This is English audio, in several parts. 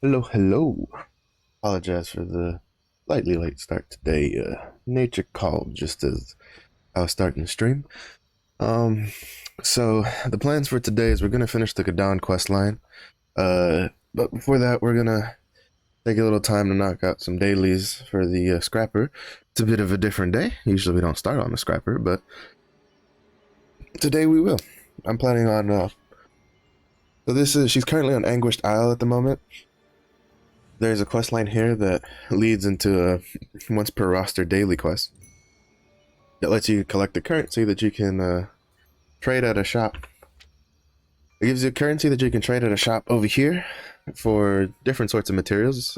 Hello, hello. Apologize for the slightly late start today. Nature called just as I was starting the stream. Um, so the plans for today is we're gonna finish the Kadan quest line. But before that, we're gonna take a little time to knock out some dailies for the scrapper. It's a bit of a different day. Usually we don't start on the scrapper, but today we will. I'm planning on. So this is she's currently on Anguished Isle at the moment. There's a quest line here that leads into a once per roster daily quest that lets you collect the currency that you can trade at a shop. It gives you currency that you can trade at a shop over here for different sorts of materials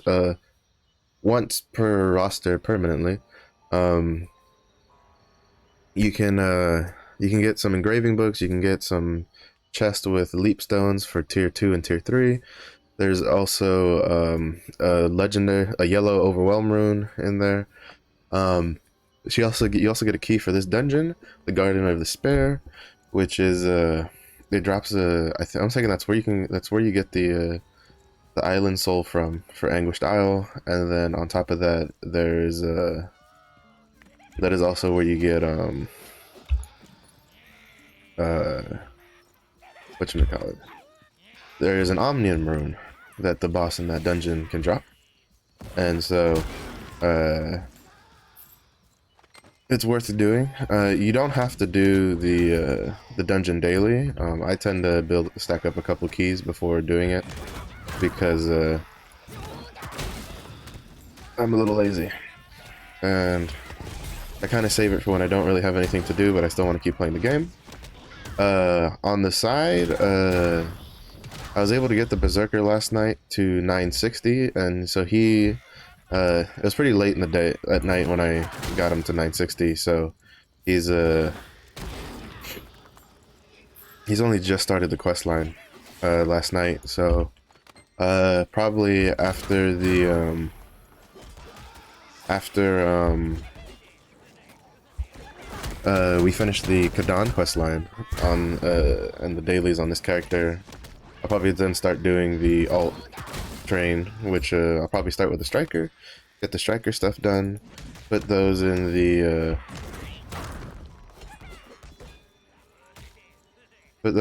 once per roster permanently. Um, you can get some engraving books. You can get some chests with leap stones for tier 2 and tier 3. There's also a yellow overwhelm rune in there. You also get a key for this dungeon, the Garden of Despair, which is it drops a. I'm thinking that's where you get the island soul from for Anguished Isle, and then on top of that there's that is also where you get uh whatchamacallit. There is an Omnium rune that the boss in that dungeon can drop, and so uh it's worth doing. You don't have to do the dungeon daily. I tend to stack up a couple keys before doing it because I'm a little lazy, and I kind of save it for when I don't really have anything to do, but I still want to keep playing the game. On the side, I was able to get the Berserker last night to 960, and so it was pretty late in the day at night when I got him to 960. So he's he's only just started the quest line last night. So probably after the we finish the Kadan quest line on and the dailies on this character, I'll probably then start doing the alt train, which I'll probably start with the striker, get the striker stuff done, put those in the put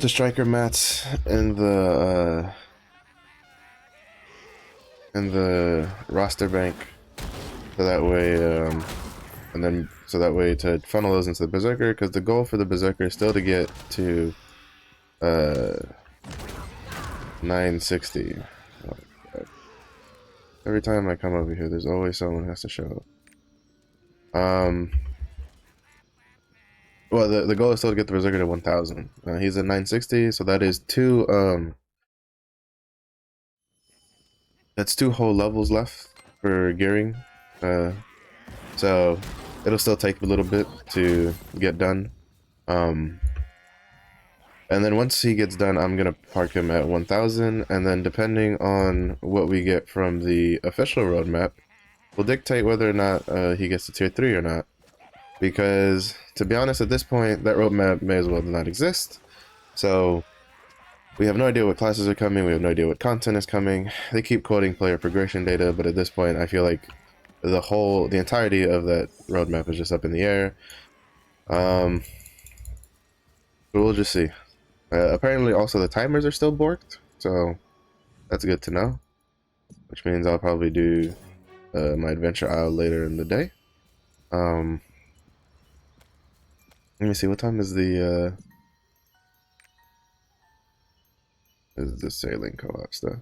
the striker mats in the roster bank, so that way so that way to funnel those into the Berserker, because the goal for the Berserker is still to get to 960. Oh, God. Every time I come over here, there's always someone who has to show up. Well, the goal is still to get the Berserker to 1000. He's at 960, so that is that's two whole levels left for gearing. So it'll still take a little bit to get done. And then once he gets done, I'm gonna park him at 1000, and then depending on what we get from the official roadmap, will dictate whether or not he gets to tier 3 or not. Because, to be honest, at this point, that roadmap may as well not exist. So, we have no idea what classes are coming, we have no idea what content is coming. They keep quoting player progression data, but at this point, I feel like the entirety of that roadmap is just up in the air. But we'll just see. Apparently, also, the timers are still borked, so that's good to know. Which means I'll probably do my adventure isle later in the day. Let me see, what time is the sailing co-op stuff?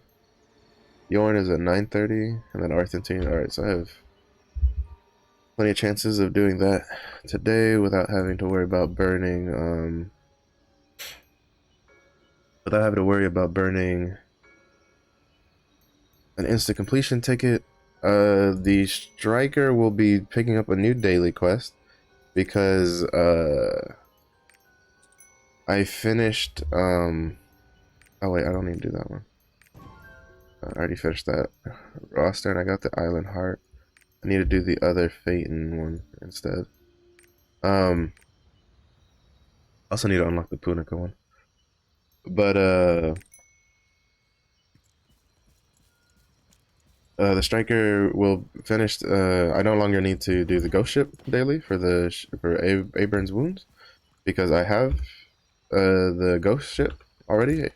Yorn is at 9:30, and then Arthentine. Alright, so I have plenty of chances of doing that today without having to worry about burning, an instant completion ticket. The striker will be picking up a new daily quest because I finished oh wait, I don't need to do that one. I already finished that roster and I got the Island Heart. I need to do the other Phaeton one instead. On Also need to unlock the Punica one. But the striker will finish. I no longer need to do the ghost ship daily for Abern's wounds because I have the ghost ship already.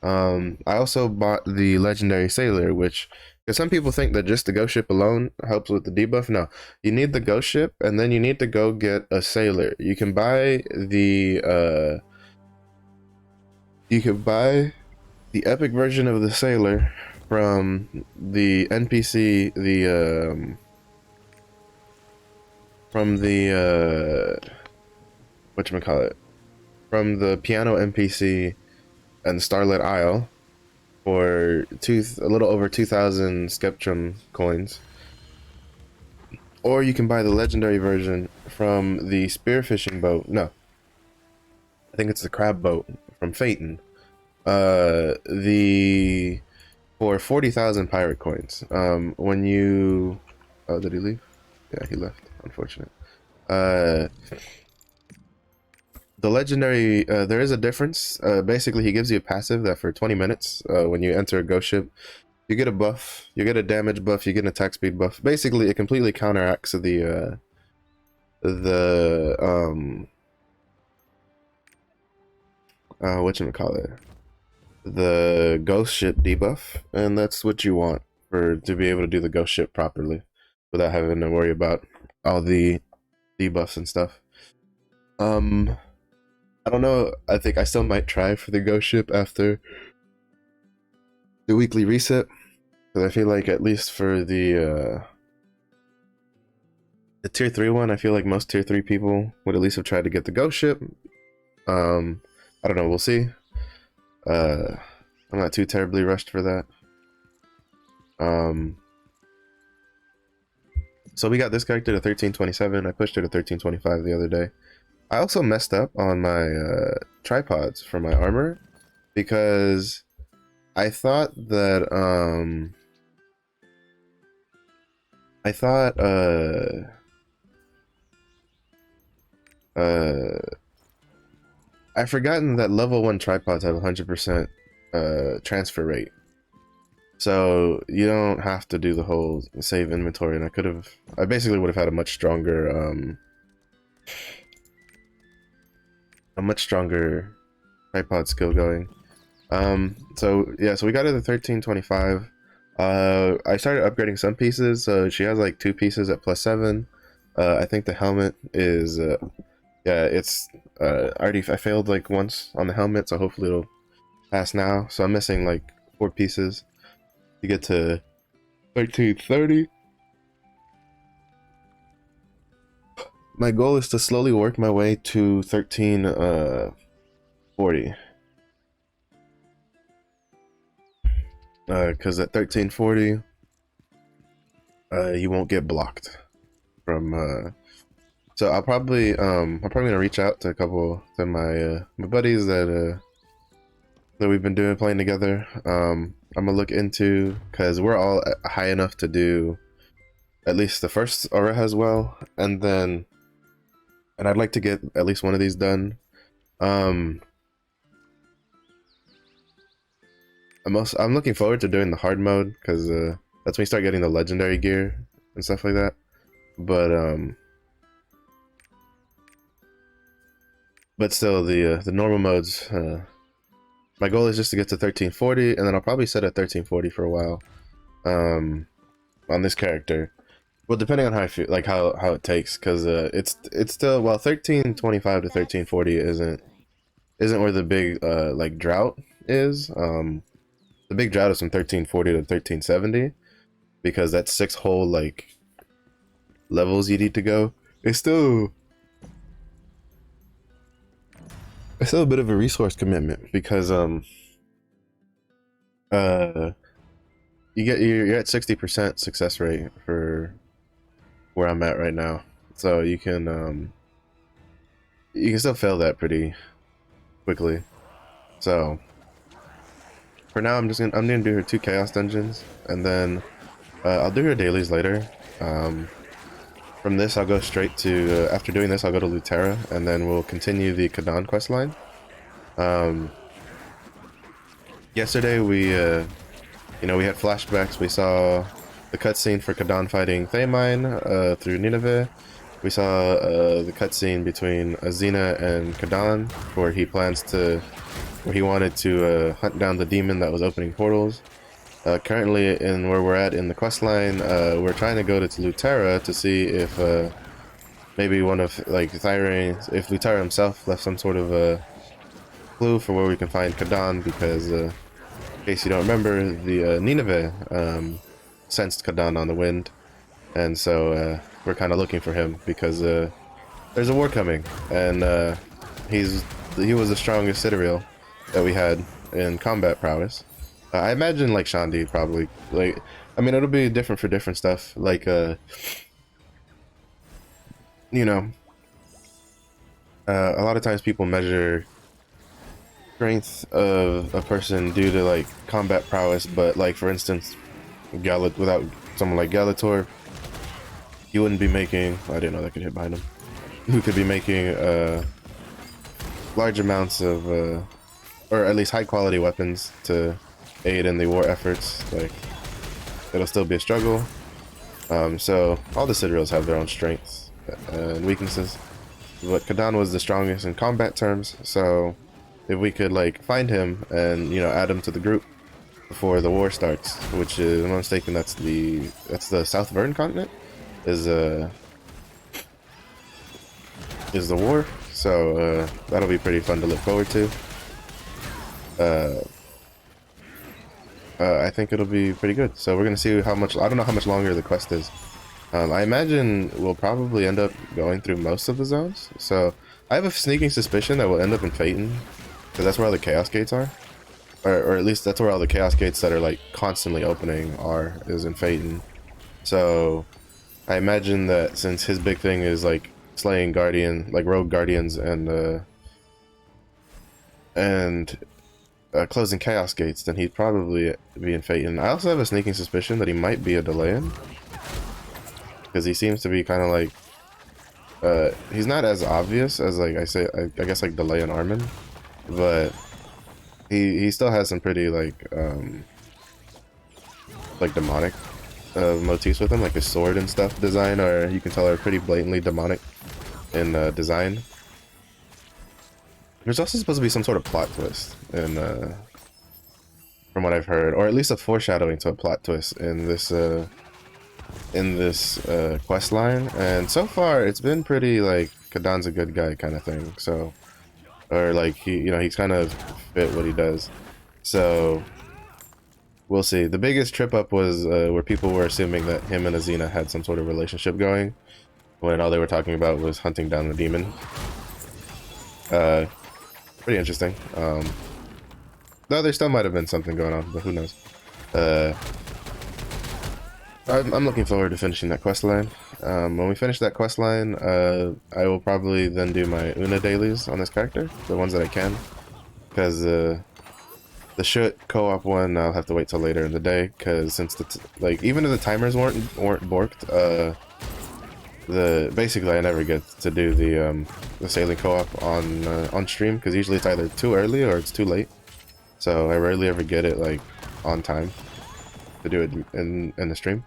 I also bought the legendary sailor, which because some people think that just the ghost ship alone helps with the debuff. No, you need the ghost ship, and then you need to go get a sailor. You can buy the epic version of the sailor from the NPC, from the whatchamacallit, from the piano NPC and Starlit Isle for a little over 2,000 Skeptrum coins. Or you can buy the legendary version from the spearfishing boat. No, I think it's the crab boat from Phaeton. The for 40,000 pirate coins. When you, oh, did he leave? Yeah, he left. Unfortunate. The legendary, there is a difference. Basically, he gives you a passive that for 20 minutes, when you enter a ghost ship, you get a buff, you get a damage buff, you get an attack speed buff. Basically, it completely counteracts the whatchamacallit, the ghost ship debuff, and that's what you want to be able to do the ghost ship properly without having to worry about all the debuffs and stuff. I don't know. I think I still might try for the ghost ship after the weekly reset, because I feel like at least for the tier 3 one, I feel like most tier 3 people would at least have tried to get the ghost ship. I don't know. We'll see. I'm not too terribly rushed for that. So we got this character to 1327. I pushed her to 1325 the other day. I also messed up on my tripods for my armor because I thought that I've forgotten that level 1 tripods have 100% transfer rate. So you don't have to do the whole save inventory, and I basically would have had a much stronger tripod skill going. So yeah, so we got her to 1325. I started upgrading some pieces. So she has like 2 pieces at +7. I think the helmet is yeah, it's I failed like once on the helmet, so hopefully it'll pass now. So I'm missing like 4 pieces to get to 1330. My goal is to slowly work my way to 1340. Because at 1340, you won't get blocked from. So I'm probably gonna reach out to a couple of my buddies that we've been playing together. I'm gonna look into, because we're all high enough to do at least the first aura as well, and I'd like to get at least one of these done. I'm looking forward to doing the hard mode, because that's when you start getting the legendary gear and stuff like that. But still, the normal modes. My goal is just to get to 1340, and then I'll probably set at 1340 for a while. On this character. Well, depending on how I feel, like how it takes, because it's still, well, 1325 to 1340 isn't where the big like drought is. The big drought is from 1340 to 1370, because that's 6 whole like levels you need to go. It's still a bit of a resource commitment, because you're at 60% success rate for where I'm at right now, so you can still fail that pretty quickly. So for now, I'm gonna do her 2 chaos dungeons, and then I'll do her dailies later. from this, I'll go straight to, after doing this, I'll go to Lutera, and then we'll continue the Kadan questline. Yesterday, we had flashbacks. We saw the cutscene for Kadan fighting Thaymine through Nineveh. We saw the cutscene between Azina and Kadan, where he wanted to hunt down the demon that was opening portals. Currently, in where we're at in the questline, we're trying to go to Lutera to see if maybe one of if Lutera himself left some sort of a clue for where we can find Kadan, because in case you don't remember, the Nineveh sensed Kadan on the wind, and so we're kind of looking for him because there's a war coming, and he was the strongest Citadel that we had in combat prowess. I imagine like Shandi probably, I mean, it'll be different for different stuff, a lot of times people measure strength of a person due to combat prowess, but for instance, without someone like Galator, you wouldn't be making, I didn't know that could hit behind him, who could be making large amounts of or at least high quality weapons to aid in the war efforts. It'll still be a struggle. So all the Citadels have their own strengths and weaknesses, but Kadan was the strongest in combat terms, so if we could find him and add him to the group before the war starts, which is, if I'm not mistaken, that's the South Vern continent, is the war. So that'll be pretty fun to look forward to. I think it'll be pretty good. So we're gonna see how much. I don't know how much longer the quest is. I imagine we'll probably end up going through most of the zones. So I have a sneaking suspicion that we'll end up in Phaeton, because that's where all the Chaos Gates are, or at least that's where all the Chaos Gates that are constantly opening is in Phaeton. So I imagine that since his big thing is slaying rogue guardians and closing Chaos Gates, then he'd probably be in Phaeton. I also have a sneaking suspicion that he might be a Delayan, because he seems to be kind of he's not as obvious as I guess Delayan Armin, but he still has some pretty demonic motifs with him, his sword and stuff design, or you can tell are pretty blatantly demonic in design. There's also supposed to be some sort of plot twist in from what I've heard, or at least a foreshadowing to a plot twist in this quest line, and so far it's been pretty Kadan's a good guy kind of thing, so, or he's kind of fit what he does, so we'll see. The biggest trip up was where people were assuming that him and Azina had some sort of relationship going, when all they were talking about was hunting down the demon. Pretty interesting. Though there still might have been something going on, but who knows. I'm looking forward to finishing that quest line. When we finish that quest line, I will probably then do my Una dailies on this character, the ones that I can, because the shit co-op one I'll have to wait till later in the day, because since even if the timers weren't borked, basically I never get to do the sailing co-op on stream, because usually it's either too early or it's too late, so I rarely ever get it on time to do it in the stream.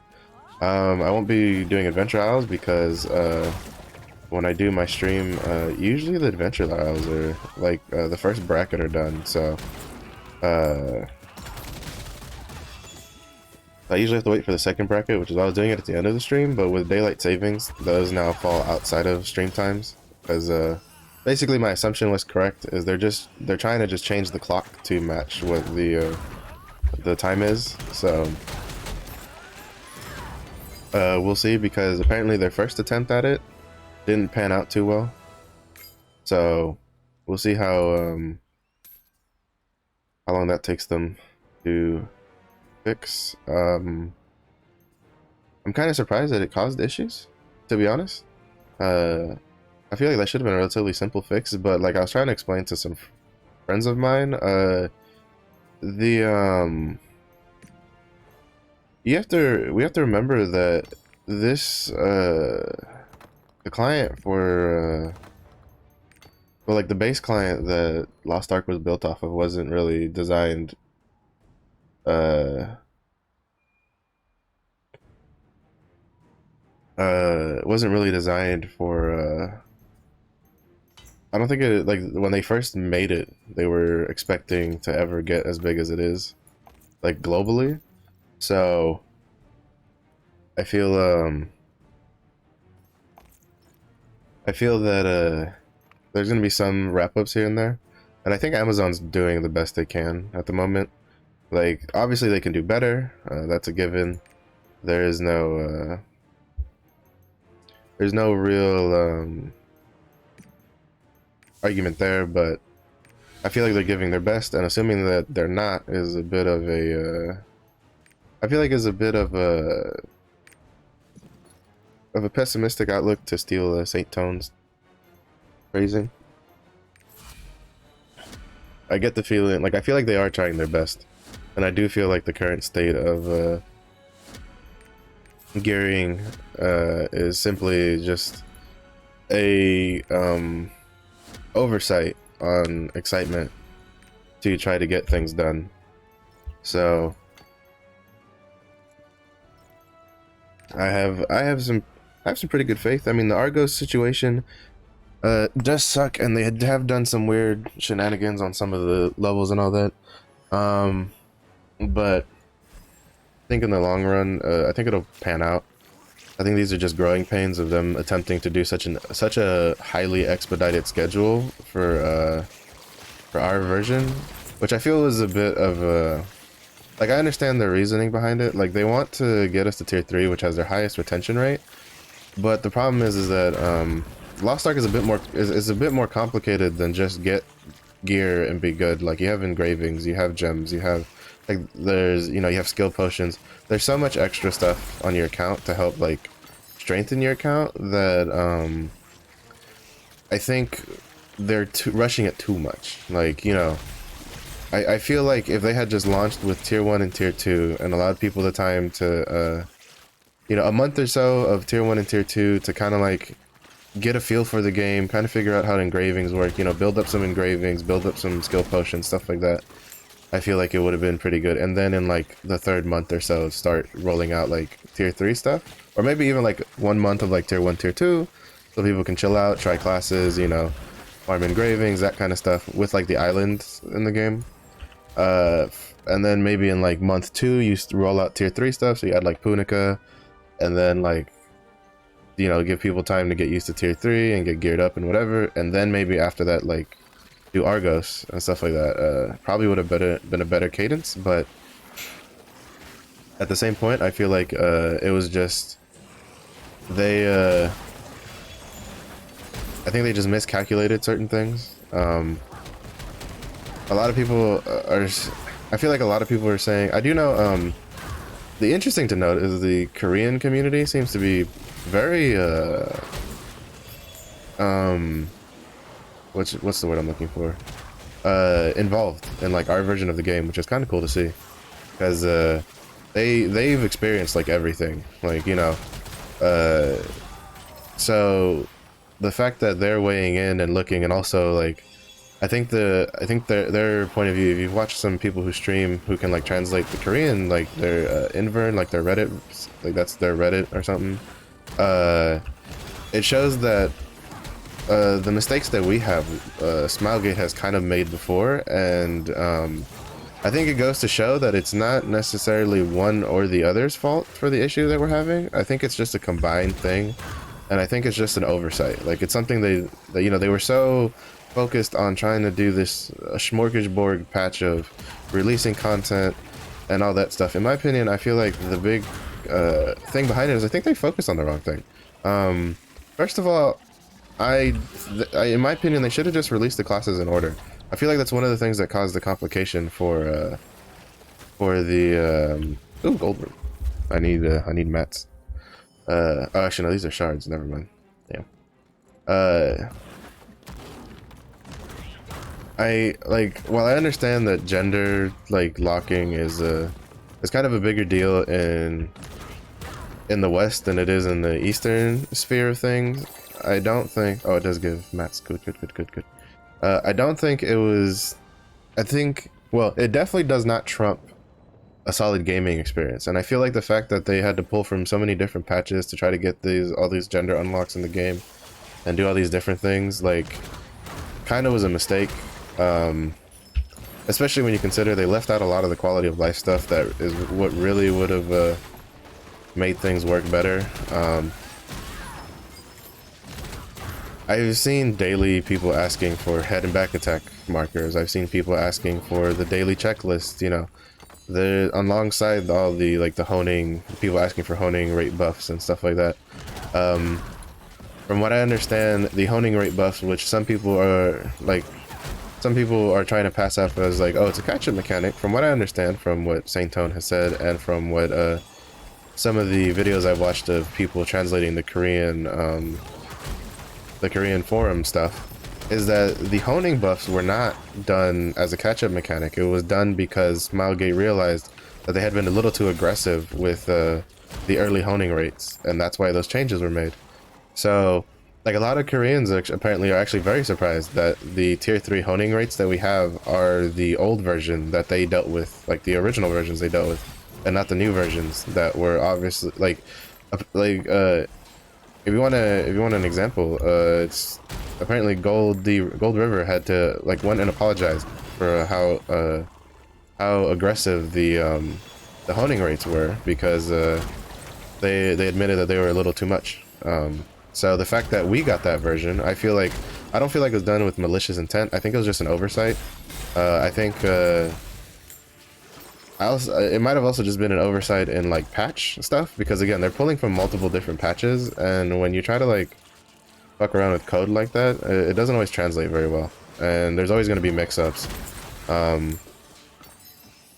I won't be doing Adventure Isles because when I do my stream, usually the Adventure Isles are the first bracket are done, so I usually have to wait for the second bracket, which is why I was doing it at the end of the stream, but with daylight savings, those now fall outside of stream times, because basically my assumption was correct, is they're trying to just change the clock to match what the time is, so we'll see, because apparently their first attempt at it didn't pan out too well, so we'll see how long that takes them to fix. I'm kind of surprised that it caused issues, to be honest. I feel like that should have been a relatively simple fix, but I was trying to explain to some friends of mine, we have to remember that this the client for well, like the base client that Lost Ark was built off of wasn't really designed uh wasn't really designed for I don't think it, like when they first made it, they were expecting to ever get as big as it is, like globally. So I feel I feel that there's gonna be some wrap-ups here and there, and I think Amazon's doing the best they can at the moment. Like obviously they can do better, that's a given. There is no there's no real argument there, but I feel like they're giving their best, and assuming that they're not is a bit of a I feel like is a bit of a pessimistic outlook to steal Saint Tone's phrasing. I get the feeling, like I feel like they are trying their best, and I do feel like the current state of gearing is simply just a oversight on excitement to try to get things done. So I have some pretty good faith. I mean, the Argos situation does suck, and they have done some weird shenanigans on some of the levels and all that. But I think in the long run, I think it'll pan out. I think these are just growing pains of them attempting to do such a highly expedited schedule for our version, which I feel was a bit of a, like, I understand their reasoning behind it. Like, they want to get us to tier 3, which has their highest retention rate, but the problem is that Lost Ark is a bit more complicated than just get gear and be good. Like, you have engravings, you have gems, you have, like, there's, you know, you have skill potions. There's so much extra stuff on your account to help, like, strengthen your account that I think they're rushing it too much. Like, you know, I feel like if they had just launched with tier 1 and tier 2 and allowed people the time to you know, a month or so of tier 1 and tier 2 to kind of like get a feel for the game, kind of figure out how engravings work, you know, build up some engravings, build up some skill potions, stuff like that, I feel like it would have been pretty good. And then in like the third month or so, start rolling out like tier 3 stuff, or maybe even like 1 month of like tier 1, tier 2, so people can chill out, try classes, you know, farm engravings, that kind of stuff with like the islands in the game. And then maybe in like month 2, you roll out tier 3 stuff, so you add like Punica, and then like, you know, give people time to get used to tier 3 and get geared up and whatever, and then maybe after that, like, do Argos and stuff like that. Probably would have been a better cadence, but at the same point, I feel like it was just they I think they just miscalculated certain things. A lot of people I feel like a lot of people are saying, I do know, the interesting to note is the Korean community seems to be very what's the word I'm looking for, involved in like our version of the game, which is kind of cool to see, because they've experienced like everything, like, you know, so the fact that they're weighing in and looking, and also like I think their point of view, if you've watched some people who stream who can like translate the Korean, like their Invern, like their Reddit, like that's their Reddit or something, it shows that the mistakes that we have, Smilegate has kind of made before, and I think it goes to show that it's not necessarily one or the other's fault for the issue that we're having. I think it's just a combined thing, and I think it's just an oversight. Like, it's something they you know, they were so focused on trying to do this smorgasbord patch of releasing content and all that stuff. In my opinion, I feel like the big thing behind it is I think they focused on the wrong thing. First of all, in my opinion, they should have just released the classes in order. I feel like that's one of the things that caused the complication for the ooh, gold room. I need mats. Oh, actually no, these are shards. Never mind. Yeah. I like, while I understand that gender like locking is kind of a bigger deal in in the West than it is in the Eastern sphere of things. I don't think. Oh, it does give mats. Good, good, good, good, good. I don't think it was. I think. Well, it definitely does not trump a solid gaming experience, and I feel like the fact that they had to pull from so many different patches to try to get all these gender unlocks in the game and do all these different things, like, kind of was a mistake. Especially when you consider they left out a lot of the quality of life stuff that is what really would have made things work better. I've seen daily people asking for head and back attack markers. I've seen people asking for the daily checklist, you know, alongside all the like the honing, people asking for honing rate buffs and stuff like that. From what I understand, the honing rate buffs, which some people are trying to pass off as like, oh, it's a catch-up mechanic. From what I understand, from what Saint Tone has said, and from what some of the videos I've watched of people translating the Korean forum stuff, is that the honing buffs were not done as a catch-up mechanic. It was done because Smilegate realized that they had been a little too aggressive with the early honing rates, and that's why those changes were made. So, like, a lot of Koreans apparently are actually very surprised that the tier 3 honing rates that we have are the old version that they dealt with, like the original versions they dealt with, and not the new versions that were obviously if you want an example, it's apparently Gold River had to went and apologized for how aggressive the honing rates were, because they admitted that they were a little too much. So the fact that we got that version, I don't feel like it was done with malicious intent. I think it was just an oversight. I think it might have also just been an oversight in like patch stuff, because again, they're pulling from multiple different patches, and when you try to like fuck around with code like that, it doesn't always translate very well, and there's always going to be mix-ups.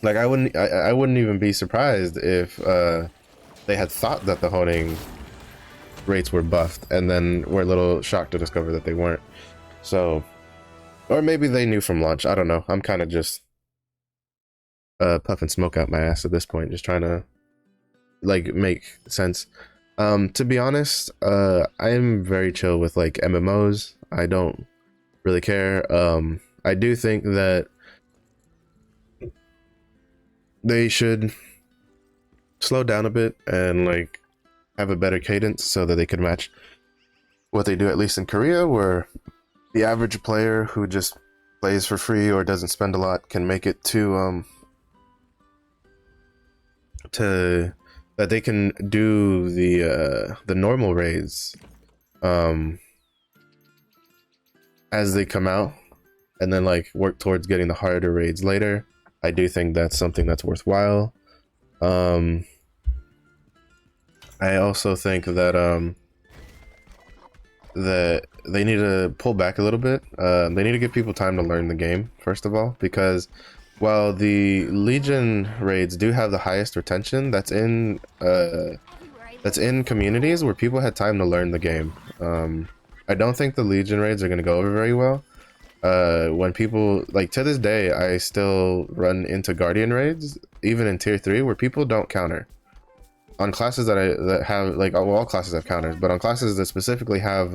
Like I wouldn't even be surprised if they had thought that the honing rates were buffed and then were a little shocked to discover that they weren't. So, or maybe they knew from launch. I don't know. I'm kind of just puffing smoke out my ass at this point, just trying to like make sense. To be honest, I'm very chill with like MMOs. I don't really care. I do think that they should slow down a bit and like have a better cadence so that they could match what they do, at least in Korea, where the average player who just plays for free or doesn't spend a lot can make it to that they can do the normal raids as they come out, and then like work towards getting the harder raids later. I do think that's something that's worthwhile. I also think that that they need to pull back a little bit. They need to give people time to learn the game, first of all, because while the Legion raids do have the highest retention, that's in communities where people had time to learn the game. I don't think the Legion raids are going to go over very well. When people, like, to this day, I still run into Guardian raids, even in tier 3, where people don't counter. On classes that have, like, well, all classes have counters, but on classes that specifically have,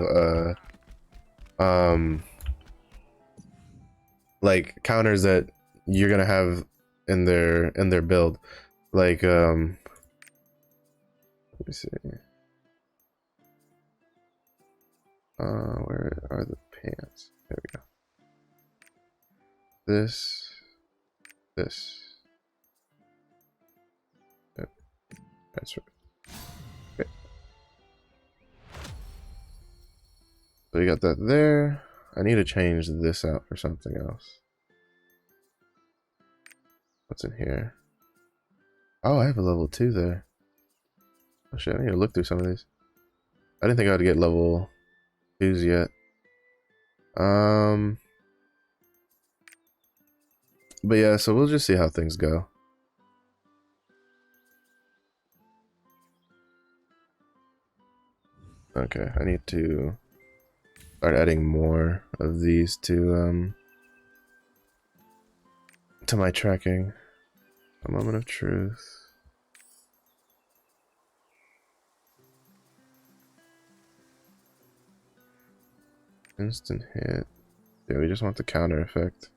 like, counters that you're gonna have in their build, like, let me see. Where are the pants? There we go. This. Yep. That's right. Okay. So we got that there. I need to change this out for something else. What's in here? Oh, I have a level 2 there. Oh shit, I need to look through some of these. I didn't think I would get level 2s yet. But yeah, so we'll just see how things go. Okay, I need to start adding more of these to my tracking. A moment of truth. Instant hit. Yeah, we just want the counter effect.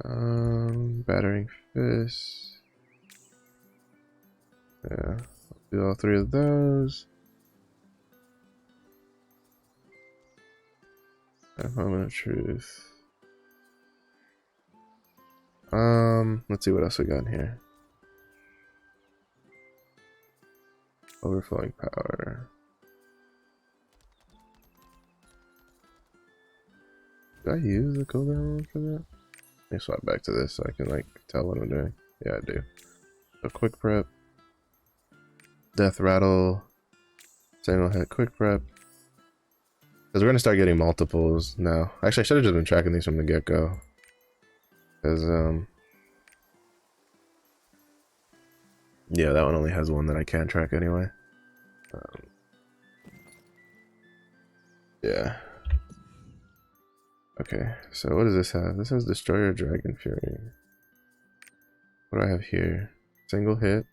Battering fist. Yeah, I'll do all 3 of those. Moment of truth. Let's see what else we got in here. Overflowing power. Did I use the cooldown for that? Let me swap back to this so I can like tell what I'm doing. Yeah, I do. So quick prep. Death rattle. Single hit quick prep. Because we're gonna start getting multiples now. Actually, I should have just been tracking these from the get-go. Because yeah, that one only has one that I can't track anyway. Yeah. Okay, so what does this have? This has Destroyer Dragon Fury. What do I have here? Single hit.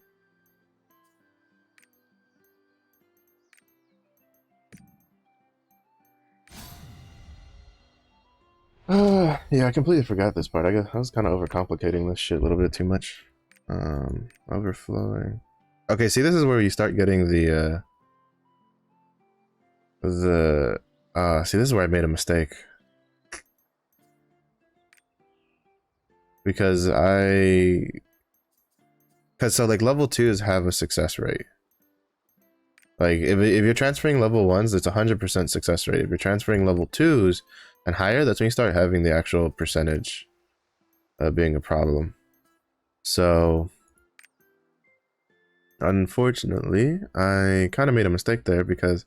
Yeah, I completely forgot this part. I was kind of overcomplicating this shit a little bit too much. Overflowing. Okay, see, this is where you start getting see, this is where I made a mistake. Because so like level 2s have a success rate. Like if you're transferring level 1s, it's 100% success rate. If you're transferring level 2s and higher, that's when you start having the actual percentage being a problem. So unfortunately, I kind of made a mistake there, because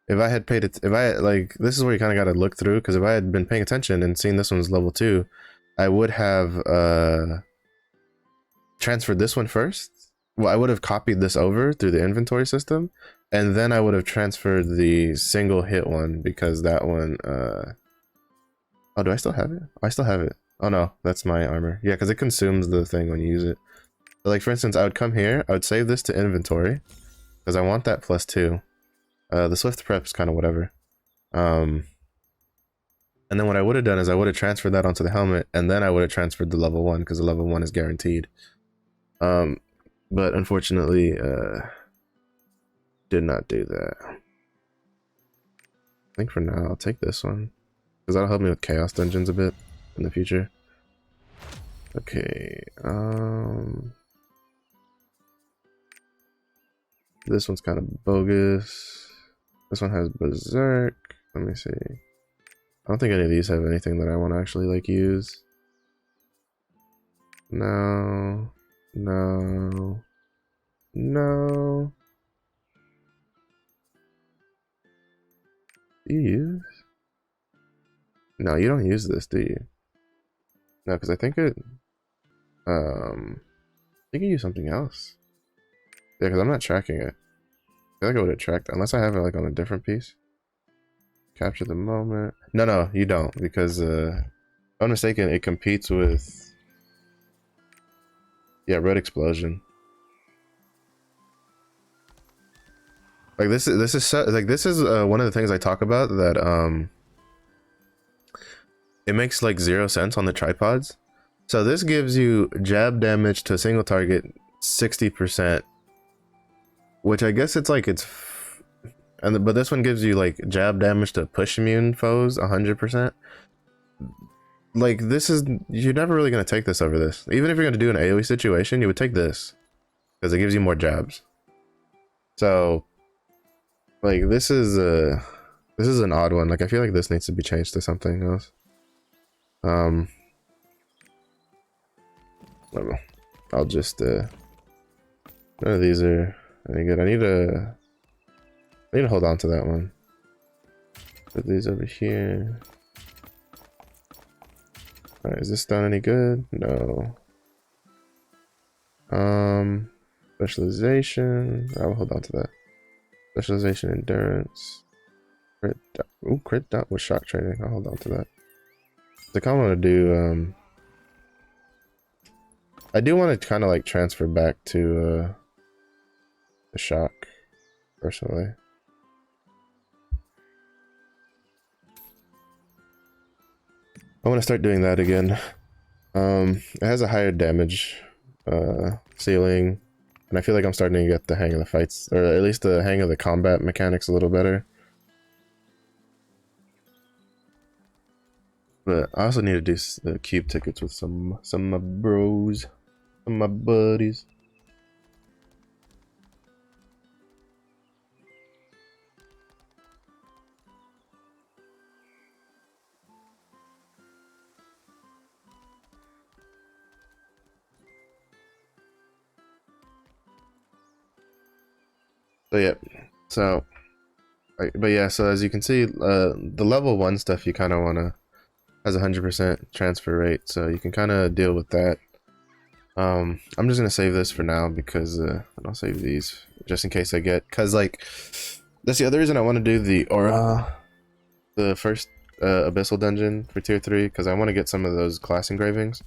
if I had paid it, this is where you kind of got to look through, because if I had been paying attention and seen this one's level 2, I would have transferred this one first. Well, I would have copied this over through the inventory system, and then I would have transferred the single hit one, because that one, oh, do I still have it? I still have it. Oh no, that's my armor. Yeah, because it consumes the thing when you use it. So like, for instance, I would come here, I would save this to inventory, because I want that +2. The swift prep is kind of whatever. And then what I would have done is I would have transferred that onto the helmet, and then I would have transferred the level 1, because the level 1 is guaranteed. But unfortunately, did not do that. I think for now I'll take this one, because that'll help me with chaos dungeons a bit in the future. Okay, this one's kind of bogus. This one has berserk. Let me see. I don't think any of these have anything that I want to actually like use. No, no, no. Do you use? No, you don't use this, do you? No, because I think it. I think you use something else. Yeah, because I'm not tracking it. I feel like I would have tracked, unless I have it like on a different piece. Capture the moment. No, you don't, because if I'm mistaken, it competes with, yeah, red explosion. Like this is one of the things I talk about, that it makes like 0 sense on the tripods. So this gives you jab damage to a single target 60%, which I guess but this one gives you like jab damage to push immune foes 100%. Like, you're never really going to take this over this. Even if you're going to do an AoE situation, you would take this, because it gives you more jabs. So like, this is an odd one. Like, I feel like this needs to be changed to something else. I'll just none of these are any good. I need to hold on to that one. Put these over here. Alright, is this done any good? No. Specialization. I'll hold on to that. Specialization, endurance. Crit dot. Ooh, crit dot with shock training. I'll hold on to that. I kind of want to do I do want to kind of like transfer back to the shock, personally. I want to start doing that again. It has a higher damage ceiling, and I feel like I'm starting to get the hang of the fights, or at least the hang of the combat mechanics a little better. But I also need to do cube tickets with some of my bros, some of my buddies. So yeah, so but yeah, so as you can see, the level 1 stuff you kind of want to has 100% transfer rate, so you can kind of deal with that. I'm just gonna save this for now because I'll save these just in case I get, because like that's the other reason I want to do the aura, the first abyssal dungeon for tier 3, because I want to get some of those class engravings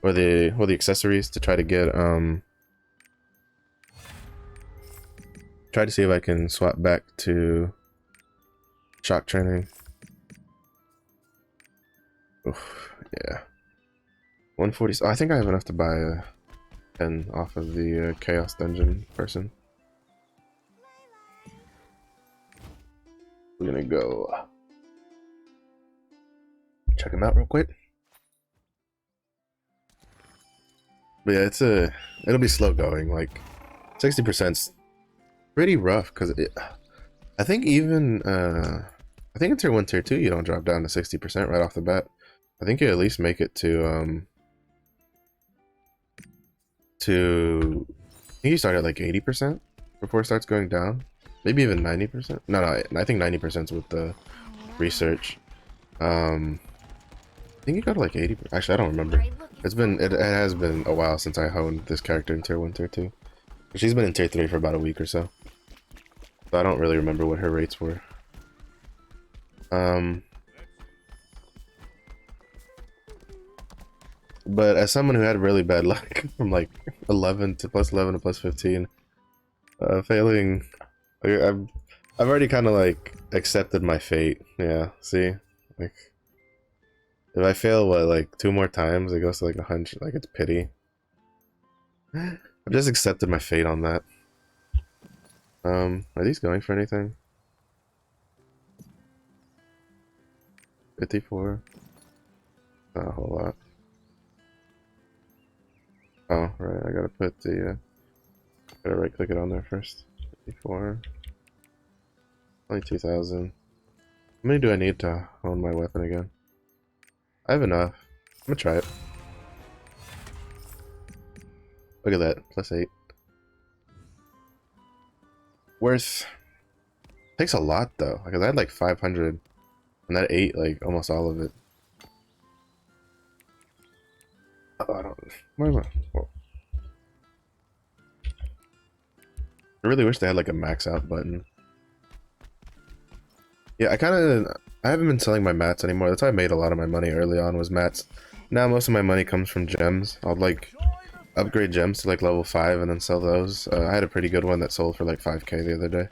or the accessories to try to get try to see if I can swap back to shock training. Oof, yeah. 140. So I think I have enough to buy a 10 off of the chaos dungeon person. We're gonna go check him out real quick. But yeah, it'll be slow going. Like 60%'s pretty rough because I think even I think in tier 1, tier 2 you don't drop down to 60% right off the bat. I think you at least make it to I think you start at like 80% before it starts going down. Maybe even 90%. No, I think 90% with the research. I think you got like 80. Actually, I don't remember. It has been a while since I honed this character in tier 1, tier 2. She's been in tier 3 for about a week or so. So I don't really remember what her rates were. But as someone who had really bad luck from like 11 to plus 11 to plus 15, failing, like, I've already kind of like accepted my fate. Yeah, see, like if I fail what like 2 more times, it goes to like 100. Like it's pity. I've just accepted my fate on that. Are these going for anything? 54. Not a whole lot. Oh, right, I gotta put the, gotta right click it on there first. 54. Only 2,000. How many do I need to hone my weapon again? I have enough. I'm gonna try it. Look at that, plus 8. Worth. Takes a lot though, because I had like 500, and that ate like almost all of it. Oh, I don't. Where am I? Whoa. I really wish they had like a max out button. Yeah, I haven't been selling my mats anymore. That's how I made a lot of my money early on, was mats. Now most of my money comes from gems. I'll like upgrade gems to like level 5 and then sell those. I had a pretty good one that sold for like 5k the other day.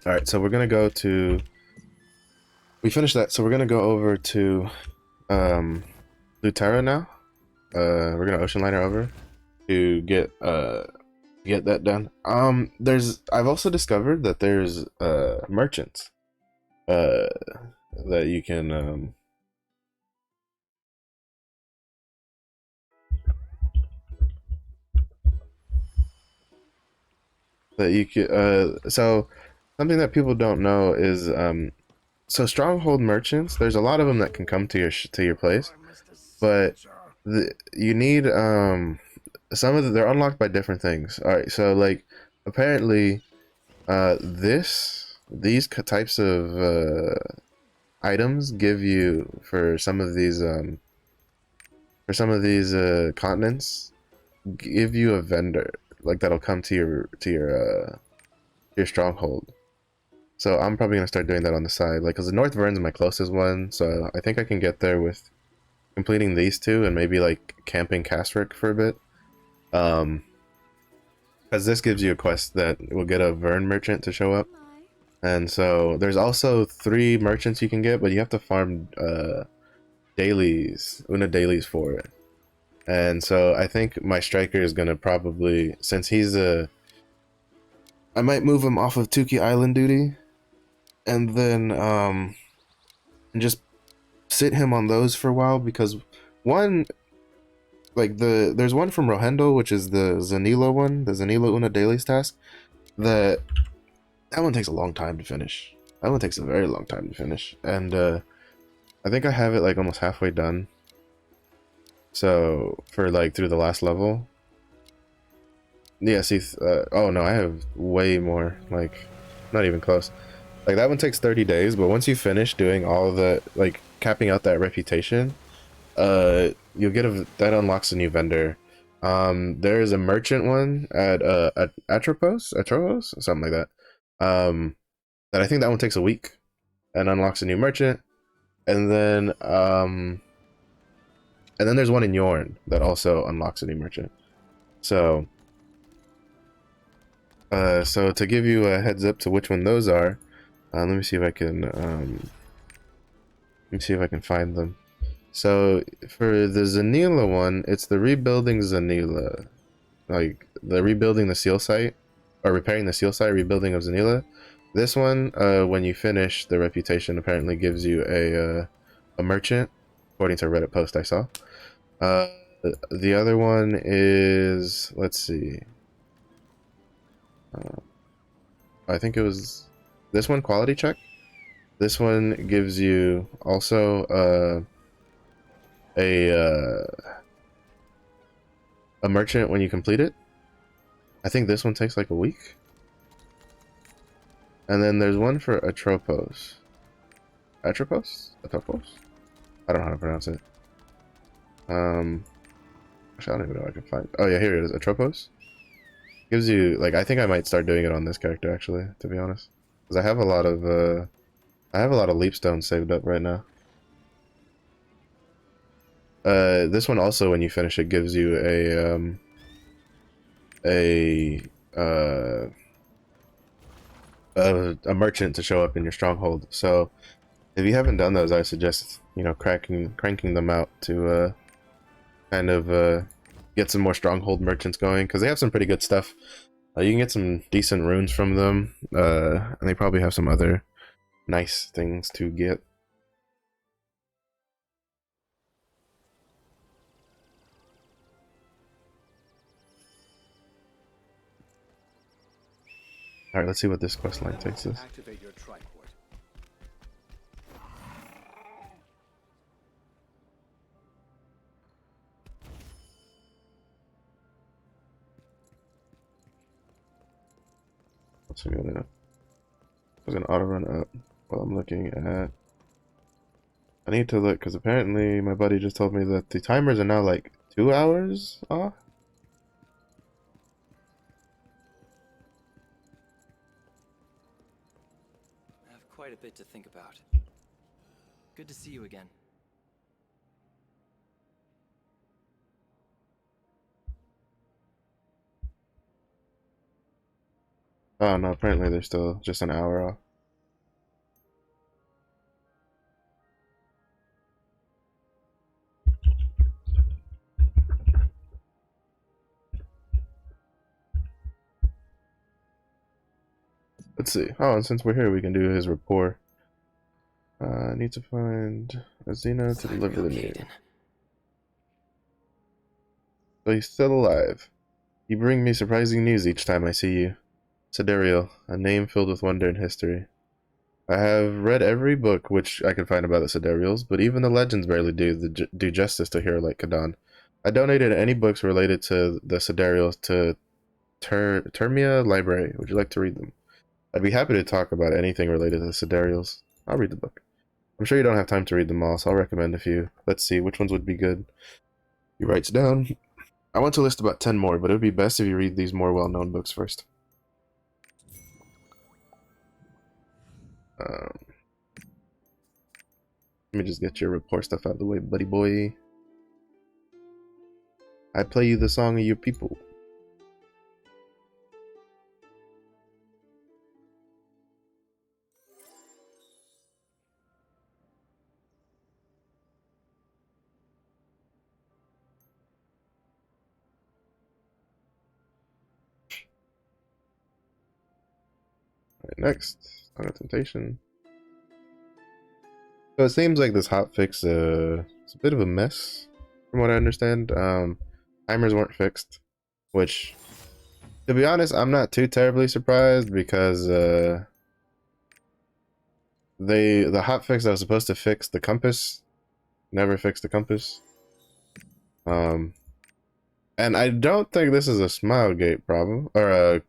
Alright, so we're gonna go to... We finished that, so we're gonna go over to Lutera now. We're gonna ocean liner over to get that done. I've also discovered that there's merchants that you can so something that people don't know is so stronghold merchants, there's a lot of them that can come to your place, but you need some of they're unlocked by different things. All right, so like apparently these types of items give you for some of these continents, give you a vendor like that'll come to your stronghold. So I'm probably gonna start doing that on the side, like, cause the North Vern's my closest one, so I think I can get there with completing these two and maybe like camping Castrick for a bit. Because this gives you a quest that will get a Vern merchant to show up. And so there's also 3 merchants you can get, but you have to farm dailies, Una dailies for it. And so I think my striker is gonna probably, since he's I might move him off of Tuki Island duty, and then just sit him on those for a while, because one, like there's one from Rohendo, which is the Zanila one, the Zanila Una dailies task, that one takes a long time to finish. That one takes a very long time to finish, and I think I have it like almost halfway done. So for like through the last level. Yeah, see, oh no, I have way more, like, not even close. Like, that one takes 30 days, but once you finish doing all the, like, capping out that reputation, you'll get that unlocks a new vendor. There is a merchant one at Atropos, something like that. And I think that one takes a week and unlocks a new merchant. And then there's one in Yorn that also unlocks a new merchant. So to give you a heads up to which one those are, let me see if I can find them. So for the Zanila one, it's the rebuilding Zanila, like the rebuilding the seal site, or repairing the seal site, rebuilding of Zanila. This one, when you finish, the reputation apparently gives you a merchant, according to a Reddit post I saw. The other one is, let's see, I think it was this one, quality check. This one gives you also a merchant when you complete it. I think this one takes like a week. And then there's one for Atropos. Atropos? Atropos? I don't know how to pronounce it. Actually, I don't even know if I can find. Oh yeah, here it is. Atropos. Gives you, like, I think I might start doing it on this character actually, to be honest, because I have a lot of leap stones saved up right now. This one also, when you finish it, gives you a merchant to show up in your stronghold. So if you haven't done those, I suggest, you know, cranking them out to kind of get some more stronghold merchants going, because they have some pretty good stuff. You can get some decent runes from them, and they probably have some other nice things to get. Alright, let's see what this quest line takes us. So I'm gonna auto run up while I'm looking at. I need to look, because apparently my buddy just told me that the timers are now like 2 hours off. I have quite a bit to think about. Good to see you again. Oh no, apparently they're still just an hour off. Let's see. Oh, and since we're here, we can do his rapport. I need to find Azina to deliver the news. So he's still alive. You bring me surprising news each time I see you. Sidereal, a name filled with wonder and history. I have read every book which I can find about the Sidereals, but even the legends barely do justice to a hero like Kadan. I donated any books related to the Sidereals to Termia Library. Would you like to read them? I'd be happy to talk about anything related to the Sidereals. I'll read the book. I'm sure you don't have time to read them all, so I'll recommend a few. Let's see, which ones would be good? He writes down. I want to list about 10 more, but it would be best if you read these more well-known books first. Let me just get your rapport stuff out of the way, buddy boy. I play you the song of your people. Alright, next. Song of Temptation. So it seems like this hotfix is a bit of a mess, from what I understand. Timers weren't fixed, which, to be honest, I'm not too terribly surprised because the hotfix that was supposed to fix the compass never fixed the compass. And I don't think this is a Smilegate problem or a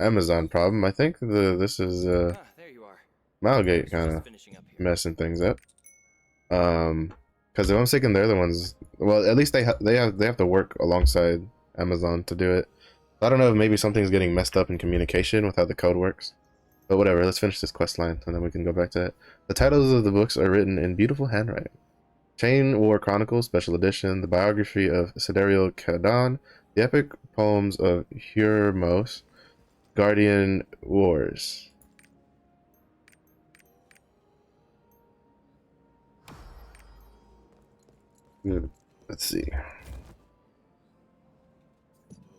Amazon problem. I think this is There you are. Smilegate kind of Finishing up here. messing things up. Because if I'm mistaken, they're the ones. Well, at least they have to work alongside Amazon to do it. I don't know if maybe something's getting messed up in communication with how the code works. But whatever, let's finish this quest line and then we can go back to it. The titles of the books are written in beautiful handwriting. Chain War Chronicles Special Edition, the biography of Sidereal Kadan, the epic poems of Hurmos, Guardian Wars. Let's see.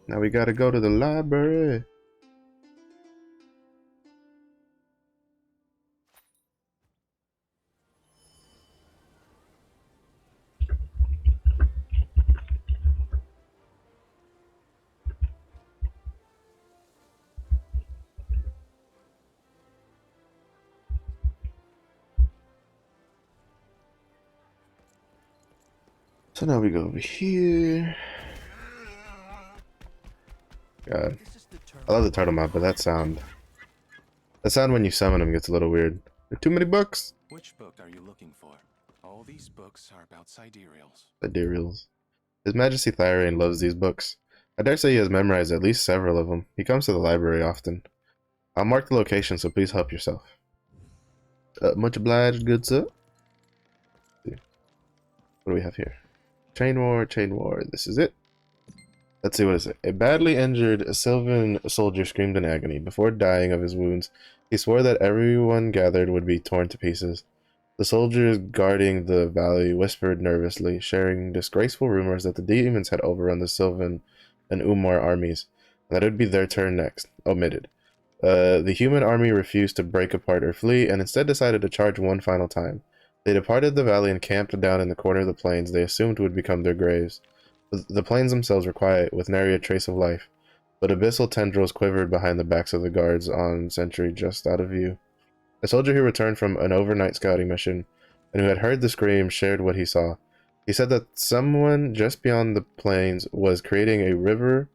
Now we gotta go to the library. So now we go over here. God. I love the turtle map, but that sound when you summon him gets a little weird. There are too many books. Which book are you looking for? All these books are about sidereals. Sidereals. His Majesty Thyrane loves these books. I dare say he has memorized at least several of them. He comes to the library often. I'll mark the location, so please help yourself. Much obliged, good sir. What do we have here? Chain War, Chain War. This is it. Let's see, what is it? A badly injured Sylvan soldier screamed in agony. Before dying of his wounds, he swore that everyone gathered would be torn to pieces. The soldiers guarding the valley whispered nervously, sharing disgraceful rumors that the demons had overrun the Sylvan and Umar armies, and that it would be their turn next. Omitted. The human army refused to break apart or flee, and instead decided to charge one final time. They departed the valley and camped down in the corner of the plains they assumed would become their graves. The plains themselves were quiet, with nary a trace of life, but abyssal tendrils quivered behind the backs of the guards on sentry just out of view. A soldier who returned from an overnight scouting mission, and who had heard the scream, shared what he saw. He said that someone just beyond the plains was creating a river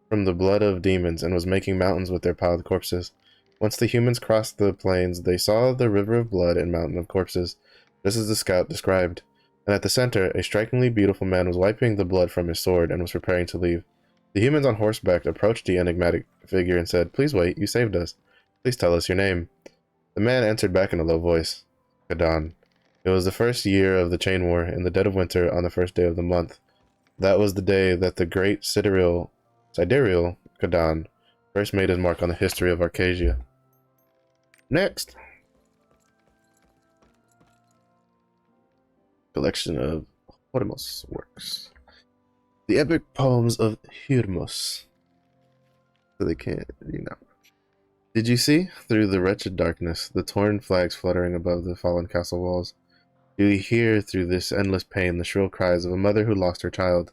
from the blood of demons, and was making mountains with their piled corpses. Once the humans crossed the plains, they saw the river of blood and mountain of corpses, just as the scout described. And at the center, a strikingly beautiful man was wiping the blood from his sword and was preparing to leave. The humans on horseback approached the enigmatic figure and said, "Please wait, you saved us. Please tell us your name." The man answered back in a low voice, "Kadan." It was the first year of the Chain War, in the dead of winter, on the first day of the month. That was the day that the great Sidereal Kadan first made his mark on the history of Arcasia. Next! Collection of Hurmos works. The epic poems of Hurmos. So they can't, Did you see, through the wretched darkness, the torn flags fluttering above the fallen castle walls? Do you hear, through this endless pain, the shrill cries of a mother who lost her child?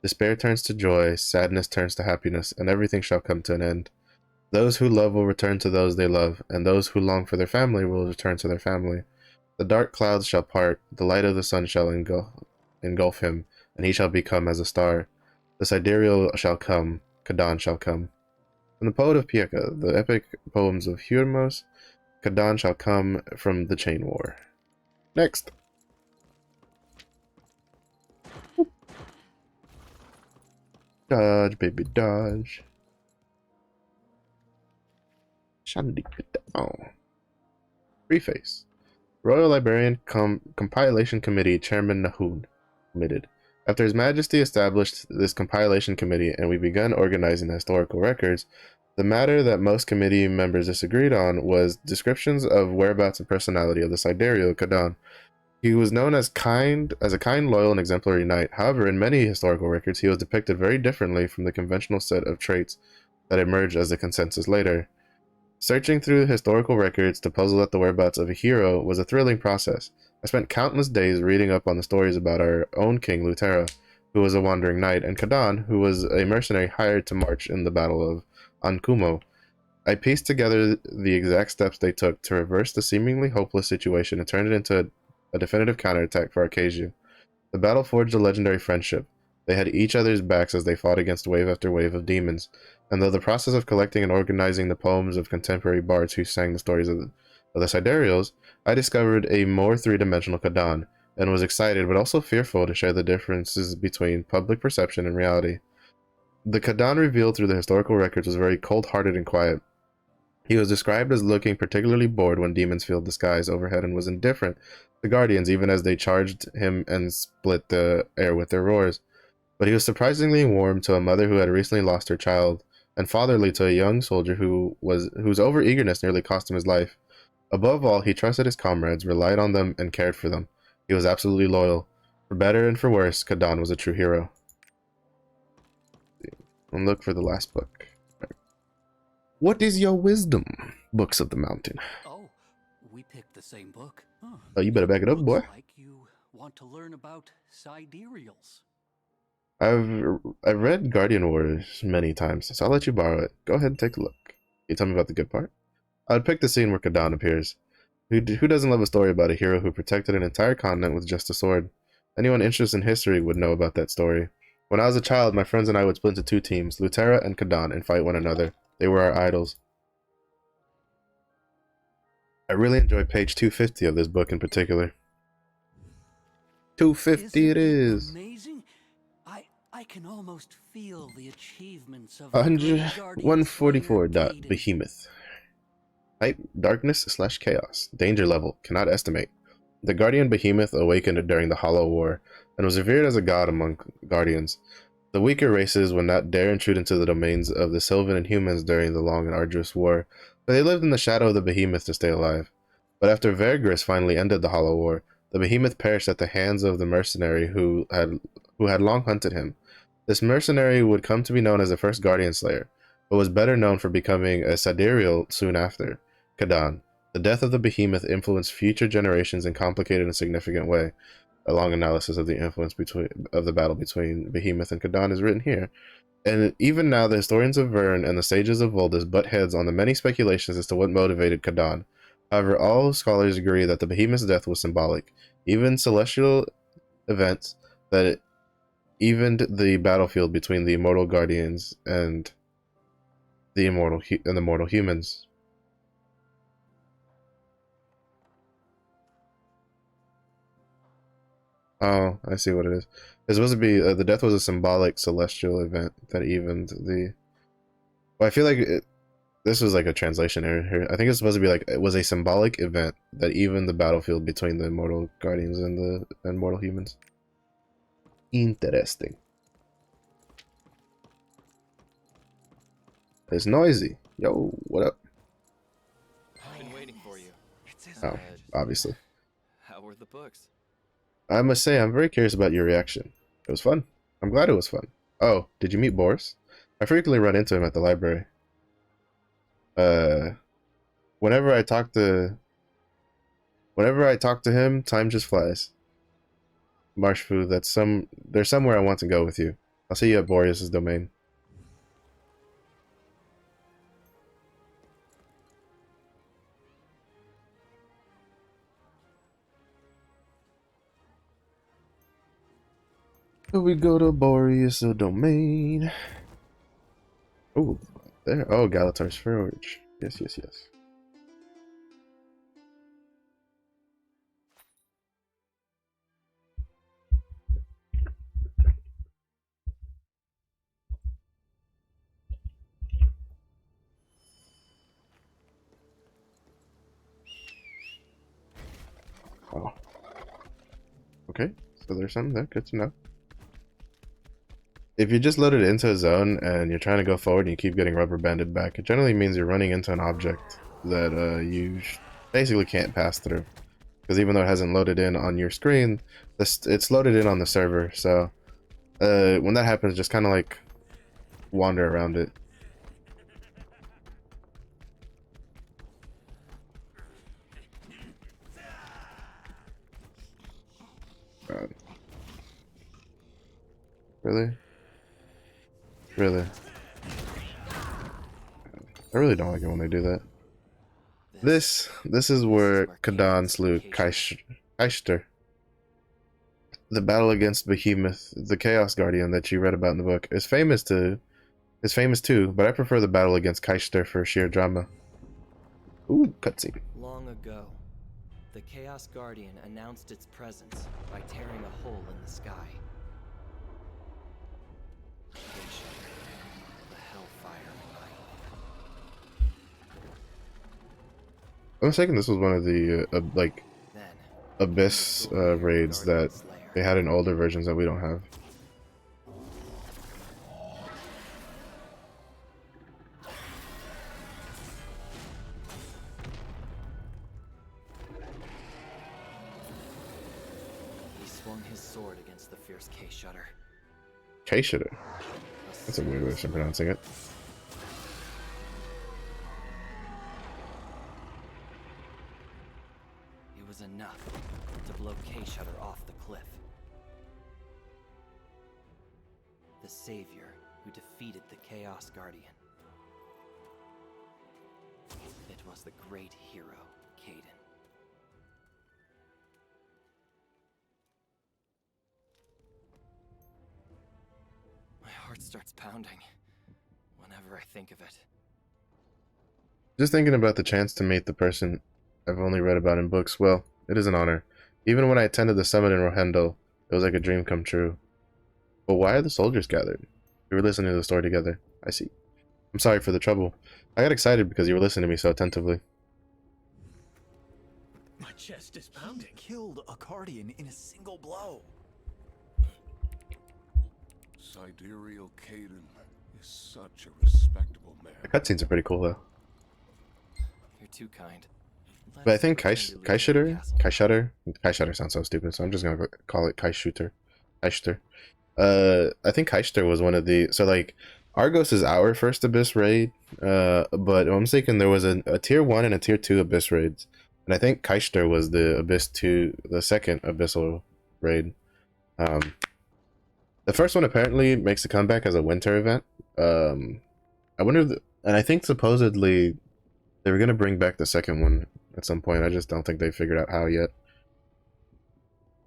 Despair turns to joy, sadness turns to happiness, and everything shall come to an end. Those who love will return to those they love, and those who long for their family will return to their family. The dark clouds shall part, the light of the sun shall engulf him, and he shall become as a star. The Sidereal shall come, Kadan shall come. From the poet of Pieka, the epic poems of Hurmos, Kadan shall come from the Chain War. Next! Dodge, baby, dodge. Shandikadao. Preface. Royal Librarian Compilation Committee Chairman Nahud. Omitted. After His Majesty established this compilation committee and we begun organizing the historical records, the matter that most committee members disagreed on was descriptions of whereabouts and personality of the Sidereal Kadan. He was known as a kind, loyal, and exemplary knight. However, in many historical records, he was depicted very differently from the conventional set of traits that emerged as a consensus later. Searching through historical records to puzzle at the whereabouts of a hero was a thrilling process. I spent countless days reading up on the stories about our own king, Lutera, who was a wandering knight, and Kadan, who was a mercenary hired to march in the Battle of Ankumo. I pieced together the exact steps they took to reverse the seemingly hopeless situation and turn it into a definitive counterattack for Arkeju. The battle forged a legendary friendship. They had each other's backs as they fought against wave after wave of demons, and though the process of collecting and organizing the poems of contemporary bards who sang the stories of the Sidereals, I discovered a more three-dimensional Kadan, and was excited but also fearful to share the differences between public perception and reality. The Kadan revealed through the historical records was very cold-hearted and quiet. He was described as looking particularly bored when demons filled the skies overhead and was indifferent to guardians even as they charged him and split the air with their roars. But he was surprisingly warm to a mother who had recently lost her child, and fatherly to a young soldier whose overeagerness nearly cost him his life. Above all, he trusted his comrades, relied on them, and cared for them. He was absolutely loyal. For better and for worse, Kadan was a true hero. And look for the last book. What is your wisdom, Books of the Mountain? Oh, we picked the same book. Huh. Oh, you better back it up, boy. Looks like you want to learn about sidereals. I've read Guardian Wars many times, so I'll let you borrow it. Go ahead and take a look. You tell me about the good part. I'd pick the scene where Kadan appears. Who doesn't love a story about a hero who protected an entire continent with just a sword? Anyone interested in history would know about that story. When I was a child, my friends and I would split into two teams, Lutera and Kadan, and fight one another. They were our idols. I really enjoy page 250 of this book in particular. 250 it is. Amazing. I can almost feel the achievements of 144. Behemoth. Type darkness/chaos. Danger level cannot estimate. The Guardian Behemoth awakened during the Hollow War and was revered as a god among guardians. The weaker races would not dare intrude into the domains of the Sylvan and humans during the long and arduous war, but they lived in the shadow of the Behemoth to stay alive. But after Vergris finally ended the Hollow War, the Behemoth perished at the hands of the mercenary who had long hunted him. This mercenary would come to be known as the first Guardian Slayer, but was better known for becoming a sidereal soon after. Kadan. The death of the Behemoth influenced future generations in complicated and significant way. A long analysis of the influence of the battle between Behemoth and Kadan is written here. And even now, the historians of Vern and the sages of Voldus butt heads on the many speculations as to what motivated Kadan. However, all scholars agree that the Behemoth's death was symbolic. Even celestial events that evened the battlefield between the immortal guardians and the mortal humans. Oh, I see what it is. It's supposed to be the death was a symbolic celestial event that evened the. Well, I feel like this was like a translation error here. I think it's supposed to be like it was a symbolic event that evened the battlefield between the immortal guardians and the mortal humans. Interesting. It's noisy. Yo, what up? I've been waiting for you. Oh, obviously. How were the books? I must say, I'm very curious about your reaction. It was fun. I'm glad it was fun. Oh, did you meet Boris? I frequently run into him at the library. Whenever I talk to him, time just flies. Marshfu, there's somewhere I want to go with you. I'll see you at Boreas's domain. We go to Boreas's domain. Oh, there. Oh, Galatar's Forge. Yes, yes, yes. Oh. Okay, so there's something there. Good to know. If you just load it into a zone and you're trying to go forward and you keep getting rubber banded back, it generally means you're running into an object that you basically can't pass through. Because even though it hasn't loaded in on your screen, it's loaded in on the server. So when that happens, just kind of like wander around it. Really? Really? I really don't like it when they do that. This is where Kadan slew Keister. The battle against Behemoth, the Chaos Guardian that you read about in the book, is famous too, but I prefer the battle against Keister for sheer drama. Ooh, cutscene. Long ago, the Chaos Guardian announced its presence by tearing a hole in the sky. The Hellfire Knight. I'm mistaken, this was one of the like Then, Abyss raids that they had in older versions that we don't have. he swung his sword against the fierce K-Shutter. K-Shitter. That's a weird way of pronouncing it. It was enough to blow K-Shutter off the cliff. The savior who defeated the Chaos Guardian. It was the great hero, Kadan. My heart starts pounding whenever I think of it. Just thinking about the chance to meet the person I've only read about in books, well, it is an honor. Even when I attended the summit in Rohendel, it was like a dream come true. But why are the soldiers gathered? We were listening to the story together. I see. I'm sorry for the trouble. I got excited because you were listening to me so attentively. My chest is pounding. He killed a Guardian in a single blow. Sidereal Kadan is such a respectable man. The cutscenes are pretty cool though. You're too kind. But I think Keister sounds so stupid, so I'm just gonna call it Keister. I think Keister was one of the, so like Argos is our first Abyss raid, but I'm mistaken, there was a tier 1 and a tier 2 Abyss raids, and I think Keister was the Abyss 2, the second Abyssal raid. The first one apparently makes a comeback as a winter event. I wonder, and I think supposedly they were gonna bring back the second one at some point. I just don't think they figured out how yet.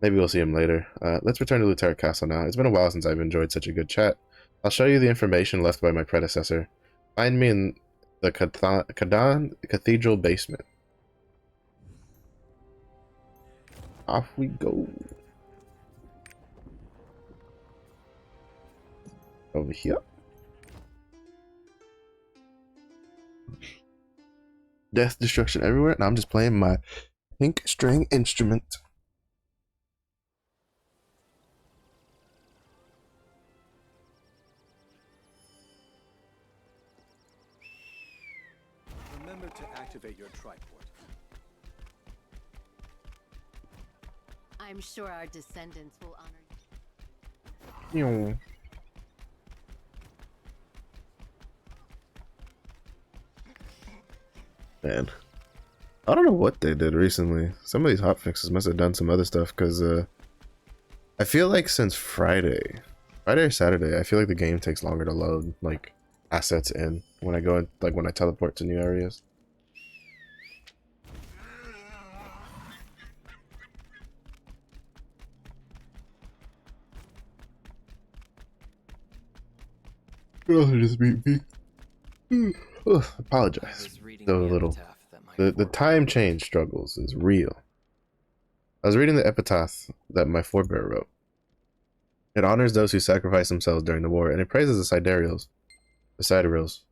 Maybe we'll see him later. Let's return to Luterra Castle now. It's been a while since I've enjoyed such a good chat. I'll show you the information left by my predecessor. Find me in the Kadan Cathedral basement. Off we go. Over here. Death, destruction everywhere. And I'm just playing my pink string instrument. Remember to activate your triport. I'm sure our descendants will honor you. Ew. Man, I don't know what they did recently. Some of these hotfixes must have done some other stuff, because I feel like since Friday or Saturday, I feel like the game takes longer to load like assets in when I go in, like when I teleport to new areas. Oh, just beat me. Oh, apologize. So little. The time change struggles is real. I was reading the epitaph that my forebear wrote. It honors those who sacrifice themselves during the war, and it praises the Sidereals. The Sidereals.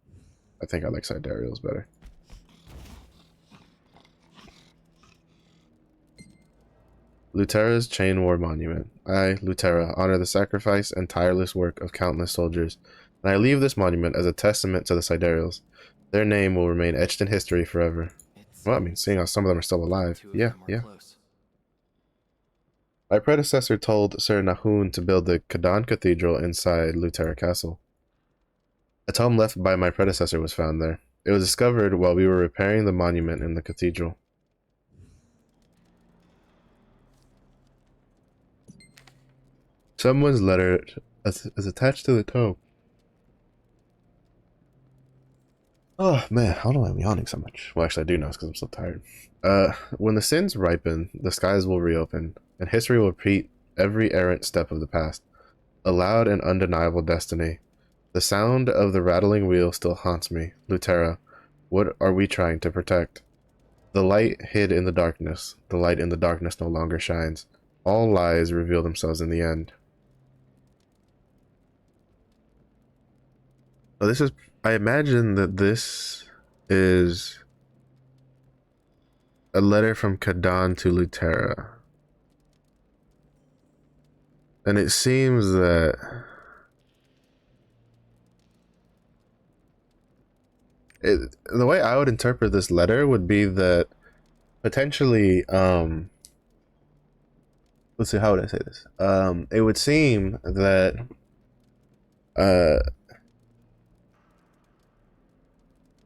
I think I like Sidereals better. Luterra's Chain War Monument. I, Luterra, honor the sacrifice and tireless work of countless soldiers, and I leave this monument as a testament to the Sidereals. Their name will remain etched in history forever. Well, I mean, seeing how some of them are still alive. Yeah. My predecessor told Sir Nahun to build the Kadan Cathedral inside Luterra Castle. A tome left by my predecessor was found there. It was discovered while we were repairing the monument in the cathedral. Someone's letter is attached to the toe. Oh man, how do I am yawning so much? Well, actually, I do know it's because I'm so tired. When the sins ripen, the skies will reopen, and history will repeat every errant step of the past. A loud and undeniable destiny. The sound of the rattling wheel still haunts me. Lutera, what are we trying to protect? The light hid in the darkness. The light in the darkness no longer shines. All lies reveal themselves in the end. So this is, I imagine that this is a letter from Kadan to Lutera. And it seems that the way I would interpret this letter would be that potentially, let's see, how would I say this? It would seem that,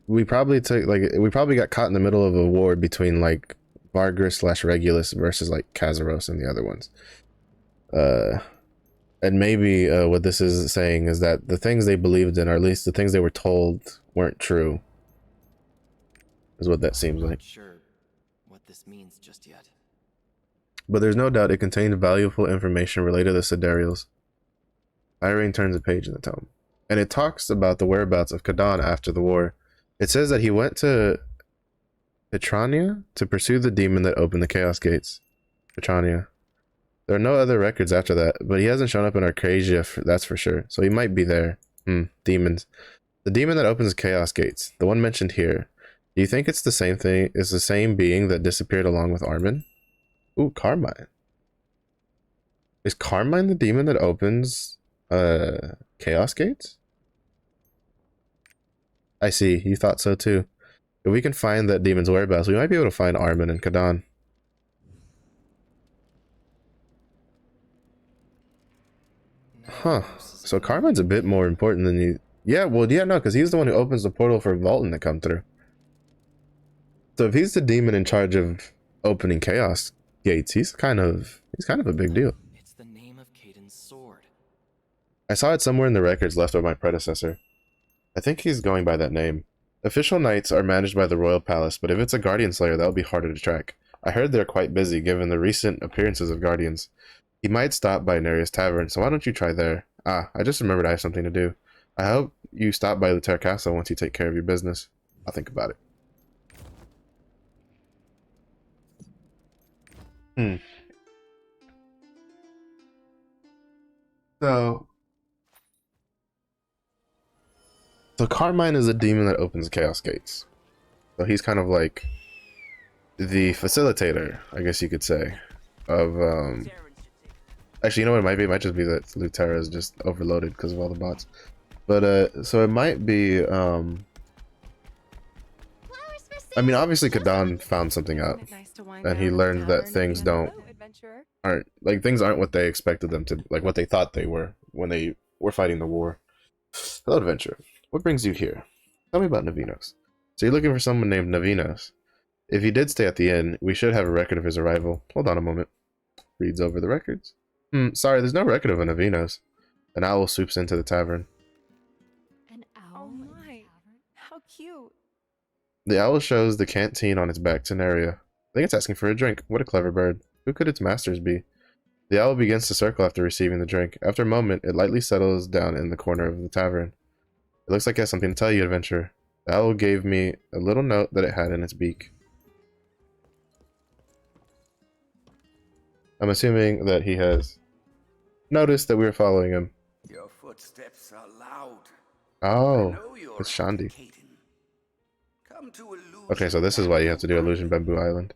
we probably got caught in the middle of a war between like Vargris / Regulus versus like Kazaros and the other ones. And maybe what this is saying is that the things they believed in, or at least the things they were told, weren't true. Is what that seems I'm like. not sure what this means just yet. But there's no doubt it contained valuable information related to Siderials. Irene turns a page in the tome, and it talks about the whereabouts of Kadan after the war. It says that he went to Petrania to pursue the demon that opened the Chaos Gates. Petrania. There are no other records after that, but he hasn't shown up in Arcadia, that's for sure. So he might be there. Demons. The demon that opens Chaos Gates, the one mentioned here. Do you think it's the same thing? Is the same being that disappeared along with Armin? Ooh, Carmine. Is Carmine the demon that opens Chaos Gates? I see. You thought so too. If we can find that demon's whereabouts, we might be able to find Armin and Kadan. Huh. So Carmine's a bit more important than you. Yeah, well, yeah, no, because he's the one who opens the portal for Vultan to come through. So if he's the demon in charge of opening Chaos Gates, he's kind of a big deal. It's the name of Kadan's sword. I saw it somewhere in the records left by my predecessor. I think he's going by that name. Official knights are managed by the Royal Palace, but if it's a Guardian Slayer, that'll be harder to track. I heard they're quite busy given the recent appearances of Guardians. He might stop by Nereus Tavern, so why don't you try there? Ah, I just remembered I have something to do. I hope you stop by Lutera Castle once you take care of your business. I'll think about it. So Carmine is a demon that opens Chaos Gates. So he's kind of like the facilitator, I guess you could say, of actually, you know what it might be? It might just be that Lutera is just overloaded because of all the bots. But so it might be I mean, obviously Kadan found something out, and he learned that things aren't what they expected them to, like what they thought they were when they were fighting the war. Hello, adventurer. What brings you here? Tell me about Navinos. So you're looking for someone named Navinos. If he did stay at the inn, we should have a record of his arrival. Hold on a moment. Reads over the records. Sorry, there's no record of a Navinos. An owl swoops into the tavern. An owl? Oh my, how cute. The owl shows the canteen on its back to Neria. I think it's asking for a drink. What a clever bird. Who could its masters be? The owl begins to circle after receiving the drink. After a moment, it lightly settles down in the corner of the tavern. It looks like it has something to tell you, adventurer. The owl gave me a little note that it had in its beak. I'm assuming that he has noticed that we were following him. Your footsteps are loud. Oh, I know you're it's Shandi. Kadan. Come to Illusion Okay, so this is why you have to do Illusion Bamboo Island.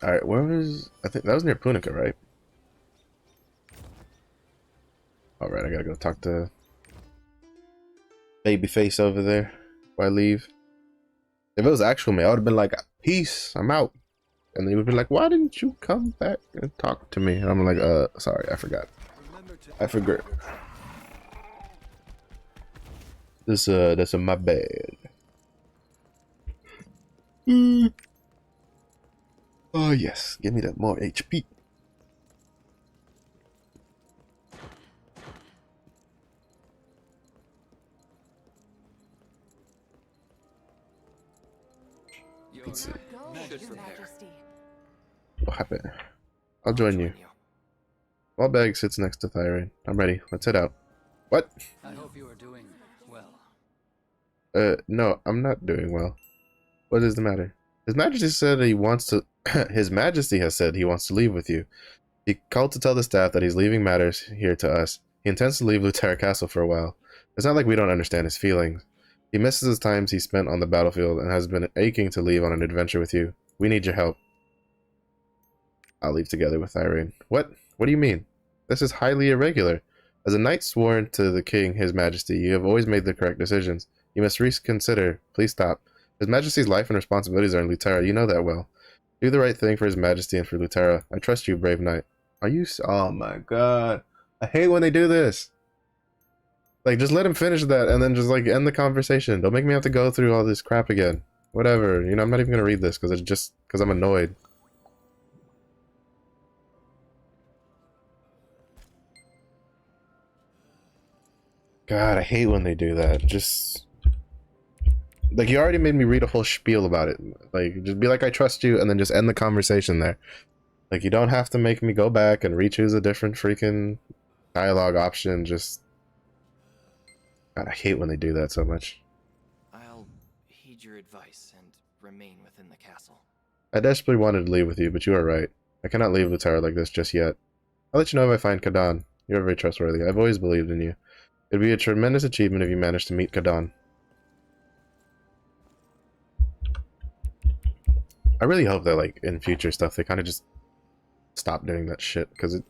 Alright, where was... I think that was near Punica, right? Alright, I gotta go talk to Babyface over there before I leave. If it was actual me, I would have been like, peace, I'm out. And they would be like, why didn't you come back and talk to me? And I'm like, sorry, I forgot. I forgot. That's my bad. Oh yes, give me that more HP. Your Let's see. Go, Should Your prepare. Majesty. What happened? I'll join you. While bag sits next to Thyrain. I'm ready. Let's head out. What? I hope you are doing well. No, I'm not doing well. What is the matter? His Majesty said he wants to. His Majesty has said he wants to leave with you. He called to tell the staff that he's leaving matters here to us. He intends to leave Luterra Castle for a while. It's not like we don't understand his feelings. He misses his times he spent on the battlefield and has been aching to leave on an adventure with you. We need your help. I'll leave together with Irene. What? What do you mean? This is highly irregular. As a knight sworn to the king, his majesty, you have always made the correct decisions. You must reconsider. Please stop. His majesty's life and responsibilities are in Luterra. You know that well. Do the right thing for his majesty and for Luterra. I trust you, brave knight. Are you... Oh my god. I hate when they do this. Like, just let him finish that and then just, like, end the conversation. Don't make me have to go through all this crap again. Whatever. You know, I'm not even gonna read this because it's just... because I'm annoyed. God, I hate when they do that. Just... like, you already made me read a whole spiel about it. Like, just be like, I trust you, and then just end the conversation there. Like, you don't have to make me go back and re-choose a different freaking dialogue option. Just... God, I hate when they do that so much. I'll heed your advice and remain within the castle. I desperately wanted to leave with you, but you are right. I cannot leave Luterra like this just yet. I'll let you know if I find Kadan. You're very trustworthy. I've always believed in you. It'd be a tremendous achievement if you managed to meet Kadan. I really hope that, like, in future stuff, they kind of just stop doing that shit, because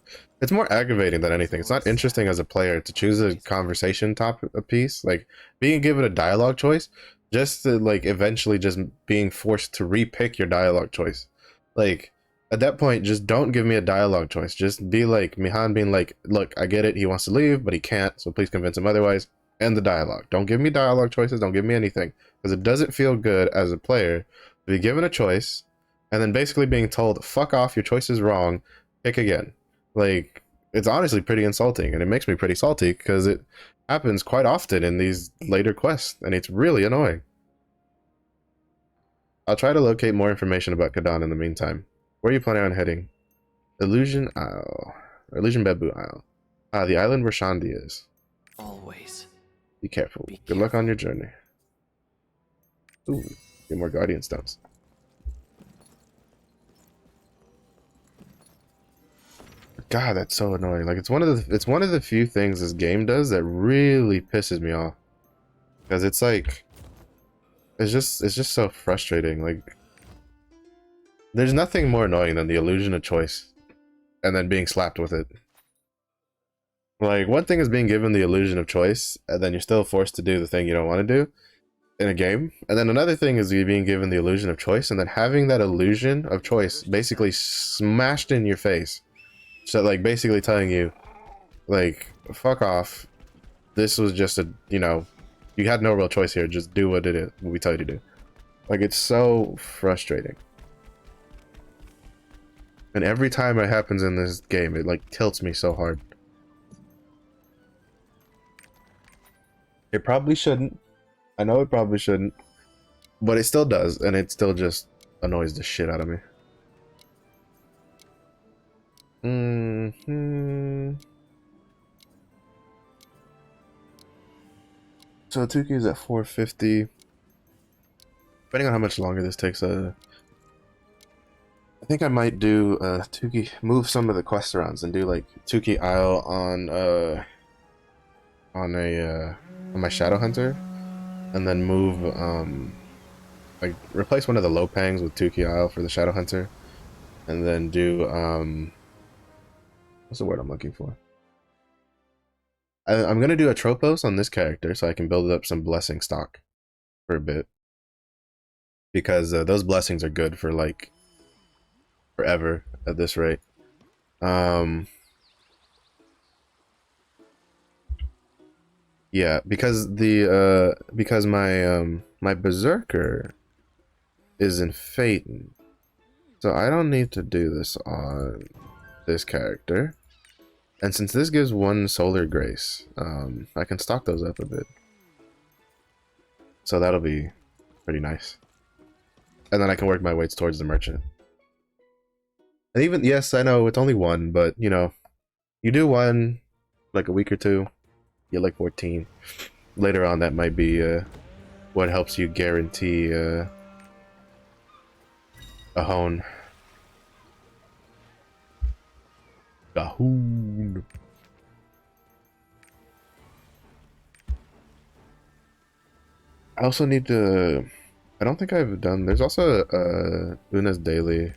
it's more aggravating than anything. It's not interesting as a player to choose a conversation topic a piece, like being given a dialogue choice, just to, like, eventually just being forced to repick your dialogue choice. Like, at that point, just don't give me a dialogue choice. Just be like Mihan being like, look, I get it, he wants to leave, but he can't, so please convince him otherwise. End the dialogue. Don't give me dialogue choices, don't give me anything, because it doesn't feel good as a player to be given a choice and then basically being told, fuck off, your choice is wrong, pick again. Like, it's honestly pretty insulting, and it makes me pretty salty because it happens quite often in these later quests, and it's really annoying. I'll try to locate more information about Kadan in the meantime. Where are you planning on heading? Illusion Isle. Illusion Bebu Isle. Ah, the island where Shandi is. Always. Be careful. Be Good luck careful. on your journey. Ooh, get more Guardian Stones. God, that's so annoying. Like, it's one of the few things this game does that really pisses me off. Because it's like, it's just so frustrating. Like, there's nothing more annoying than the illusion of choice and then being slapped with it. Like, one thing is being given the illusion of choice and then you're still forced to do the thing you don't want to do in a game. And then another thing is you being given the illusion of choice and then having that illusion of choice basically smashed in your face. So, like, basically telling you, like, fuck off. This was just a, you know, you had no real choice here. Just do what what we tell you to do. Like, it's so frustrating. And every time it happens in this game, it, like, tilts me so hard. It probably shouldn't. I know it probably shouldn't. But it still does, and it still just annoys the shit out of me. So Tuki is at 450. Depending on how much longer this takes, I think I might do Tuki, move some of the quest arounds and do like Tuki Isle on my Shadow Hunter, and then move like replace one of the Lopangs with Tuki Isle for the Shadow Hunter, and then do what's the word I'm looking for? I'm gonna do a Tropos on this character so I can build up some blessing stock for a bit, because those blessings are good for like forever at this rate. Yeah, because my my Berserker is in Phaeton, So I don't need to do this on this character. And since this gives 1 solar grace, I can stock those up a bit. So that'll be pretty nice. And then I can work my way towards the merchant. And even, yes, I know it's only 1, but you know, you do 1, like a week or 2, you get like 14. Later on, that might be what helps you guarantee a hone. A hoon. I also need to. I don't think I've done. There's also Una's daily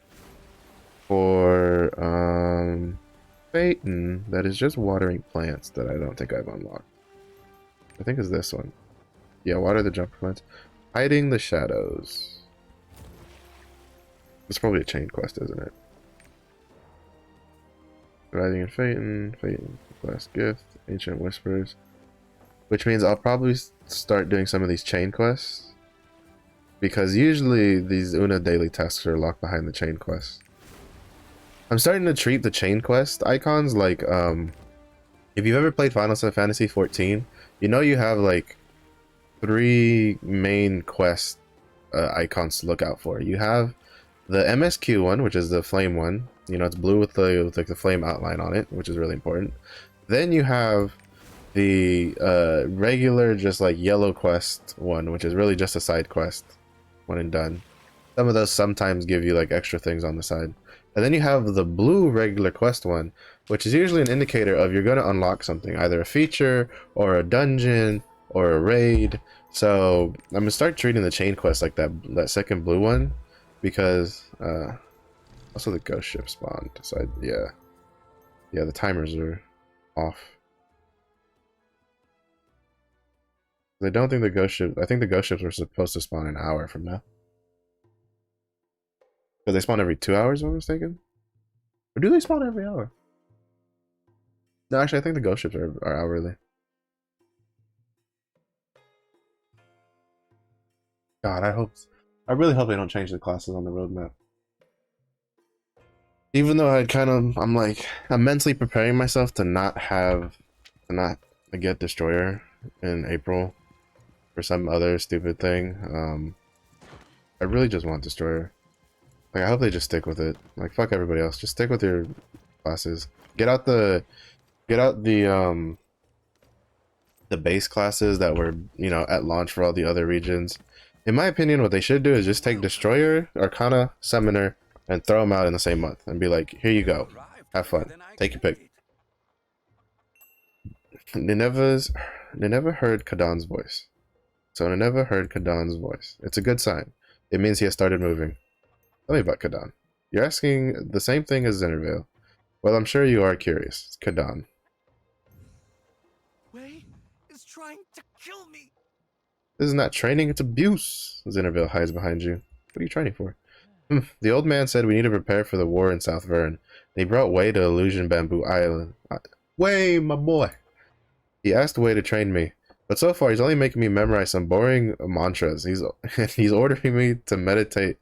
for Phaeton that is just watering plants that I don't think I've unlocked. I think it's this one. Yeah, water the jumper plants. Hiding the shadows. It's probably a chain quest, isn't it? Riding in Phaeton, Phaeton, Last Gift, Ancient Whispers. Which means I'll probably start doing some of these chain quests. Because usually these Una daily tasks are locked behind the chain quests. I'm starting to treat the chain quest icons like, if you've ever played Final Fantasy XIV, you know you have like 3 main quest icons to look out for. You have the MSQ one, which is the flame one. You know, it's blue with the flame outline on it, which is really important. Then you have the regular, just like yellow quest one, which is really just a side quest, one and done. Some of those sometimes give you like extra things on the side. And then you have the blue regular quest one, which is usually an indicator of you're going to unlock something, either a feature or a dungeon or a raid. So I'm going to start treating the chain quest like that second blue one, because also the ghost ship spawned. So yeah, the timers are off. I don't think the ghost ship. I think the ghost ships were supposed to spawn an hour from now. Because they spawn every 2 hours, if I'm mistaken? Or do they spawn every hour? No, actually, I think the ghost ships are hourly. God, I really hope they don't change the classes on the roadmap. Even though I'm like, I'm mentally preparing myself to not get Destroyer in April for some other stupid thing. I really just want Destroyer. Like, I hope they just stick with it. Like, fuck everybody else. Just stick with your classes. Get out the base classes that were, you know, at launch for all the other regions. In my opinion, what they should do is just take Destroyer, Arcana, Summoner, and throw them out in the same month. And be like, here you go. Have fun. Take your pick. Nineveh heard Kadan's voice. So Nineveh heard Kadan's voice. It's a good sign. It means he has started moving. Tell me about Kadan. You're asking the same thing as Zinnervale. Well, I'm sure you are curious. It's Kadan. Wei is trying to kill me. This is not training, it's abuse. Zinnervale hides behind you. What are you training for? The old man said we need to prepare for the war in South Vern. He brought Wei to Illusion Bamboo Island. Wei, my boy. He asked Wei to train me. But so far, he's only making me memorize some boring mantras. He's ordering me to meditate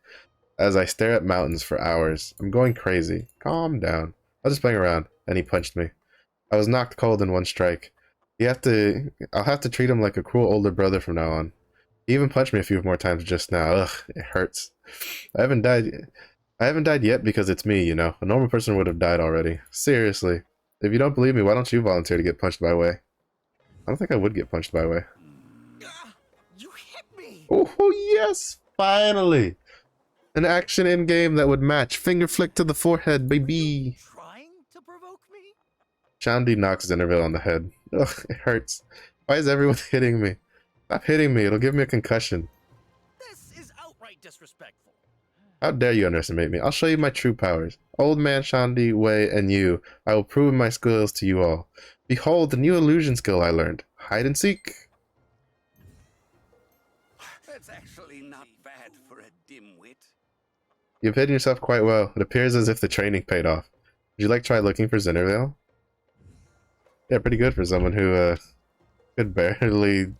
as I stare at mountains for hours. I'm going crazy. Calm down. I was just playing around, and he punched me. I was knocked cold in one strike. I'll have to treat him like a cruel older brother from now on. He even punched me a few more times just now. Ugh, it hurts. I haven't died yet because it's me, you know. A normal person would have died already. Seriously. If you don't believe me, why don't you volunteer to get punched by Wei? I don't think I would get punched by Wei. You hit me. Oh, yes! Finally! An action in-game that would match. Finger flick to the forehead, baby! Trying to provoke me? Shandi knocks Zinnerville on the head. Ugh, it hurts. Why is everyone hitting me? Stop hitting me, it'll give me a concussion. This is outright disrespectful. How dare you underestimate me? I'll show you my true powers. Old man Shandi, Wei, and you. I will prove my skills to you all. Behold the new illusion skill I learned. Hide and seek. That's actually not bad for a dimwit. You've hidden yourself quite well. It appears as if the training paid off. Would you like to try looking for Zinnervale? Yeah, pretty good for someone who could barely,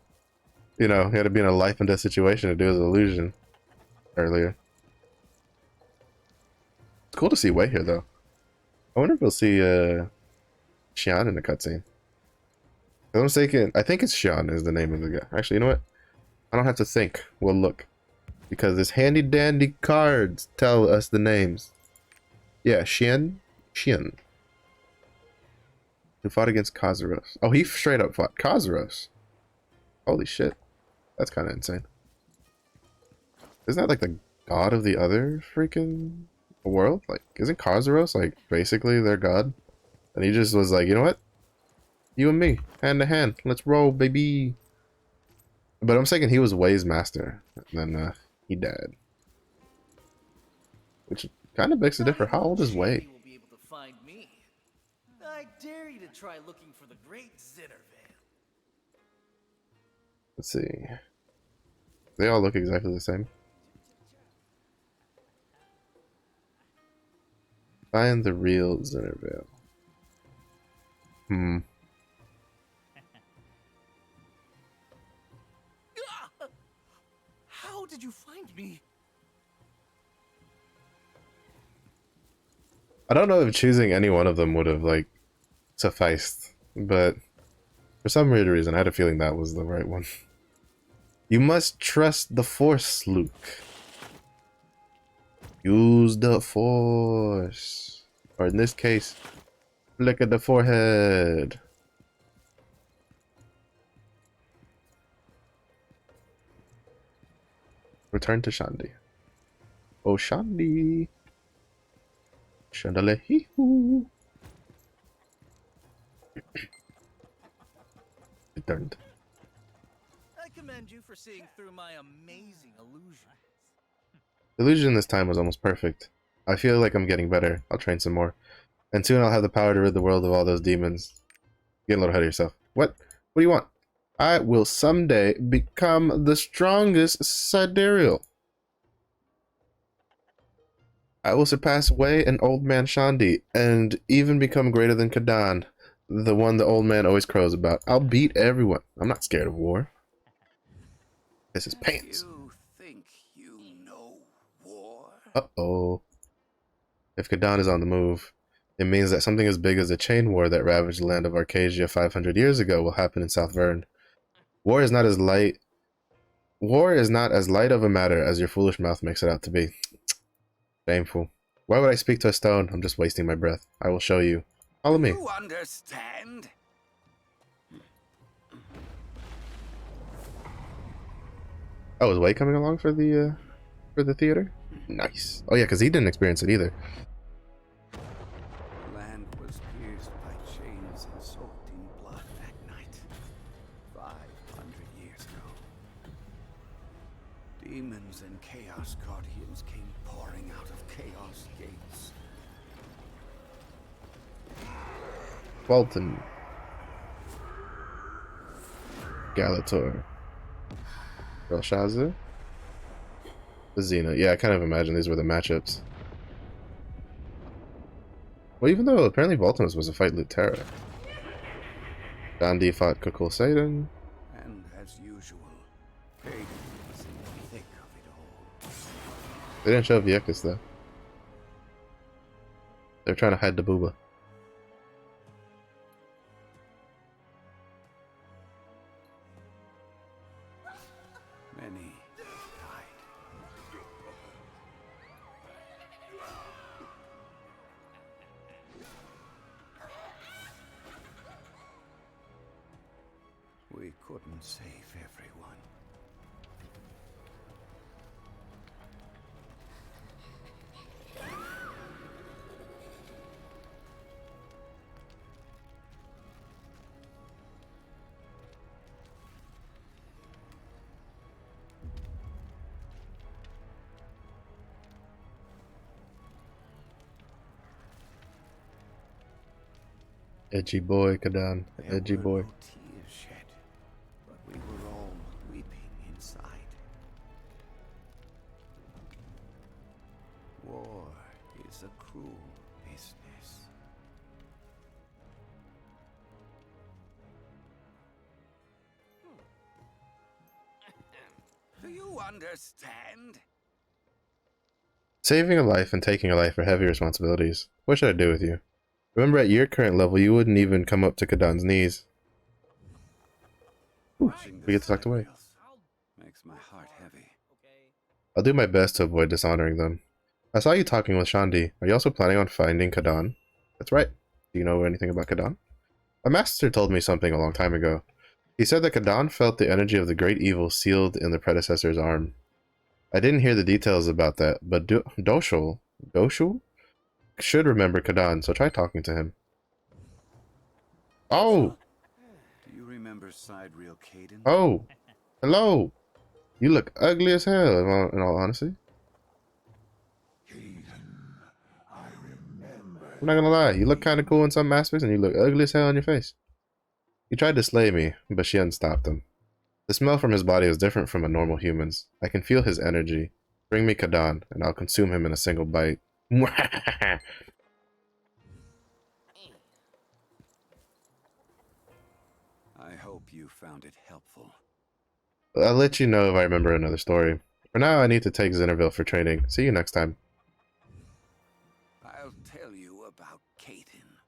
you know, he had to be in a life and death situation to do his illusion earlier. It's cool to see Wei here, though. I wonder if we'll see Xian in the cutscene. If I'm mistaken, I think it's Xian is the name of the guy. Actually, you know what? I don't have to think. We'll look. Because this handy dandy cards tell us the names. Yeah, Xian. Who fought against Kazuros. Oh, he straight up fought Kazuros. Holy shit. That's kind of insane. Isn't that like the god of the other freaking world? Like, isn't Kazuros like basically their god? And he just was like, you know what? You and me, hand to hand. Let's roll, baby. But I'm thinking he was Wei's master. And then he died. Which kind of makes a difference. How old is Wei? Will be able to find me. I dare you to try looking for the great Zittervale. Let's see. They all look exactly the same. Find the real Zittervale. How did you find me? I don't know if choosing any one of them would have, like, sufficed. But for some weird reason, I had a feeling that was the right one. You must trust the Force, Luke. Use the Force. Or in this case, look at the forehead. Return to Shandi. Oh, Shandi. Shandalehihu. Returned. I commend you for seeing through my amazing illusion. The illusion this time was almost perfect. I feel like I'm getting better. I'll train some more. And soon I'll have the power to rid the world of all those demons. Get a little ahead of yourself. What? What do you want? I will someday become the strongest sidereal. I will surpass Wei and Old Man Shandi, and even become greater than Kadan, the one the old man always crows about. I'll beat everyone. I'm not scared of war. This is pants. You think you know war? Uh-oh. If Kadan is on the move, it means that something as big as the chain war that ravaged the land of Arcadia 500 years ago will happen in South Vern. War is not as light of a matter as your foolish mouth makes it out to be. Shameful. Why would I speak to a stone? I'm just wasting my breath. I will show you. Follow me. You understand? Oh, is Wei coming along for the theater? Nice. Oh yeah, because he didn't experience it either. The land was pierced by chains and soaked in blood that night. 500 years ago. Demons and Chaos Guardians came pouring out of Chaos Gates. Walton. Galator. Belshazzar. Xena. Yeah, I kind of imagine these were the matchups. Well, even though apparently Voltimus was a fight Lutera. Gandhi fought Kukul Satan. And as usual, Kadan was in the thick of it all. They didn't show Viekas though. They're trying to hide the booba. Many died. We couldn't save everyone. Edgy boy, Kadan. There Edgy were boy. no tears shed, but we were all weeping inside. War is a cruel business. Do you understand? Saving a life and taking a life are heavy responsibilities. What should I do with you? Remember, at your current level, you wouldn't even come up to Kadan's knees. Watching We the get tucked away. side wheels makes my heart heavy. I'll do my best to avoid dishonoring them. I saw you talking with Shandi. Are you also planning on finding Kadan? That's right. Do you know anything about Kadan? A master told me something a long time ago. He said that Kadan felt the energy of the great evil sealed in the predecessor's arm. I didn't hear the details about that, but Doshul should remember Kadan, so try talking to him. Oh! Do you remember side reel Kadan? Oh! Hello! You look ugly as hell, in all honesty. I'm not gonna lie, you look kinda cool in some aspects, and you look ugly as hell on your face. He tried to slay me, but she unstopped him. The smell from his body is different from a normal human's. I can feel his energy. Bring me Kadan, and I'll consume him in a single bite. I hope you found it helpful. I'll let you know if I remember another story. For now, I need to take Zinnerville for training. See you next time. I'll tell you about Kadan.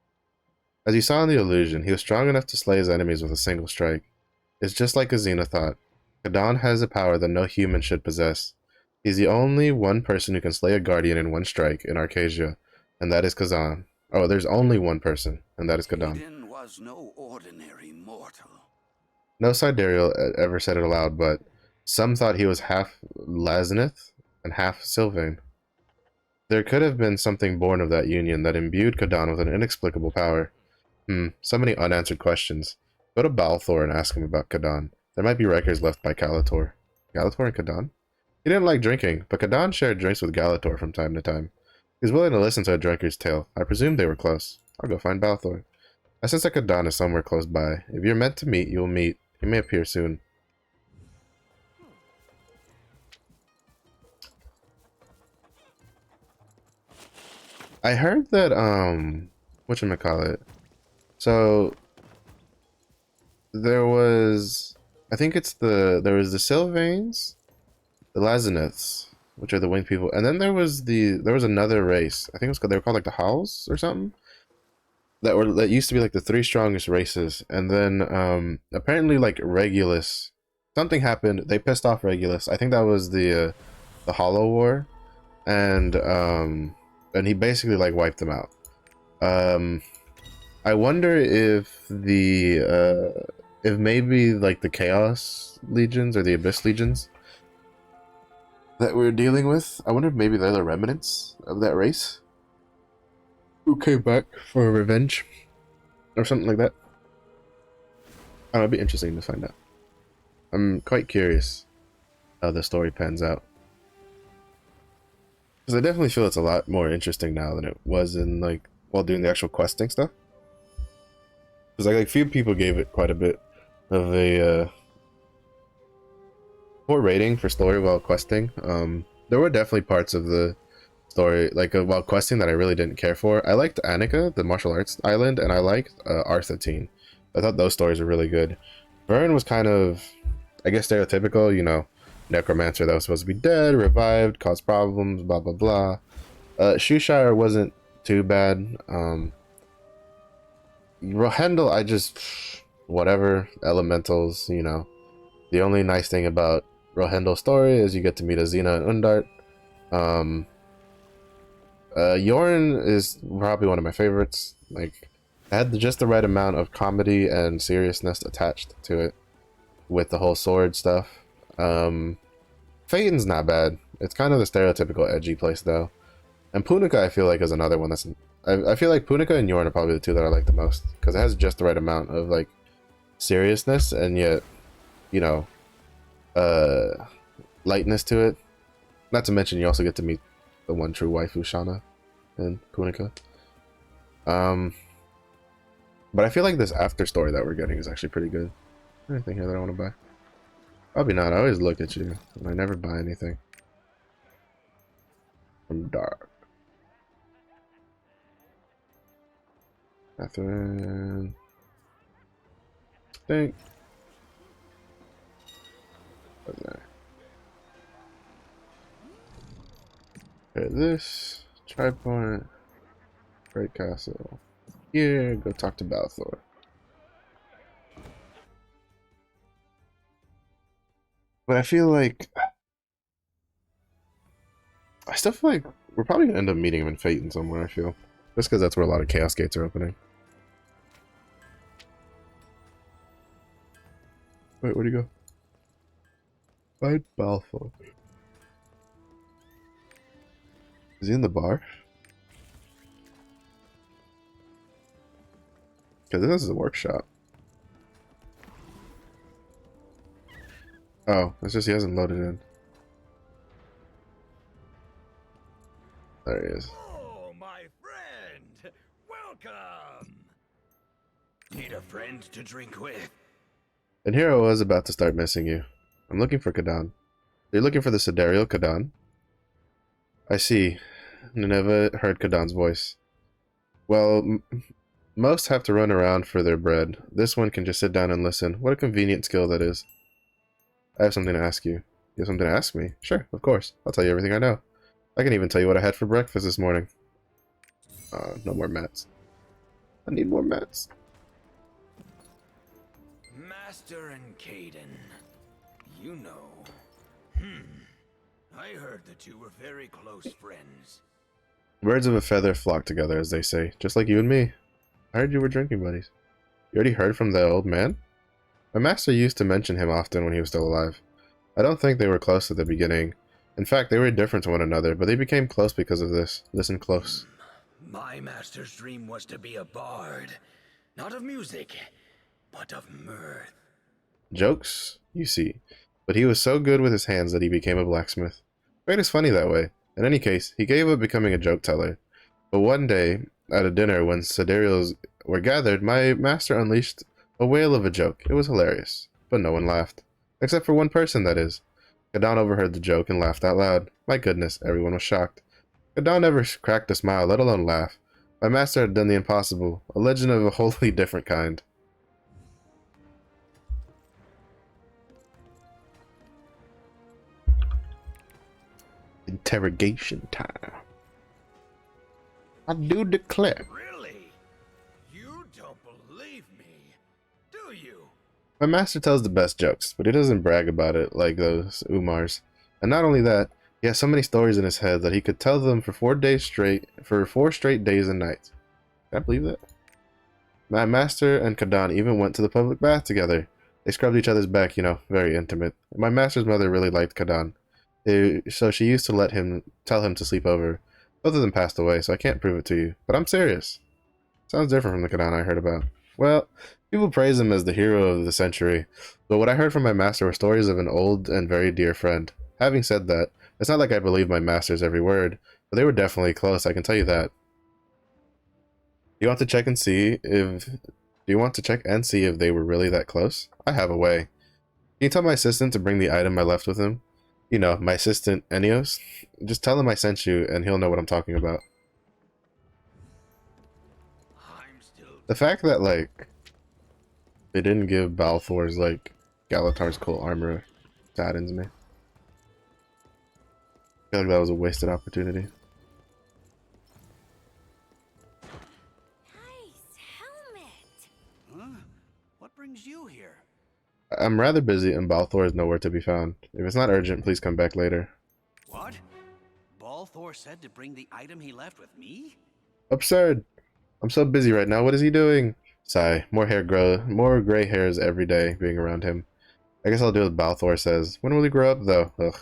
As you saw in the illusion, he was strong enough to slay his enemies with a single strike. It's just like Azina thought. Kadan has a power that no human should possess. He's the only one person who can slay a guardian in one strike in Arcasia, and that is Kazan. Oh, there's only one person, and that is Kadan. Kadan was no ordinary mortal. No Sidereal ever said it aloud, but some thought he was half Laznith and half Sylvain. There could have been something born of that union that imbued Kadan with an inexplicable power. So many unanswered questions. Go to Balthor and ask him about Kadan. There might be records left by Galator. Galator and Kadan? He didn't like drinking, but Kadan shared drinks with Galator from time to time. He was willing to listen to a drunkard's tale. I presume they were close. I'll go find Balthor. I sense that Kadan is somewhere close by. If you're meant to meet, you'll meet. He may appear soon. I heard that, whatchamacallit. So, there was, I think there was the Sylvains, the Lazineths, which are the winged people, and then there was another race. I think they were called like the Howls or something. That used to be like the three strongest races, and then apparently like Regulus, something happened. They pissed off Regulus. I think that was the Hollow War, and he basically like wiped them out. I wonder if if maybe like the Chaos Legions or the Abyss Legions that we're dealing with, I wonder if maybe they're the remnants of that race who came back for revenge or something like that. Oh, it'd be interesting to find out. I'm quite curious how the story pans out, because I definitely feel it's a lot more interesting now than it was in like while doing the actual questing stuff. Because like few people gave it quite a bit of a poor rating for story while questing. There were definitely parts of the story like while questing that I really didn't care for. I liked Annika, the martial arts island, and I liked Arthatine. I thought those stories were really good. Vern was kind of, I guess, stereotypical, you know, necromancer that was supposed to be dead, revived, caused problems, blah blah blah. Shoeshire wasn't too bad. Rohendel, I just whatever. Elementals, you know. The only nice thing about Rohendel's story is you get to meet Azina and Undart. Yorn is probably one of my favorites. Like, it had just the right amount of comedy and seriousness attached to it with the whole sword stuff. Phaeton's not bad. It's kind of the stereotypical edgy place though. And Punica I feel like is another one that's... I feel like Punica and Yorn are probably the two that I like the most, because it has just the right amount of like seriousness and yet, you know, lightness to it. Not to mention you also get to meet the one true waifu, Shana, in Punica. But I feel like this after story that we're getting is actually pretty good. Anything here that I want to buy? Probably not. I always look at you and I never buy anything. From Dark. Catherine. Stink. What's that? Okay, this Tripoint, Great Castle. Here, go talk to Balthor. But I feel like I still feel like we're probably gonna end up meeting him in Phaeton somewhere. I feel just because that's where a lot of Chaos Gates are opening. Wait, where'd he go? Find Balthor. Is he in the bar? Because this is a workshop. Oh, it's just he hasn't loaded in. There he is. Oh, my friend! Welcome! Need a friend to drink with? And here I was about to start missing you. I'm looking for Kadan. You're looking for the Sidereal Kadan? I see. I never heard Kadan's voice. Well, most have to run around for their bread. This one can just sit down and listen. What a convenient skill that is. I have something to ask you. You have something to ask me? Sure, of course. I'll tell you everything I know. I can even tell you what I had for breakfast this morning. No more mats. I need more mats. Master and Kadan. You know. I heard the two were very close friends. Birds of a feather flock together, as they say. Just like you and me. I heard you were drinking buddies. You already heard from the old man? My master used to mention him often when he was still alive. I don't think they were close at the beginning. In fact, they were different to one another, but they became close because of this. Listen close. My master's dream was to be a bard. Not of music, but of mirth. Jokes? You see. But he was so good with his hands that he became a blacksmith. Fate is funny that way. In any case, he gave up becoming a joke teller. But one day, at a dinner when Sidereals were gathered, my master unleashed a whale of a joke. It was hilarious, but no one laughed. Except for one person, that is. Kadan overheard the joke and laughed out loud. My goodness, everyone was shocked. Kadan never cracked a smile, let alone laugh. My master had done the impossible, a legend of a wholly different kind. Interrogation time. I do declare. Really? You don't believe me, do you? My master tells the best jokes, but he doesn't brag about it like those Umars. And not only that, he has so many stories in his head that he could tell them for 4 straight days and nights. Can I believe that? My master and Kadan even went to the public bath together. They scrubbed each other's back, you know, very intimate. My master's mother really liked Kadan, so she used to tell him to sleep over. Both of them passed away, so I can't prove it to you. But I'm serious. Sounds different from the Kadan I heard about. Well, people praise him as the hero of the century, but what I heard from my master were stories of an old and very dear friend. Having said that, it's not like I believe my master's every word, but they were definitely close, I can tell you that. Do you want to check and see if they were really that close? I have a way. Can you tell my assistant to bring the item I left with him? You know, my assistant, Enios. Just tell him I sent you, and he'll know what I'm talking about. The fact that, like, they didn't give Balthor's, like, Galatar's cool armor saddens me. I feel like that was a wasted opportunity. Nice helmet. Huh? What brings you here? I'm rather busy, and Balthor is nowhere to be found. If it's not urgent, please come back later. What? Balthor said to bring the item he left with me? Absurd! I'm so busy right now, what is he doing? Sigh, more gray hairs every day being around him. I guess I'll do what Balthor says. When will he grow up, though? Ugh.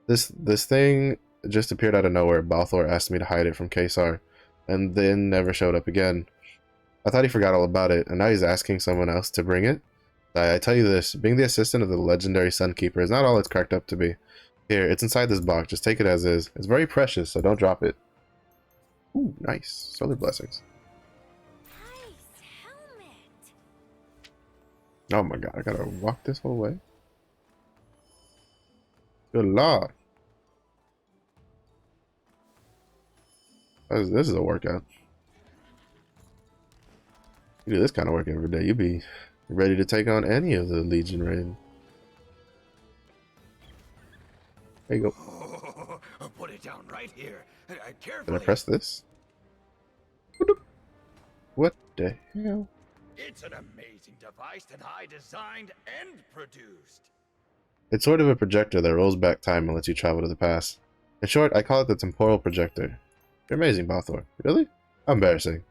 This thing just appeared out of nowhere. Balthor asked me to hide it from Kesar, and then never showed up again. I thought he forgot all about it, and now he's asking someone else to bring it? I tell you this, being the assistant of the legendary Sunkeeper is not all it's cracked up to be. Here, it's inside this box, just take it as is. It's very precious, so don't drop it. Ooh, nice. Solar blessings. Nice helmet. Oh my god, I gotta walk this whole way? Good lord. This is a workout. You do this kind of work every day, you'd be ready to take on any of the Legion raid. There you go. Put put it down right here. Did I Carefully. press this? What the hell? It's an amazing device that I designed and produced. It's sort of a projector that rolls back time and lets you travel to the past. In short, I call it the temporal projector. You're amazing, Balthor. Really? How embarrassing.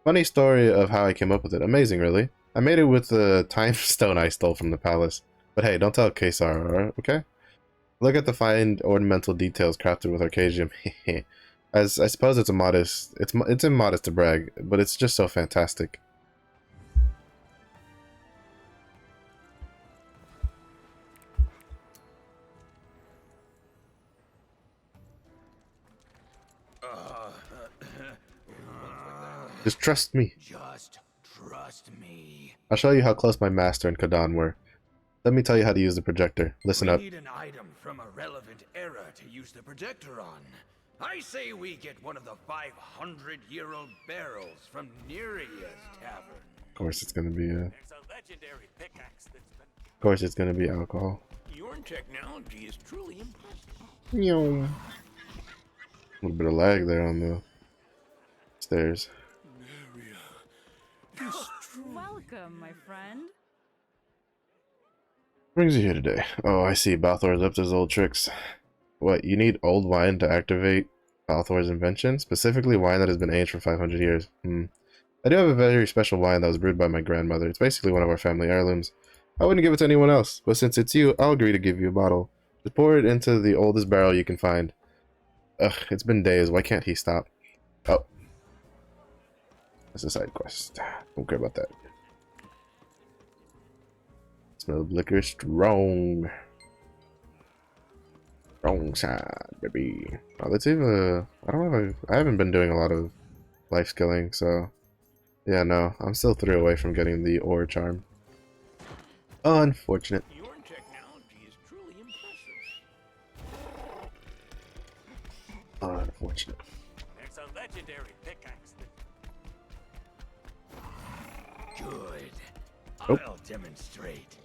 Funny story of how I came up with it. Amazing, really. I made it with the time stone I stole from the palace. But hey, don't tell Kesar, okay? Look at the fine ornamental details crafted with Arcadium. As I suppose it's immodest to brag, but it's just so fantastic. Just trust me. Just trust me. I'll show you how close my master and Kadan were. Let me tell you how to use the projector. Listen We up. need an item from a relevant era to use the projector on. I say we get one of the 500-year-old barrels from Nerea's tavern. Of course it's gonna be There's a legendary pickaxe that's been... Of course it's gonna be alcohol. Your technology is truly impressive. A little bit of lag there on the stairs. Welcome, my friend. What brings you here today? Oh, I see. Balthor's up to his old tricks. What, you need old wine to activate Balthor's invention? Specifically wine that has been aged for 500 years. I do have a very special wine that was brewed by my grandmother. It's basically one of our family heirlooms. I wouldn't give it to anyone else, but since it's you, I'll agree to give you a bottle. Just pour it into the oldest barrel you can find. Ugh, it's been days. Why can't he stop? Oh. That's a side quest. Don't care about that. Smell of liquor strong. Strong side, baby. Oh, let's even. I don't know if I haven't been doing a lot of life skilling, so yeah, no, I'm still 3 away from getting the ore charm. Unfortunate. Your technology is truly impressive. Unfortunate. There's a legendary pickaxe that... Good. Oh. I'll demonstrate.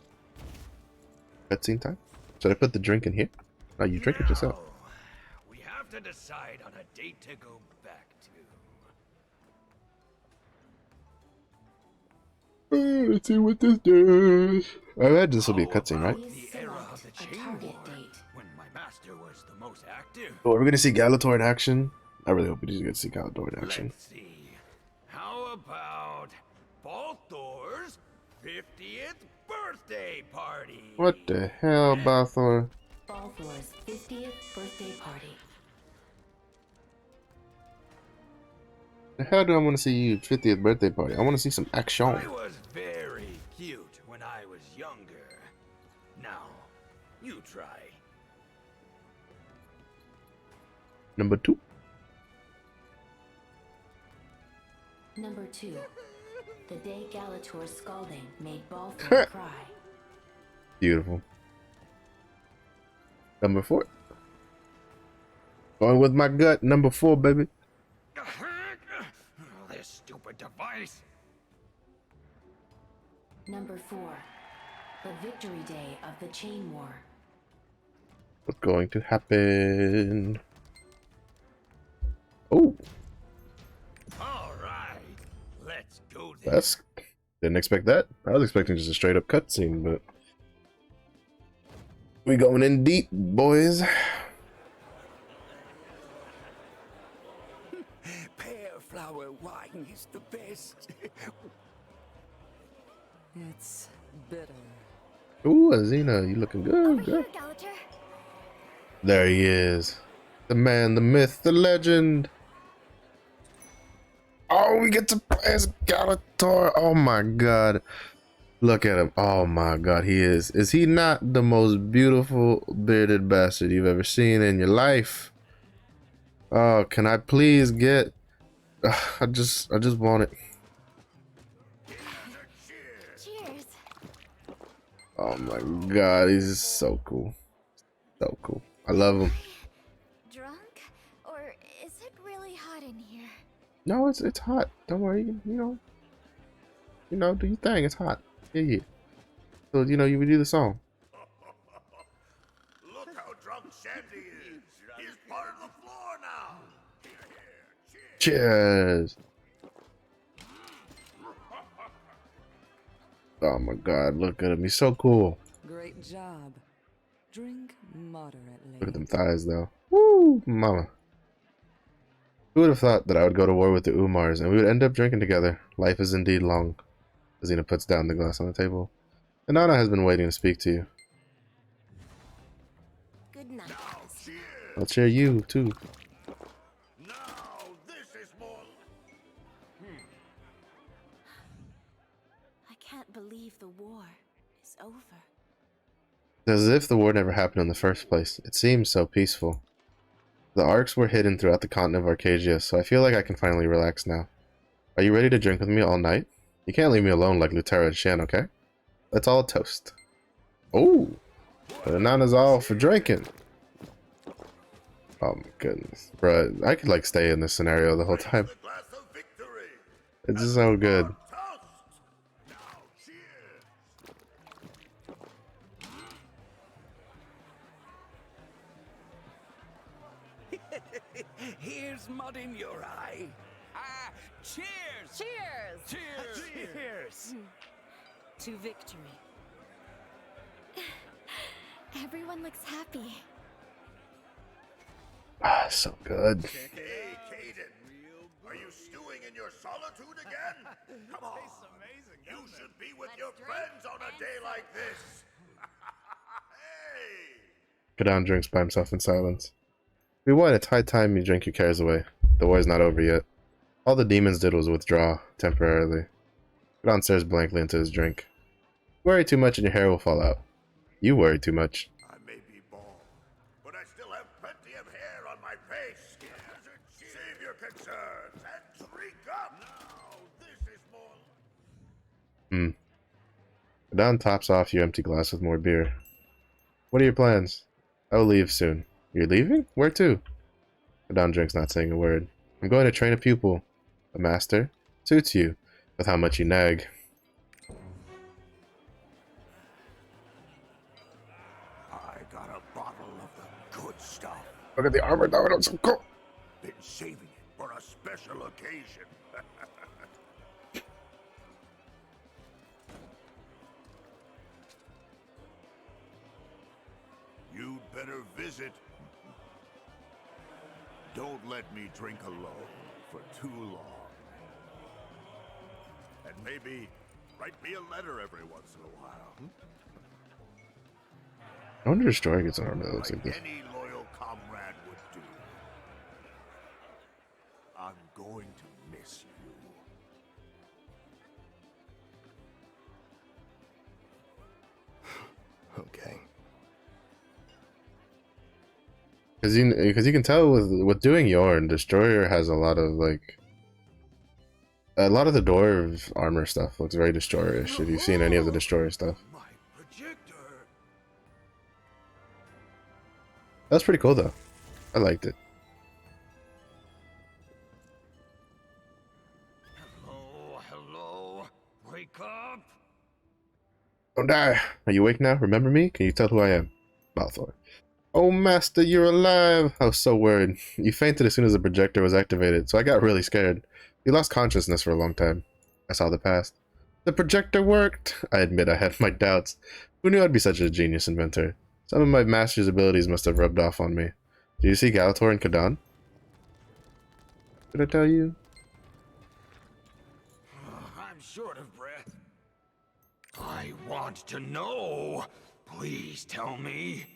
Cutscene time? Should I put the drink in here? No, you drink it yourself. Now, we have to decide on a date to go back to. Let's see what this does. I imagine this will be a cutscene, right? The era of the Chain War, when my master was the most active. Oh, are we gonna see Galator in action? I really hope we do get to see Galator in action. Let's see. How about Balthor's 50th birthday party? What the hell, Balthor? Balthor's 50th birthday party. The hell do I want to see you 50th birthday party? I want to see some action. I was very cute when I was younger. Now, you try. Number 2. Number 2. The day Galator's scalding made Balthor cry. Beautiful. Number 4. Going with my gut. Number 4, baby. This stupid device. Number 4. The victory day of the Chain War. What's going to happen? Oh, All right, let's go there. that's... Didn't expect that. I was expecting just a straight up cutscene, but... We going in deep, boys. Pear flower wine is the best. It's bitter. Ooh, Azina, you looking good, girl. There he is. The man, the myth, the legend. Oh, we get to play as Galator. Oh my god. Look at him. Oh my god, he is. Is he not the most beautiful bearded bastard you've ever seen in your life? Oh, can I please get... I just want it. Cheers. Oh my god, he's so cool. So cool. I love him. Drunk? Or is it really hot in here? No, it's hot. Don't worry. You know, do your thing. It's hot. Yeah. So you would do the song. Look how drunk Shandy is. He's part of the floor now. Cheers. Oh my god, look at him. He's so cool. Great job. Drink moderately. Look at them thighs, though. Woo, mama. Who would have thought that I would go to war with the Umars and we would end up drinking together? Life is indeed long. Azina puts down the glass on the table. Inanna has been waiting to speak to you. Good night. I'll cheer you, too. Now this is more. I can't believe the war is over. It's as if the war never happened in the first place. It seems so peaceful. The arcs were hidden throughout the continent of Arcadia, so I feel like I can finally relax now. Are you ready to drink with me all night? You can't leave me alone like Lutera and Shan, okay? Let's all toast. Oh! The Nana's all for drinking. Oh my goodness. Bruh, I could like stay in this scenario the whole time. It's just so good. Here's mud in your eye. Cheers! Cheers! Cheers! Cheers! To victory. Everyone looks happy. Ah, so good. Hey, Kadan. Are you stewing in your solitude again? Come on. You should be with your friends on a day like this. Hey! Kadan drinks by himself in silence. We won. It's high time you drink your cares away. The war's not over yet. All the demons did was withdraw, temporarily. Kadan stares blankly into his drink. You worry too much and your hair will fall out. You worry too much. I may be bald, but I still have plenty of hair on my face. Save your concerns and drink up. Now, this is more. Kadan tops off your empty glass with more beer. What are your plans? I will leave soon. You're leaving? Where to? Kadan drinks, not saying a word. I'm going to train a pupil. A master? Suits you, with how much you nag. I got a bottle of the good stuff. Look at the armor, though. It's so cool. Been saving it for a special occasion. You'd better visit. Don't let me drink alone for too long. And maybe write me a letter every once in a while. I wonder if Destroyer gets an armor that looks like this. Any loyal comrade would do. I'm going to miss you. Okay. Because you can tell with doing Yorn, Destroyer has a lot of like a lot of the dwarf armor stuff looks very Destroyer-ish. If you've seen any of the Destroyer stuff, My projector. that's pretty cool though. I liked it. Hello, hello. Wake up. Don't die. Are you awake now? Remember me? Can you tell who I am? Balthor. Oh, master, you're alive! I was so worried. You fainted as soon as the projector was activated, so I got really scared. You lost consciousness for a long time. I saw the past. The projector worked! I admit I had my doubts. Who knew I'd be such a genius inventor? Some of my master's abilities must have rubbed off on me. Did you see Galator and Kadan? Did I tell you? I'm short of breath. I want to know. Please tell me.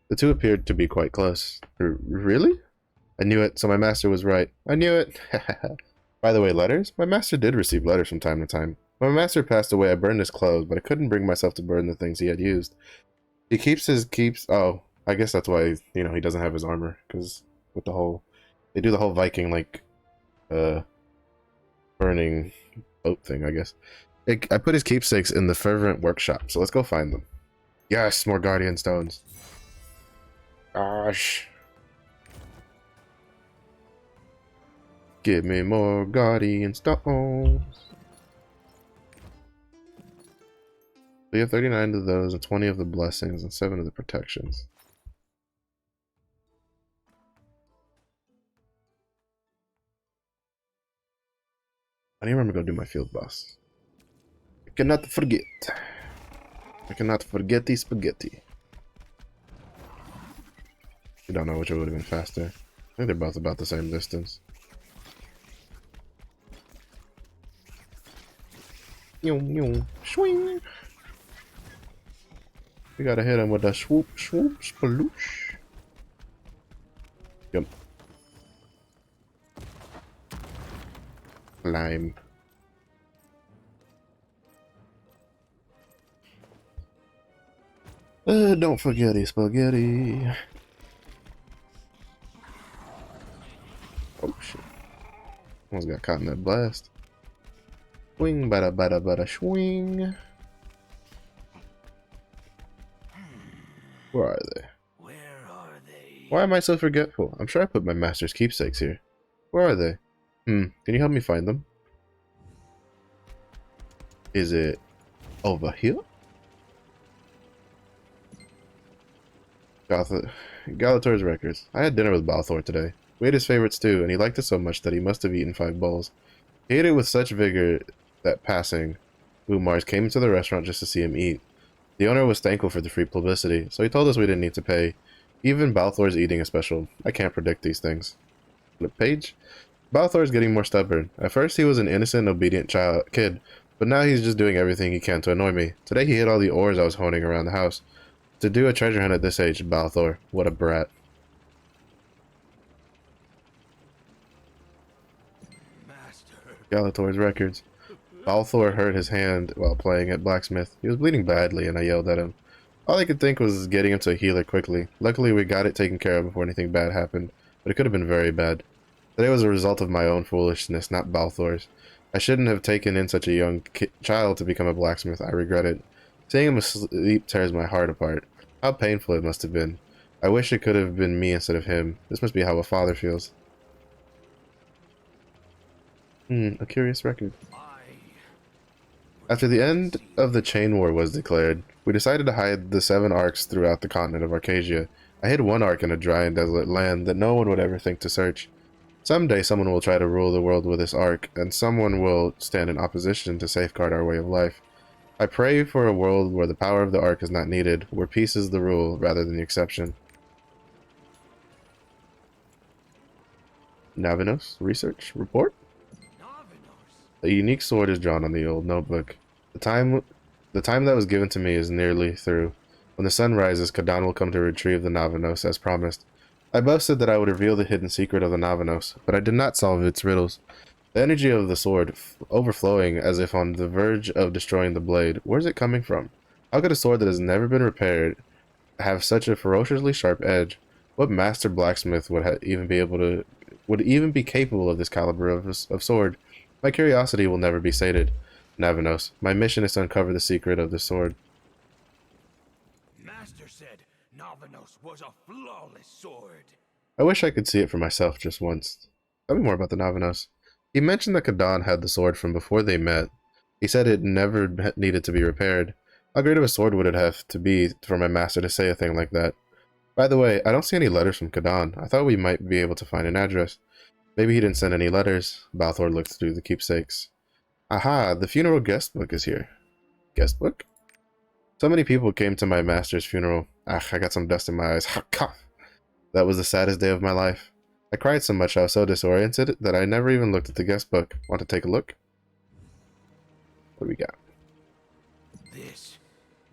The two appeared to be quite close. Really? I knew it, so my master was right. I knew it! By the way, letters? My master did receive letters from time to time. When my master passed away, I burned his clothes, but I couldn't bring myself to burn the things he had used. He keeps... Oh, I guess that's why, you know, he doesn't have his armor. Because with the whole... They do the whole Viking, like, burning boat thing, I guess. I put his keepsakes in the Fervent Workshop, so let's go find them. Yes, more Guardian Stones. Gosh. Give me more Guardian Stones. We have 39 of those, and 20 of the blessings, and 7 of the protections. I need to remember to go do my field boss. I cannot forget. I cannot forget the spaghetti. I don't know which would have been faster. I think they're both about the same distance. Swing. We gotta hit him with a swoop, swoop, sploosh. Yep. Lime. Don't forget spaghetti. Oh shit. Almost got caught in that blast. Swing, bada bada bada swing. Where are they? Where are they? Why am I so forgetful? I'm sure I put my master's keepsakes here. Where are they? Can you help me find them? Is it over here? Galator's records. I had dinner with Balthor today. We ate his favorite stew, and he liked it so much that he must have eaten 5 bowls. He ate it with such vigor that passing Umars came into the restaurant just to see him eat. The owner was thankful for the free publicity, so he told us we didn't need to pay. Even Balthor's eating is special. I can't predict these things. Flip page. Balthor is getting more stubborn. At first he was an innocent, obedient kid, but now he's just doing everything he can to annoy me. Today he hid all the ores I was honing around the house. To do a treasure hunt at this age, Balthor. What a brat. Galator's records. Balthor hurt his hand while playing at blacksmith. He was bleeding badly and I yelled at him. All I could think was getting him to a healer quickly. Luckily we got it taken care of before anything bad happened, but it could have been very bad. Today was a result of my own foolishness, not Balthor's. I shouldn't have taken in such a young child to become a blacksmith. I regret it. Seeing him asleep tears my heart apart. How painful it must have been. I wish it could have been me instead of him. This must be how a father feels. A curious record. After the end of the Chain War was declared, we decided to hide the 7 arcs throughout the continent of Arcasia. I hid 1 arc in a dry and desolate land that no one would ever think to search. Someday someone will try to rule the world with this arc, and someone will stand in opposition to safeguard our way of life. I pray for a world where the power of the arc is not needed, where peace is the rule rather than the exception. Navinos Research Report? A unique sword is drawn on the old notebook. The time that was given to me is nearly through. When the sun rises, Kadan will come to retrieve the Navinos as promised. I boasted that I would reveal the hidden secret of the Navinos, but I did not solve its riddles. The energy of the sword, overflowing as if on the verge of destroying the blade. Where's it coming from? How could a sword that has never been repaired have such a ferociously sharp edge? What master blacksmith would even be capable of this caliber of sword? My curiosity will never be sated. Navinos, my mission is to uncover the secret of the sword. Master said Navinos was a flawless sword. I wish I could see it for myself just once. Tell me more about the Navinos. He mentioned that Kadan had the sword from before they met. He said it never needed to be repaired. How great of a sword would it have to be for my master to say a thing like that? By the way, I don't see any letters from Kadan. I thought we might be able to find an address. Maybe he didn't send any letters. Balthor looked through the keepsakes. Aha, the funeral guest book is here. Guest book? So many people came to my master's funeral. I got some dust in my eyes. Ha, cough. That was the saddest day of my life. I cried so much I was so disoriented that I never even looked at the guest book. Want to take a look? What do we got? This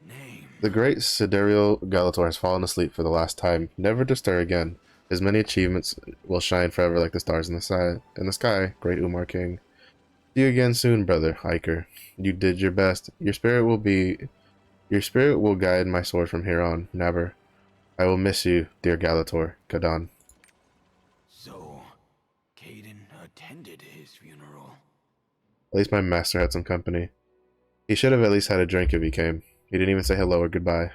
name. The great sidereal Galator has fallen asleep for the last time, never to stir again. His many achievements will shine forever like the stars in the sky, great Umar King. See you again soon, brother hiker. You did your best. Your spirit will guide my sword from here on, never. I will miss you, dear Galator, Kadan. So, Kadan attended his funeral. At least my master had some company. He should have at least had a drink if he came. He didn't even say hello or goodbye.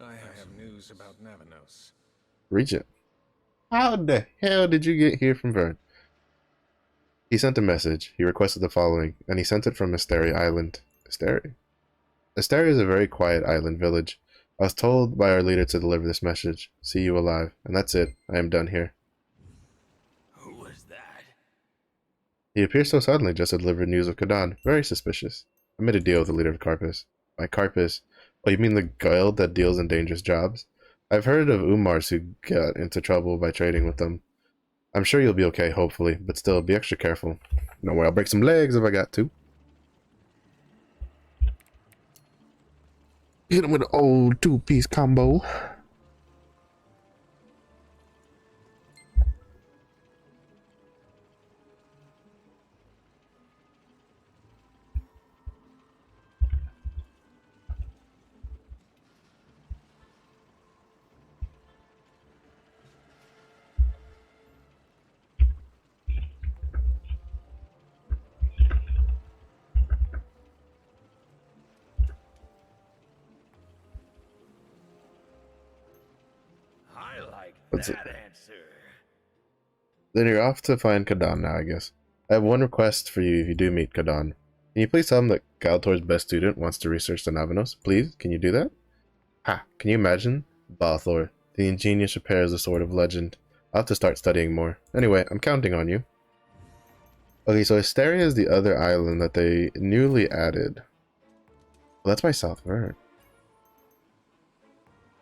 I have news about Navinos. Regent. How the hell did you get here from Vern? He sent a message. He requested the following, and he sent it from Asteri Island. Asteri? Asteri is a very quiet island village. I was told by our leader to deliver this message. See you alive. And that's it. I am done here. Who was that? He appears so suddenly just to deliver news of Kadan. Very suspicious. I made a deal with the leader of Carpus. By Carpus? Oh, you mean the guild that deals in dangerous jobs? I've heard of Umars who got into trouble by trading with them. I'm sure you'll be okay, hopefully, but still, be extra careful. Don't worry, I'll break some legs if I got to. Hit him with an old two-piece combo. I like That's that it. answer. Then you're off to find Kadan now, I guess. I have one request for you if you do meet Kadan. Can you please tell him that Galator's best student wants to research the Navanos? Please, can you do that? Ha! Can you imagine? Balthor, the ingenious repairs the sword of legend. I'll have to start studying more. Anyway, I'm counting on you. Okay, so Asteria is the other island that they newly added. Well, that's by South Vern.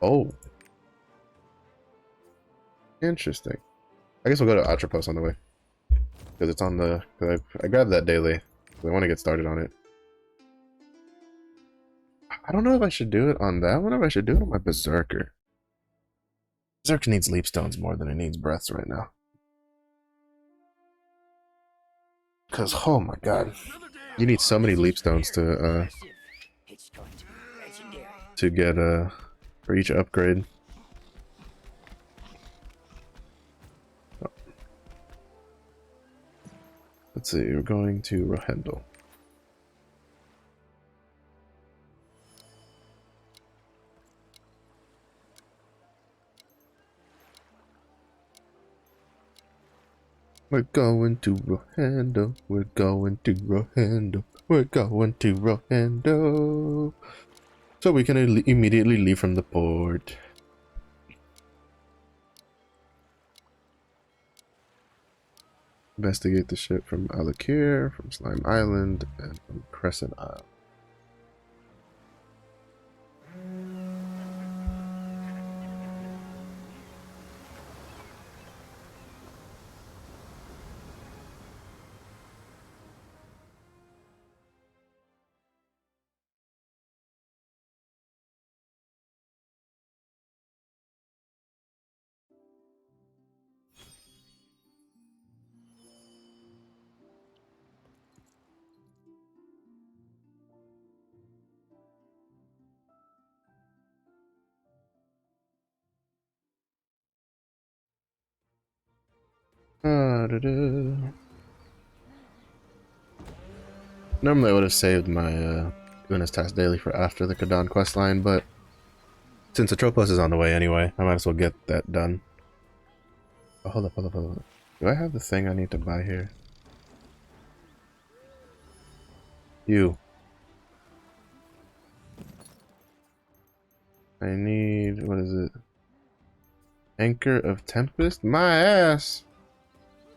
Oh. Interesting. I guess we'll go to Atropos on the way. Because it's on the... Cause I grabbed that daily. I want to get started on it. I don't know if I should do it on that one or if I should do it on my Berserker. Berserker needs leap stones more than it needs breaths right now. Because, oh my god. You need so many leap stones to get, for each upgrade. Oh. Let's see, we're going to Rohendel. We're going to Rohendel, we're going to Rohendel, we're going to Rohendel. So we can immediately leave from the port. Investigate the ship from Alakir, from Slime Island, and from Crescent Isle. Normally I would have saved my Una's Task Daily for after the Kadan questline, but since Atropos is on the way anyway, I might as well get that done. Oh, hold up. Do I have the thing I need to buy here? You. I need, what is it? Anchor of Tempest? My ass!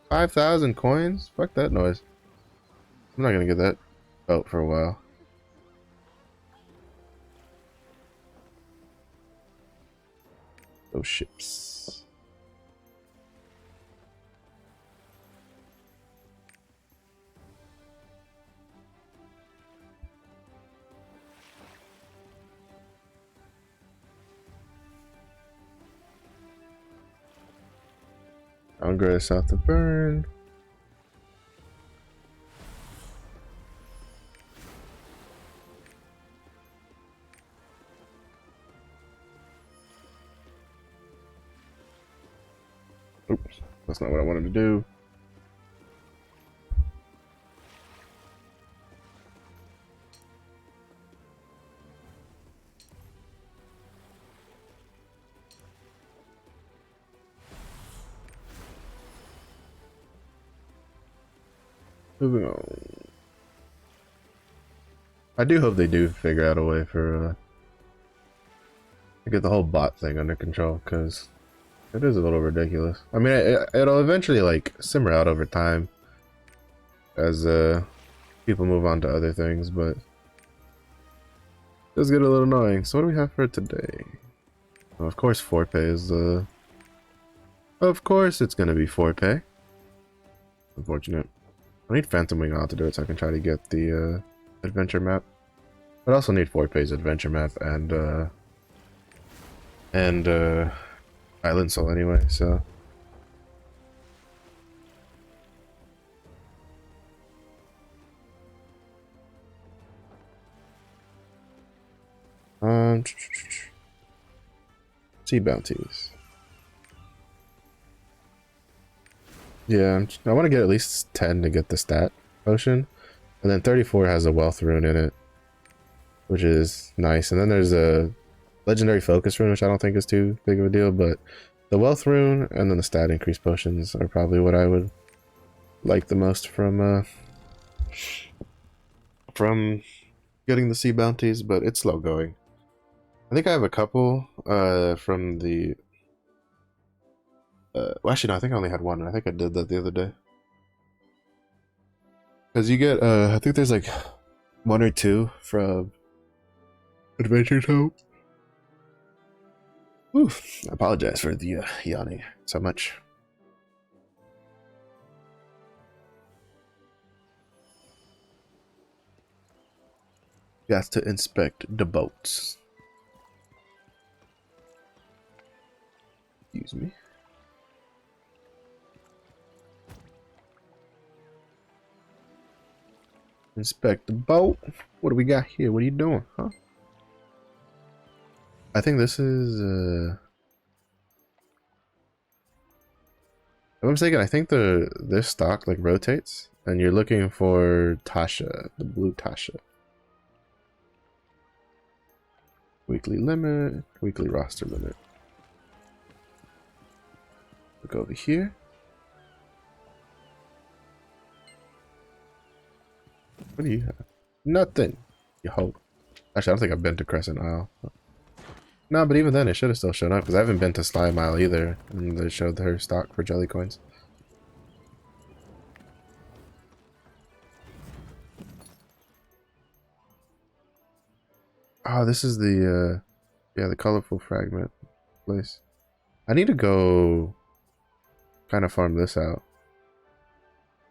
5,000 coins? Fuck that noise. I'm not gonna get that out for a while. Those ships. I'll go south of Burn. Oops, that's not what I wanted to do. Moving on. I do hope they do figure out a way for to get the whole bot thing under control, because it is a little ridiculous. I mean, it'll eventually like simmer out over time. as people move on to other things, but it does get a little annoying. So what do we have for today? Well, of course, Forepay is of course it's gonna be Forepay. Unfortunate. I need Phantom Wing out to do it so I can try to get the adventure map. But I also need Forepay's adventure map and Island Soul anyway, so. Sea bounties. Yeah, I want to get at least 10 to get the stat potion. And then 34 has a wealth rune in it, which is nice. And then there's a legendary focus rune, which I don't think is too big of a deal, but the wealth rune and then the stat increase potions are probably what I would like the most from getting the sea bounties, but it's slow going. I think I have a couple from the well, actually no, I think I only had one. I think I did that the other day. Because you get I think there's like 1 or 2 from Adventure Time. Oof, I apologize for the yawning so much. Got to inspect the boats. Excuse me. Inspect the boat. What do we got here? What are you doing, huh? I think this is if I'm mistaken, I think this stock like rotates and you're looking for Tasha, the blue Tasha. Weekly limit, weekly roster limit. Look over here. What do you have? Nothing. You hope. Actually, I don't think I've been to Crescent Isle. No, but even then, it should have still shown up because I haven't been to Slime Isle either, and they showed her stock for jelly coins. Oh, this is the yeah, the colorful fragment place. I need to go kind of farm this out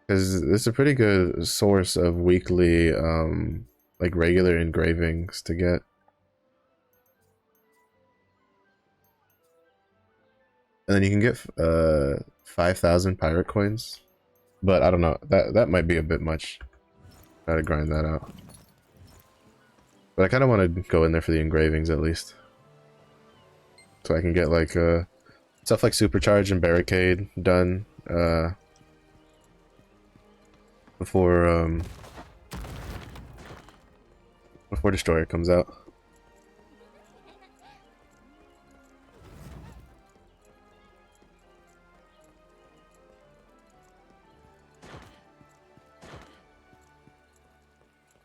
because it's a pretty good source of weekly like regular engravings to get. And then you can get 5,000 pirate coins, but I don't know, that might be a bit much. Try to grind that out. But I kind of want to go in there for the engravings at least, so I can get like stuff like Supercharge and Barricade done before Destroyer comes out.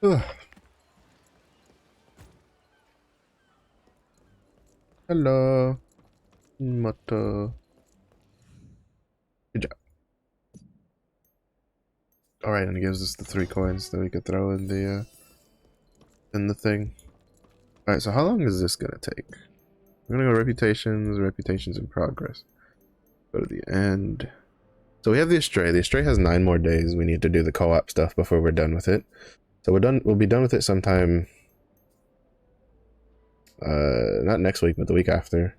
Ugh. Hello, Moto. Good job. All right, and it gives us the 3 coins that we could throw in the thing. All right, so how long is this gonna take? We're gonna go reputations in progress. Go to the end. So we have the Astray. The Astray has 9 more days. We need to do the co-op stuff before we're done with it. So we'll be done with it sometime. Not next week, but the week after.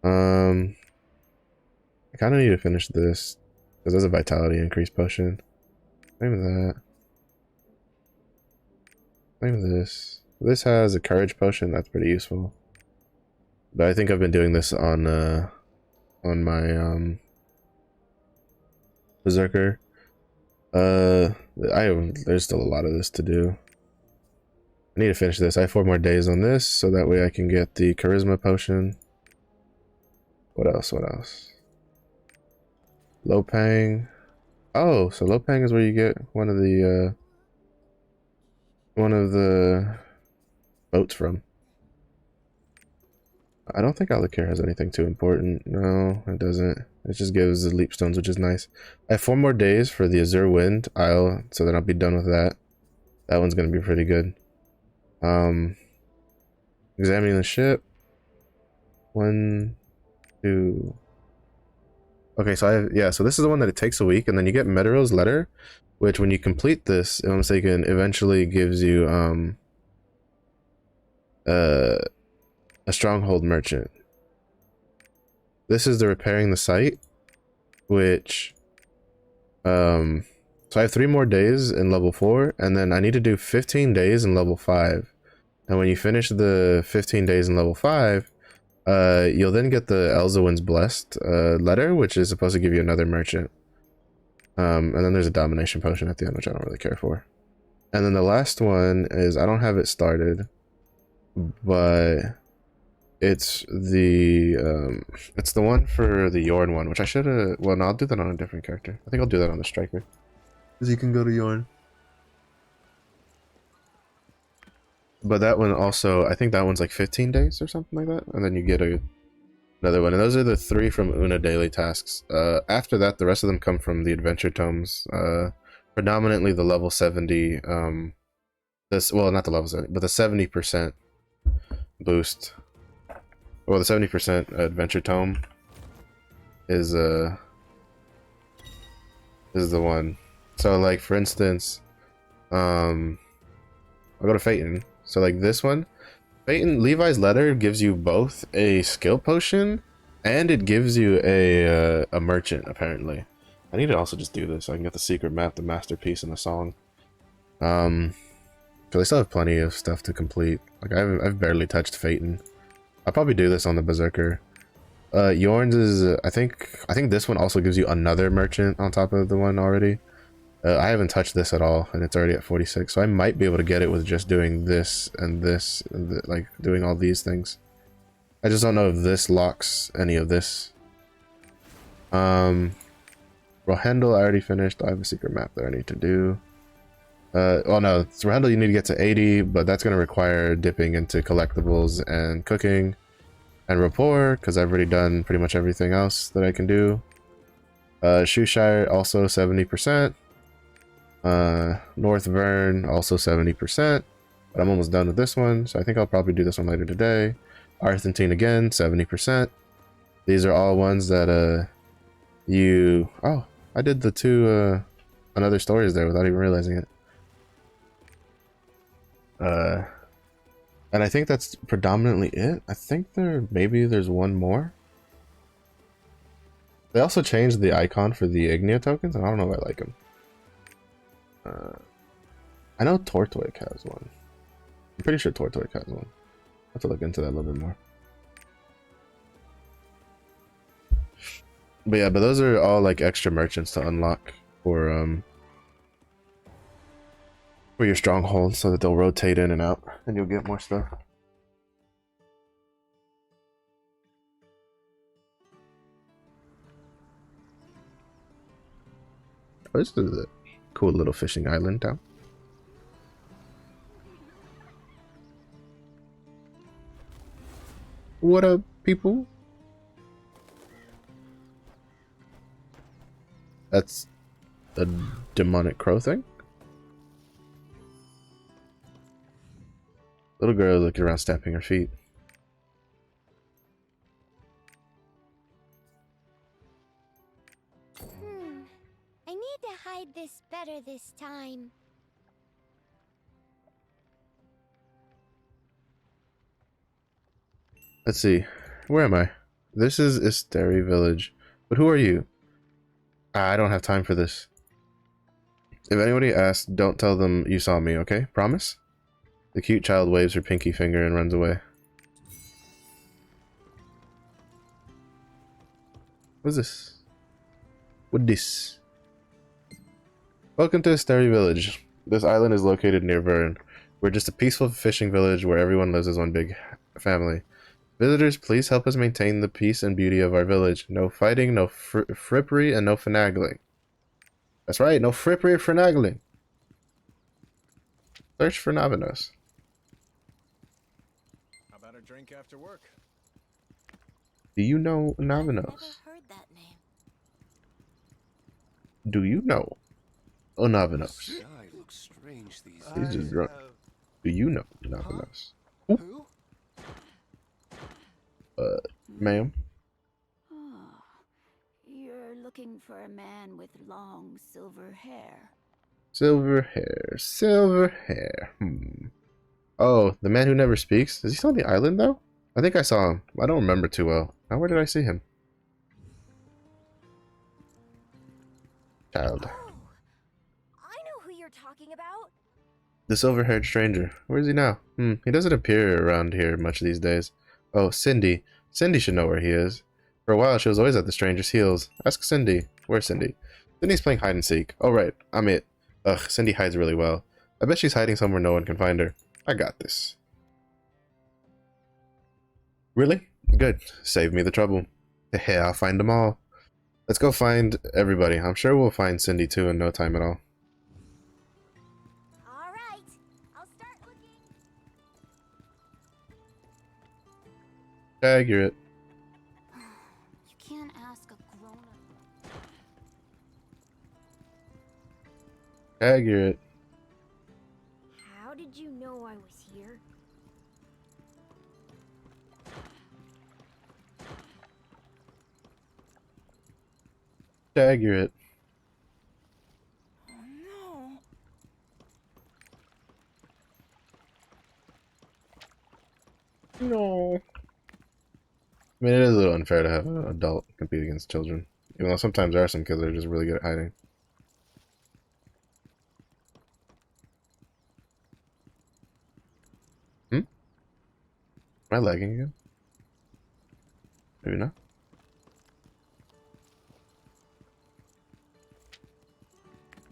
I kind of need to finish this because there's a vitality increase potion. Maybe that. Maybe this. This has a courage potion. That's pretty useful. But I think I've been doing this on my Berserker. There's still a lot of this to do. I need to finish this. I have 4 more days on this, so that way I can get the charisma potion. What else? What else? Lopang. Oh, so Lopang is where you get one of the boats from. I don't think Alikir has anything too important. No, it doesn't. It just gives the leap stones, which is nice. I have 4 more days for the Azure Wind Isle, so then I'll be done with that. That one's gonna be pretty good. Examining the ship. 1, 2. Okay, so so this is the one that it takes a week, and then you get Meteor's Letter, which when you complete this, if I'm mistaken, eventually gives you a stronghold merchant. This is the repairing the site, which so I have 3 more days in level 4, and then I need to do 15 days in level 5. And when you finish the 15 days in level 5, you'll then get the Elzawin's Blessed letter, which is supposed to give you another merchant. And then there's a domination potion at the end, which I don't really care for. And then the last one is, I don't have it started, but it's the one for the Yorn one, which I should have. Well, no, I'll do that on a different character. I think I'll do that on the Striker, because you can go to Yorn. But that one also, I think that one's like 15 days or something like that, and then you get another one. And those are the 3 from Una daily tasks. After that, the rest of them come from the adventure tomes. Predominantly the level 70. Well, not the level 70, but the 70% boost. Well, the 70% adventure tome is the one. So, like, for instance, I'll go to Phaeton. So, like, this one, Phaeton, Levi's Letter gives you both a skill potion and it gives you a merchant, apparently. I need to also just do this so I can get the secret map, the masterpiece, and the song. Because I still have plenty of stuff to complete. Like, I've barely touched Phaeton. I'll probably do this on the Berserker. Yorn's is, I think this one also gives you another merchant on top of the one already. I haven't touched this at all, and it's already at 46, so I might be able to get it with just doing this and this, and like doing all these things. I just don't know if this locks any of this. Rohendel, I already finished. I have a secret map that I need to do. Well, no, it's Rohendel, you need to get to 80, but that's going to require dipping into collectibles and cooking and rapport, because I've already done pretty much everything else that I can do. Shoeshire, also 70%. North Vern, also 70%, but I'm almost done with this one, so I think I'll probably do this one later today. Arthentine again, 70%. These are all ones that oh, I did the 2 another stories there without even realizing it. And I think that's predominantly it. I think maybe there's one more. They also changed the icon for the Ignia tokens, and I don't know if I like them. I know Tortwick has one. I'm pretty sure Tortwick has one. I have to look into that a little bit more. But yeah, but those are all like extra merchants to unlock for your stronghold, so that they'll rotate in and out, and you'll get more stuff. Oh, this is a cool little fishing island town. What up, people? That's a demonic crow thing. Little girl looking around, stamping her feet. I need to hide this better this time. Let's see. Where am I? This is Isteri Village. But who are you? I don't have time for this. If anybody asks, don't tell them you saw me, okay? Promise? The cute child waves her pinky finger and runs away. What's this? What this? Welcome to Isteri Village. This island is located near Vern. We're just a peaceful fishing village where everyone lives as one big family. Visitors, please help us maintain the peace and beauty of our village. No fighting, no frippery, and no finagling. That's right, no frippery or finagling. Search for Navinos. How about a drink after work? Do you know I've never Navanos? heard that name. Do you know The Navanos? sky looks strange these He's days. just drunk. Do you know Navanos? Who? Ma'am? Ah, you're looking for a man with long silver hair. Silver hair. Silver hair. Hmm. Oh, the man who never speaks? Is he still on the island, though? I think I saw him. I don't remember too well. Now, where did I see him? Child. Oh, I know who you're talking about. The silver-haired stranger. Where is he now? He doesn't appear around here much these days. Oh, Cindy. Cindy should know where he is. For a while, she was always at the stranger's heels. Ask Cindy. Where's Cindy? Cindy's playing hide-and-seek. Oh, right. I'm it. Ugh, Cindy hides really well. I bet she's hiding somewhere no one can find her. I got this. Really? Good. Save me the trouble. Hey, I'll find them all. Let's go find everybody. I'm sure we'll find Cindy too in no time at all. All right, I'll start looking. Accurate. You can't ask a grown-up. Accurate. How did you know I was here? Accurate. Oh no. No. I mean, it is a little unfair to have an adult compete against children. Even though sometimes there are some kids that are just really good at hiding. Am I lagging again? Maybe not.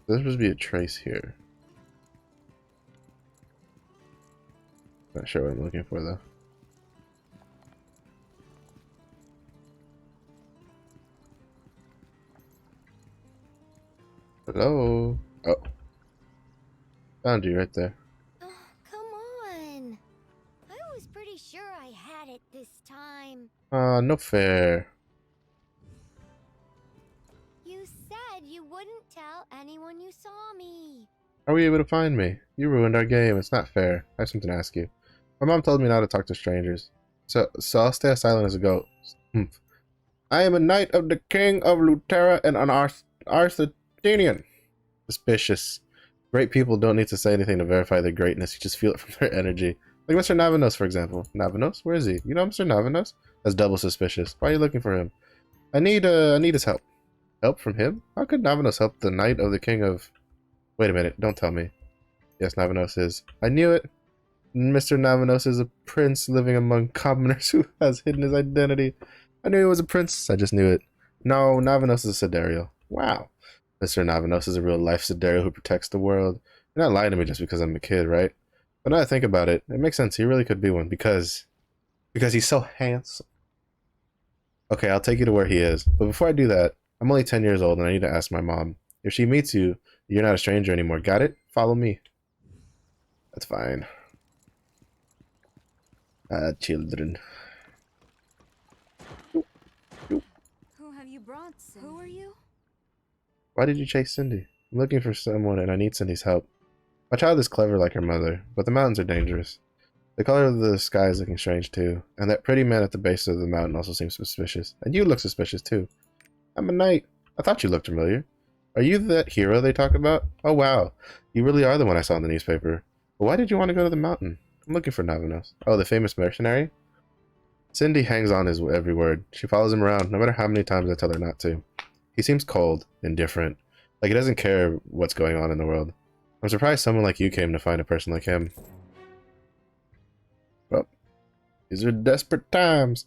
There's supposed to be a trace here. Not sure what I'm looking for though. Hello? Oh. Found you right there. Oh, come on. I was pretty sure I had it this time. No fair. You said you wouldn't tell anyone you saw me. How were you able to find me? You ruined our game. It's not fair. I have something to ask you. My mom told me not to talk to strangers. So I'll stay as silent as a goat. I am a knight of the king of Lutera and an Arthurian. Suspicious. Great people don't need to say anything to verify their greatness. You just feel it from their energy. Like Mr. Navanos, for example. Navanos? Where is he? You know Mr. Navanos? That's double suspicious. Why are you looking for him? I need his help. Help from him? How could Navanos help the knight of the king of... Wait a minute. Don't tell me. Yes, Navanos is. I knew it. Mr. Navanos is a prince living among commoners who has hidden his identity. I knew he was a prince. I just knew it. No, Navanos is a Sidereal. Wow. Mr. Navanos is a real-life Sidereal who protects the world. You're not lying to me just because I'm a kid, right? But now that I think about it, it makes sense. He really could be one because he's so handsome. Okay, I'll take you to where he is. But before I do that, I'm only 10 years old and I need to ask my mom. If she meets you, you're not a stranger anymore. Got it? Follow me. That's fine. Children. Who have you brought, Cindy? Who are you? Why did you chase Cindy? I'm looking for someone and I need Cindy's help. My child is clever like her mother, but the mountains are dangerous. The color of the sky is looking strange too, and that pretty man at the base of the mountain also seems suspicious. And you look suspicious too. I'm a knight. I thought you looked familiar. Are you that hero they talk about? Oh wow, you really are the one I saw in the newspaper. But why did you want to go to the mountain? I'm looking for Navanos. Oh, the famous mercenary? Cindy hangs on his every word. She follows him around, no matter how many times I tell her not to. He seems cold, indifferent, like he doesn't care what's going on in the world. I'm surprised someone like you came to find a person like him. Well, these are desperate times.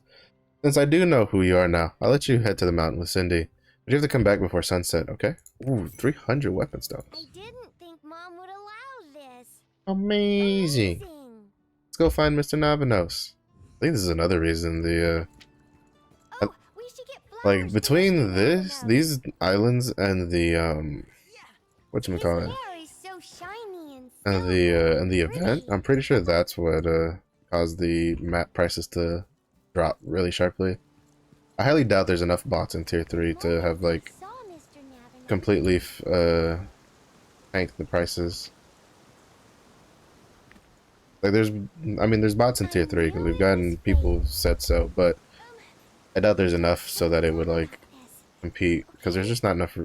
Since I do know who you are now, I'll let you head to the mountain with Cindy. But you have to come back before sunset, okay? Ooh, 300 weapon stones. I didn't think Mom would allow this. Amazing. Let's go find Mr. Navanos. I think this is another reason the, Oh, we should get flowers like, for between Mr. these islands and the, His whatchamacallit, hair is so shiny and and the event, I'm pretty sure that's what, caused the map prices to drop really sharply. I highly doubt there's enough bots in tier 3 to have like Saw Mr. Navanos. completely tank the prices. Like there's, I mean, there's bots in tier 3 because we've gotten people said so, but I doubt there's enough so that it would like compete because there's just not enough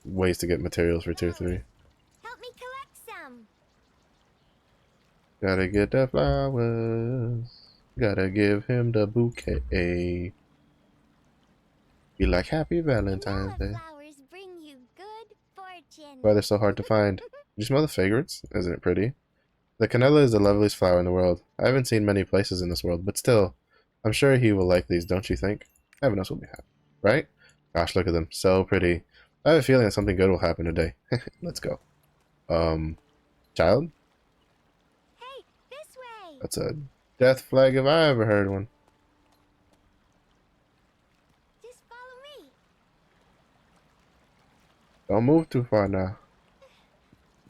ways to get materials for tier 3. Help me collect some. Gotta get the flowers. Gotta give him the bouquet. Be like Happy Valentine's Day. Flowers bring you good fortune. Why they're so hard to find. You smell the fragrance? Isn't it pretty? The canela is the loveliest flower in the world. I haven't seen many places in this world, but still, I'm sure he will like these, don't you think? Navanos will be happy, right? Gosh, look at them. So pretty. I have a feeling that something good will happen today. Let's go. Child? Hey, this way. That's a death flag if I ever heard one. Just follow me. Don't move too far now.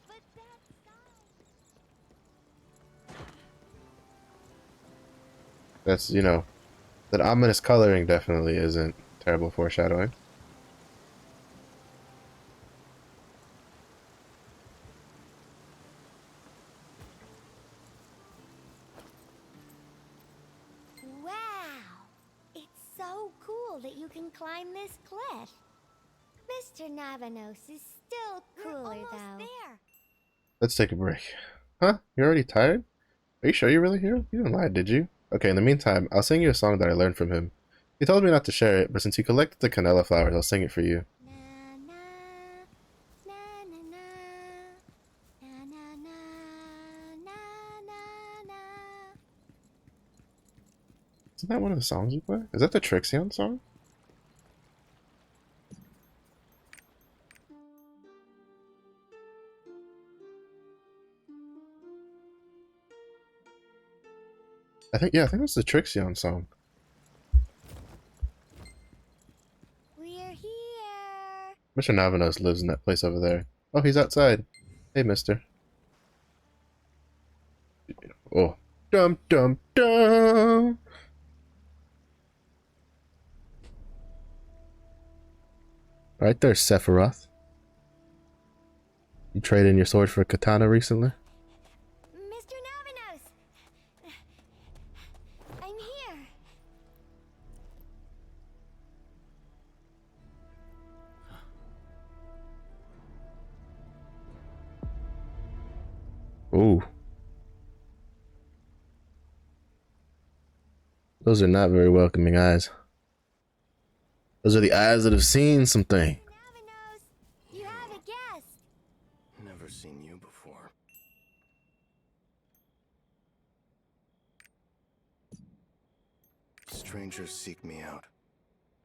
But that sign. That's, you know, that ominous coloring definitely isn't terrible foreshadowing. Wow. It's so cool that you can climb this cliff. Mr. Navanos is still cooler, though. There. Let's take a break. Huh? You're already tired? Are you sure you're really here? You didn't lie, did you? Okay, in the meantime, I'll sing you a song that I learned from him. He told me not to share it, but since you collected the canela flowers, I'll sing it for you. Na na na na na na na na na na. Isn't that one of the songs you play? Is that the Trixion song? I think that's the Trixion song. We're here. Mr. Navanos lives in that place over there. Oh, he's outside. Hey, mister. Oh. Dum dum dum! Right there, Sephiroth. You traded in your sword for a katana recently? Mr. Navanos! I'm here. Ooh. Those are not very welcoming eyes. Those are the eyes that have seen something. Navanos, you have a guest. Never seen you before. Strangers seek me out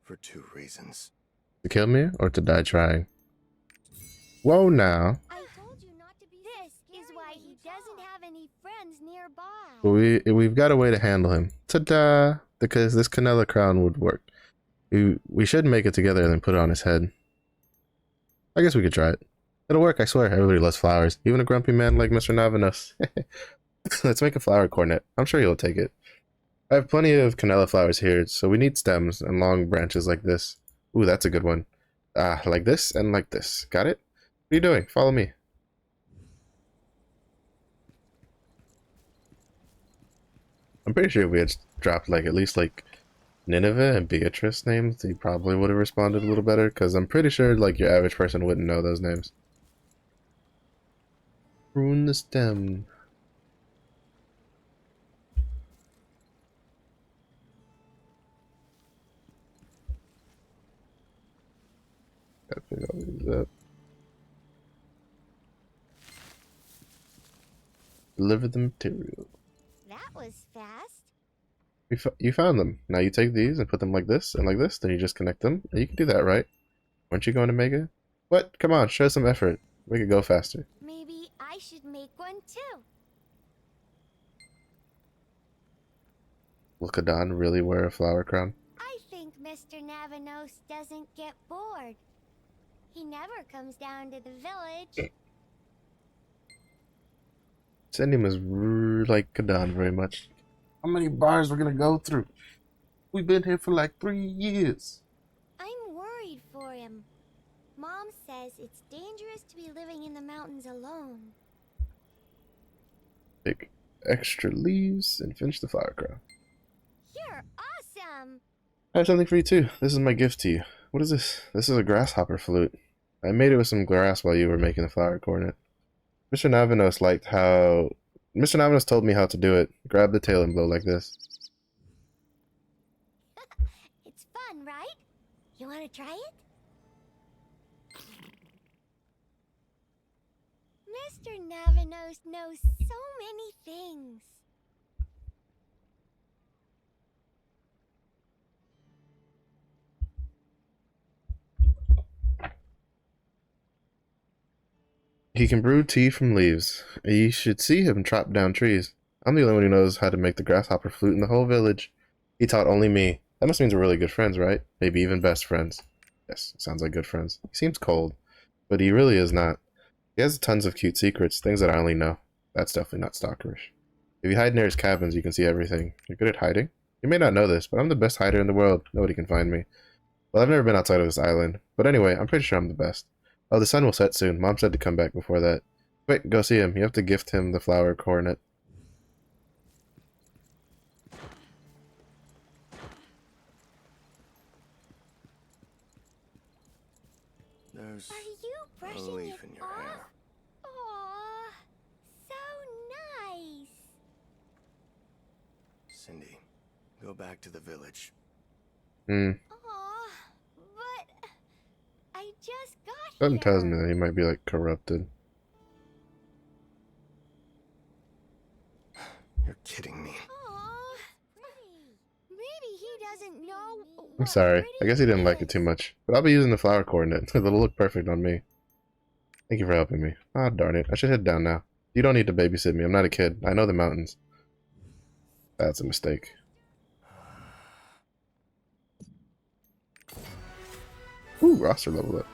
for two reasons. To kill me or to die trying? Whoa now. I told you not to be This is why he doesn't have any friends nearby. But we've got a way to handle him. Ta-da! Because this canela crown would work. We should make it together and then put it on his head. I guess we could try it. It'll work, I swear. Everybody loves flowers. Even a grumpy man like Mr. Navanos. Let's make a flower cornet. I'm sure he'll take it. I have plenty of canela flowers here, so we need stems and long branches like this. Ooh, that's a good one. Like this and like this. Got it? What are you doing? Follow me. I'm pretty sure if we had dropped like at least like Nineveh and Beatrice names, he probably would have responded a little better, because I'm pretty sure like your average person wouldn't know those names. Ruin the stem. Gotta pick all these up. Deliver the material. That was fast. You found them. Now you take these and put them like this and like this, then you just connect them. You can do that, right? Weren't you going to make it? What? Come on, show some effort. Make it go faster. Maybe I should make one too. Will Kadan really wear a flower crown? I think Mr. Navanos doesn't get bored. He never comes down to the village. Sandy must like Kadan very much. How many bars we're gonna go through? We've been here for like 3 years. I'm worried for him. Mom says it's dangerous to be living in the mountains alone. Take extra leaves and finish the flower crown. You're awesome! I have something for you too. This is my gift to you. What is this? This is a grasshopper flute. I made it with some grass while you were making the flower cornet. Mr. Navanos liked how... Mr. Navanos told me how to do it. Grab the tail and blow like this. It's fun, right? You want to try it? Mr. Navanos knows so many things. He can brew tea from leaves. You should see him chop down trees. I'm the only one who knows how to make the grasshopper flute in the whole village. He taught only me. That must mean we're really good friends, right? Maybe even best friends. Yes, sounds like good friends. He seems cold, but he really is not. He has tons of cute secrets, things that I only know. That's definitely not stalkerish. If you hide near his cabins, you can see everything. You're good at hiding? You may not know this, but I'm the best hider in the world. Nobody can find me. Well, I've never been outside of this island. But anyway, I'm pretty sure I'm the best. Oh, the sun will set soon. Mom said to come back before that. Quick, go see him. You have to gift him the flower coronet. There's Are you a brushing leaf it in your off? hair. Aw, so nice. Cindy, go back to the village. Hmm. Aw, but I just got Something tells me here. that he might be, like, corrupted. You're kidding me. Aw, pretty. Maybe he doesn't know. I'm sorry. I guess he didn't like it too much. But I'll be using the flower coronet. It'll look perfect on me. Thank you for helping me. Ah, darn it. I should head down now. You don't need to babysit me. I'm not a kid. I know the mountains. That's a mistake. Ooh, roster level up.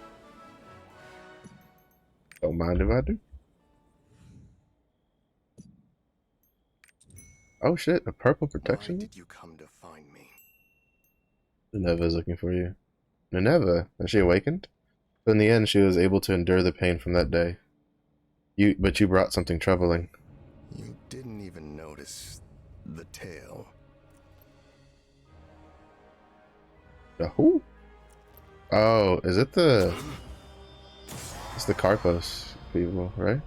Don't mind if I do. Oh shit, a purple protection? Why did you come to find me? Nineveh's looking for you. Nineveh? Has she awakened? But in the end, she was able to endure the pain from that day. But you brought something troubling. You didn't even notice the tail. The who? Oh, is it the... It's the Carpos people, right?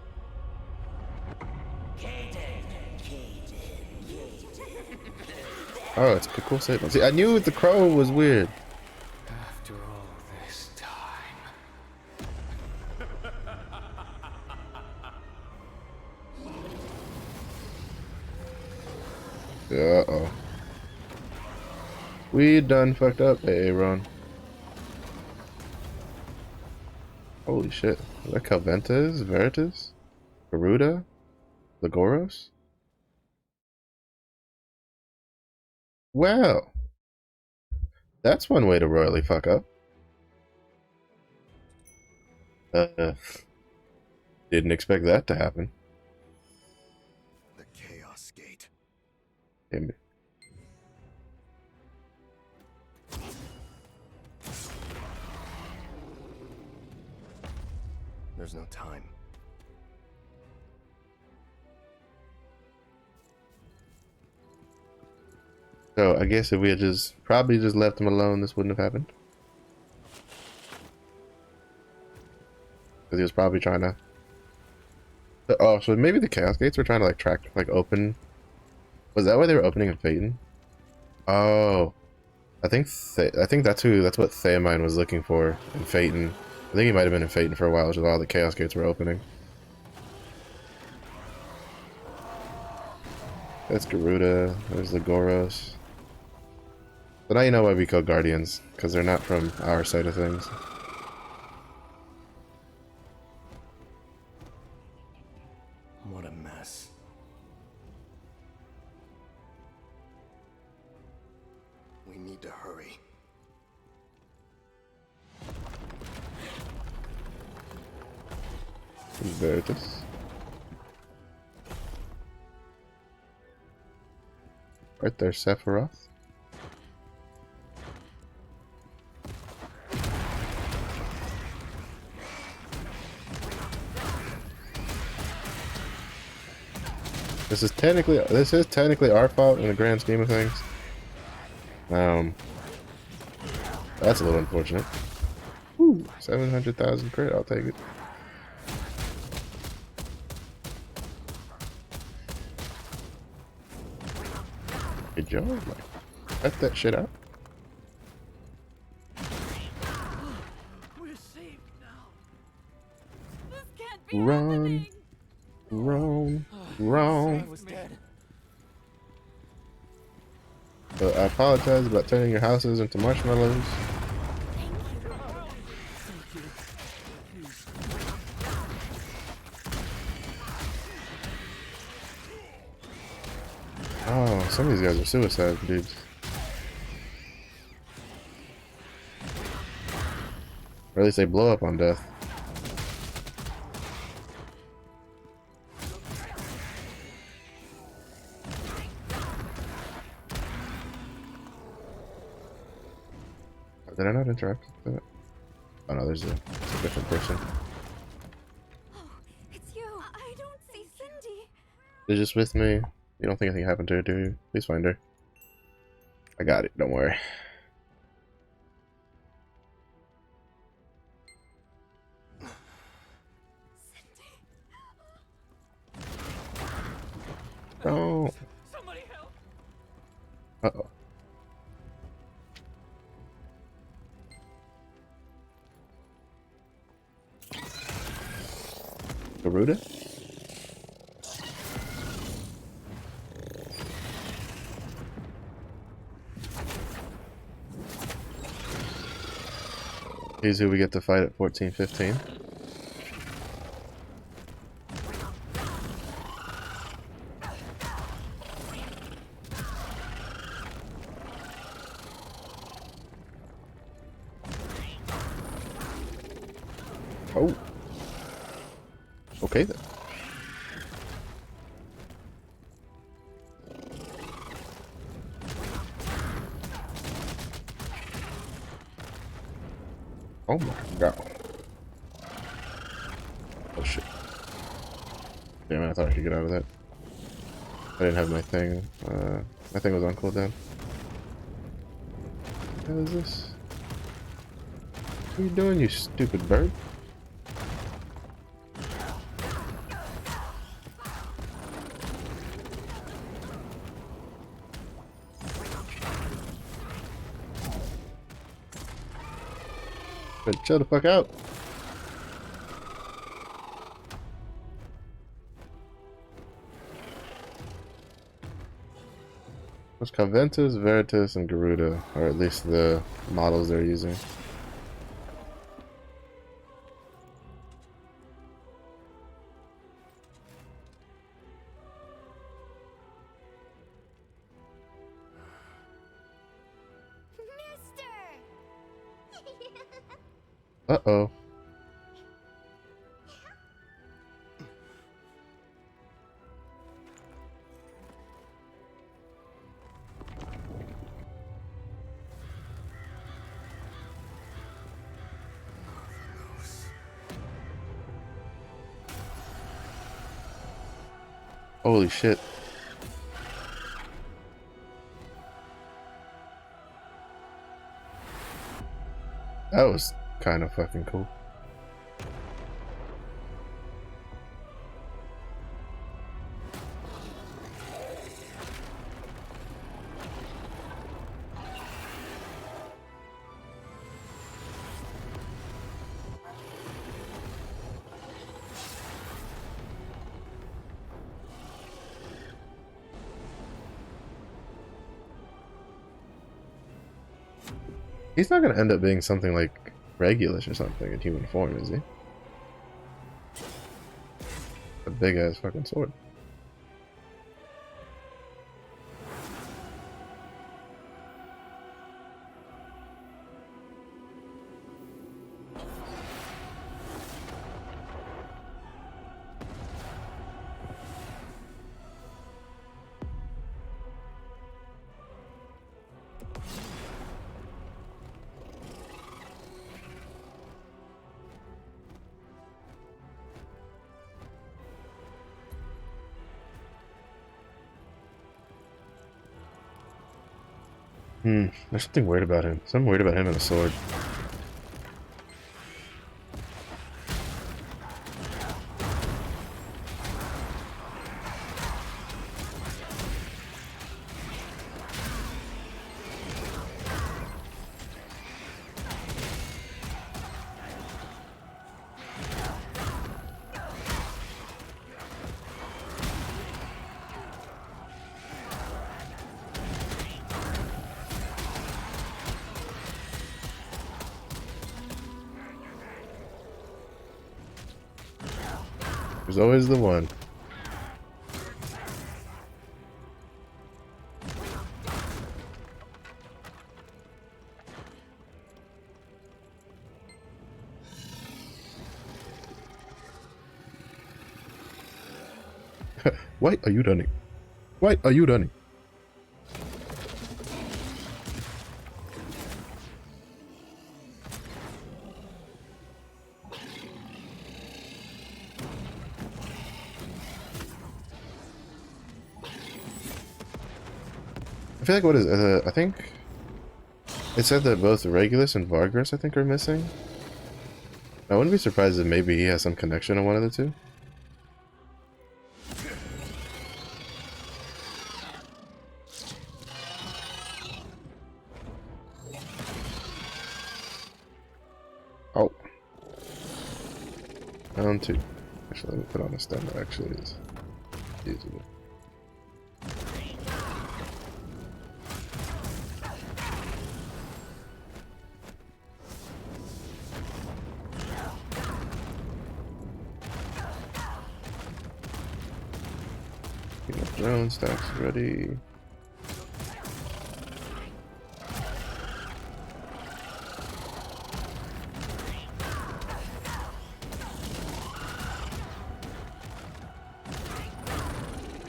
Oh, it's Pickle Satan. See, I knew the crow was weird. After all this time. Uh-oh. We done fucked up, hey, Aaron. Holy shit. Is that Calventas? Veritas? Garuda? Lagoros? Well, that's one way to royally fuck up. Didn't expect that to happen. The Chaos Gate. Damn it. There's no time. So I guess if we had probably just left him alone, this wouldn't have happened. Because he was probably trying to... Oh, so maybe the Chaos Gates were trying to open... Was that why they were opening in Phaeton? Oh. I think that's what Theamine was looking for in Phaeton. I think he might have been in Phaeton for a while, which is while the Chaos Gates were opening. That's Garuda. There's the Goros. So now you know why we call Guardians, because they're not from our side of things. What a mess. We need to hurry. Veritas. Right there, Sephiroth. This is technically our fault in the grand scheme of things. That's a little unfortunate. Ooh, 700,000 crit. I'll take it. Good job. Like, cut that shit out. We're saved now. This can't be Run, happening. run, run. I was dead. I apologize about turning your houses into marshmallows. Oh, some of these guys are suicide dudes. Or at least they blow up on death. Did I not interact with that? Oh no, there's a different person. Oh, it's you. I don't see Cindy. They're just with me. You don't think anything happened to her, do you? Please find her. I got it, don't worry. Oh. Somebody help. Uh-oh. Garuda? Here's who we get to fight at 14-15. Oh. Okay then. Oh my god. Oh shit. Damn it, I thought I could get out of that. I didn't have my thing. My thing was on cooldown. What the hell is this? What are you doing, you stupid bird? But chill the fuck out. There's Caventus, Veritas, and Garuda, or at least the models they're using. Uh-oh. Holy shit. That was kind of fucking cool. He's not gonna end up being something like Regulus or something in human form, is he? A big ass fucking sword. There's something weird about him. Something weird about him and a sword. There's always the one. Why are you running? Why are you running? I feel like what is I think it said that both Regulus and Vargas I think are missing. I wouldn't be surprised if maybe he has some connection to one of the two. Oh. Down two. Actually, let me put on a stem that actually is usable. Get my drone stacks ready.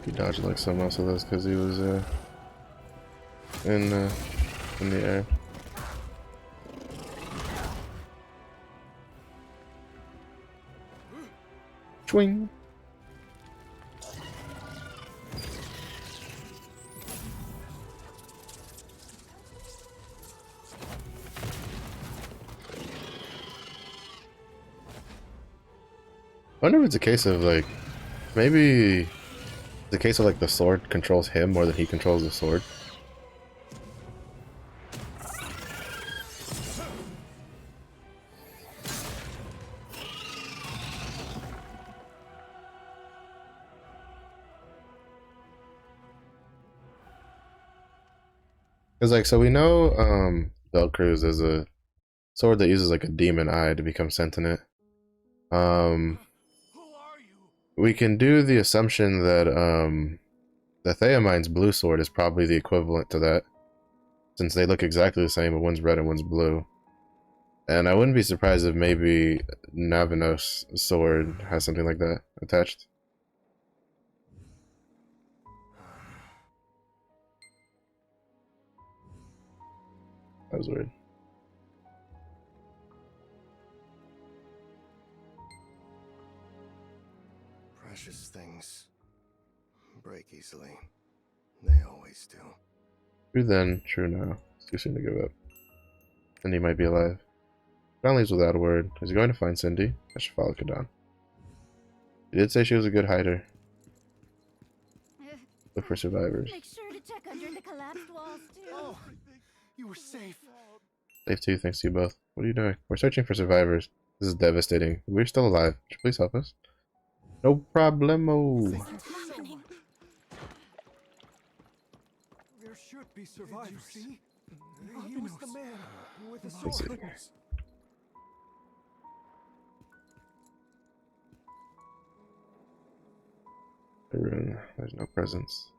He dodged like some most of those because he was in the air. Swing. I wonder if it's a case of like maybe it's a case of like the sword controls him more than he controls the sword. Because like so we know Velcruz is a sword that uses like a demon eye to become sentient. We can do the assumption that the Theomine's blue sword is probably the equivalent to that, since they look exactly the same, but one's red and one's blue. And I wouldn't be surprised if maybe Navanos' sword has something like that attached. That was weird. Precious things break easily. They always do. True then, true now. It's too soon to give up. Cindy might be alive. Kadan leaves without a word. Is he going to find Cindy? I should follow Kadan. She did say she was a good hider. Look for survivors. Make sure to check under the collapsed walls too. Oh, you were safe. Safe too, thanks to you both. What are you doing? We're searching for survivors. This is devastating. We're still alive. Could you please help us? No problemo. What's happening? There should be survivors. See? He was the man with the Let's see. sword. There's no presence.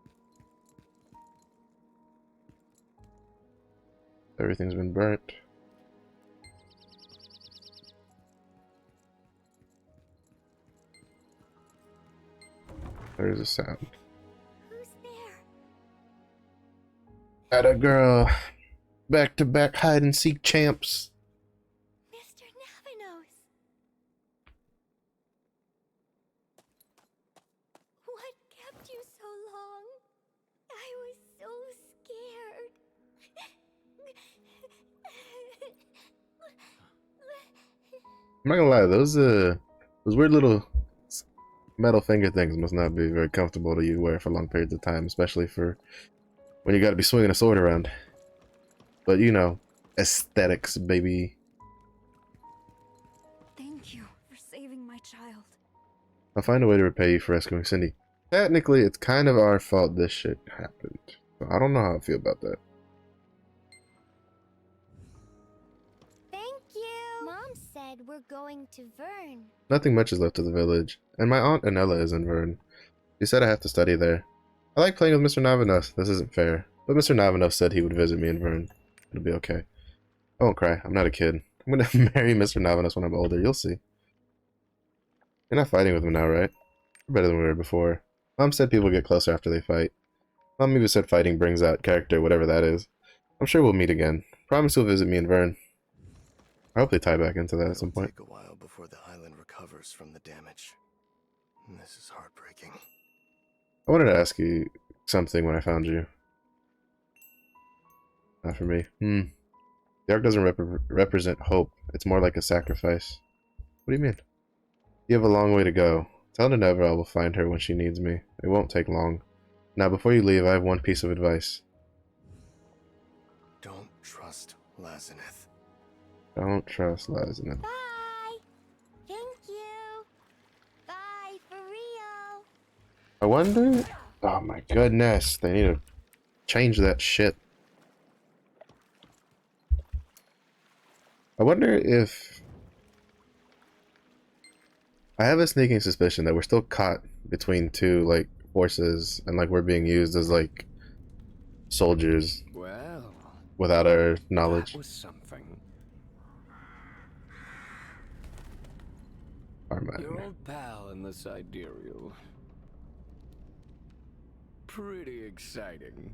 Everything's been burnt. There's a sound. Who's there? Atta girl. Back to back hide and seek champs. Mr. Navanos. What kept you so long? I was so scared. I'm not gonna lie, those weird little metal finger things must not be very comfortable to you wear for long periods of time, especially for when you gotta be swinging a sword around. But you know, aesthetics, baby. Thank you for saving my child. I'll find a way to repay you for rescuing Cindy. Technically, it's kind of our fault this shit happened. So I don't know how I feel about that. Thank you. Mom said we're going to Vern. Nothing much is left of the village, and my aunt Anella is in Vern. She said I have to study there. I like playing with Mr. Navanos. This isn't fair. But Mr. Navanos said he would visit me in Vern. It'll be okay. I won't cry. I'm not a kid. I'm gonna marry Mr. Navanos when I'm older. You'll see. You're not fighting with him now, right? We're better than we were before. Mom said people get closer after they fight. Mom even said fighting brings out character, whatever that is. I'm sure we'll meet again. Promise you'll visit me in Vern. I hope they tie back into that at some point. It'll take a while before the island recovers from the damage. This is heartbreaking. I wanted to ask you something when I found you. Not for me. The arc doesn't represent hope. It's more like a sacrifice. What do you mean? You have a long way to go. Tell Nineveh I will find her when she needs me. It won't take long. Now, before you leave, I have one piece of advice. Don't trust Lazineth. Don't trust Lazineth. Bye. Thank you. Bye for real. I wonder... Oh my goodness. They need to change that shit. I wonder if... I have a sneaking suspicion that we're still caught between two, like, forces, and, like, we're being used as, like, soldiers. Well, without our knowledge. That was something. Your old pal in the sidereal. Pretty exciting.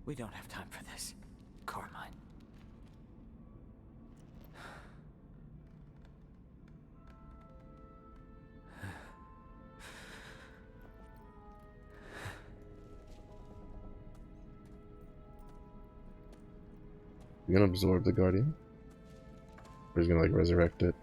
We don't have time for this, Carmine. You gonna absorb the Guardian? Or he's gonna, like, resurrect it?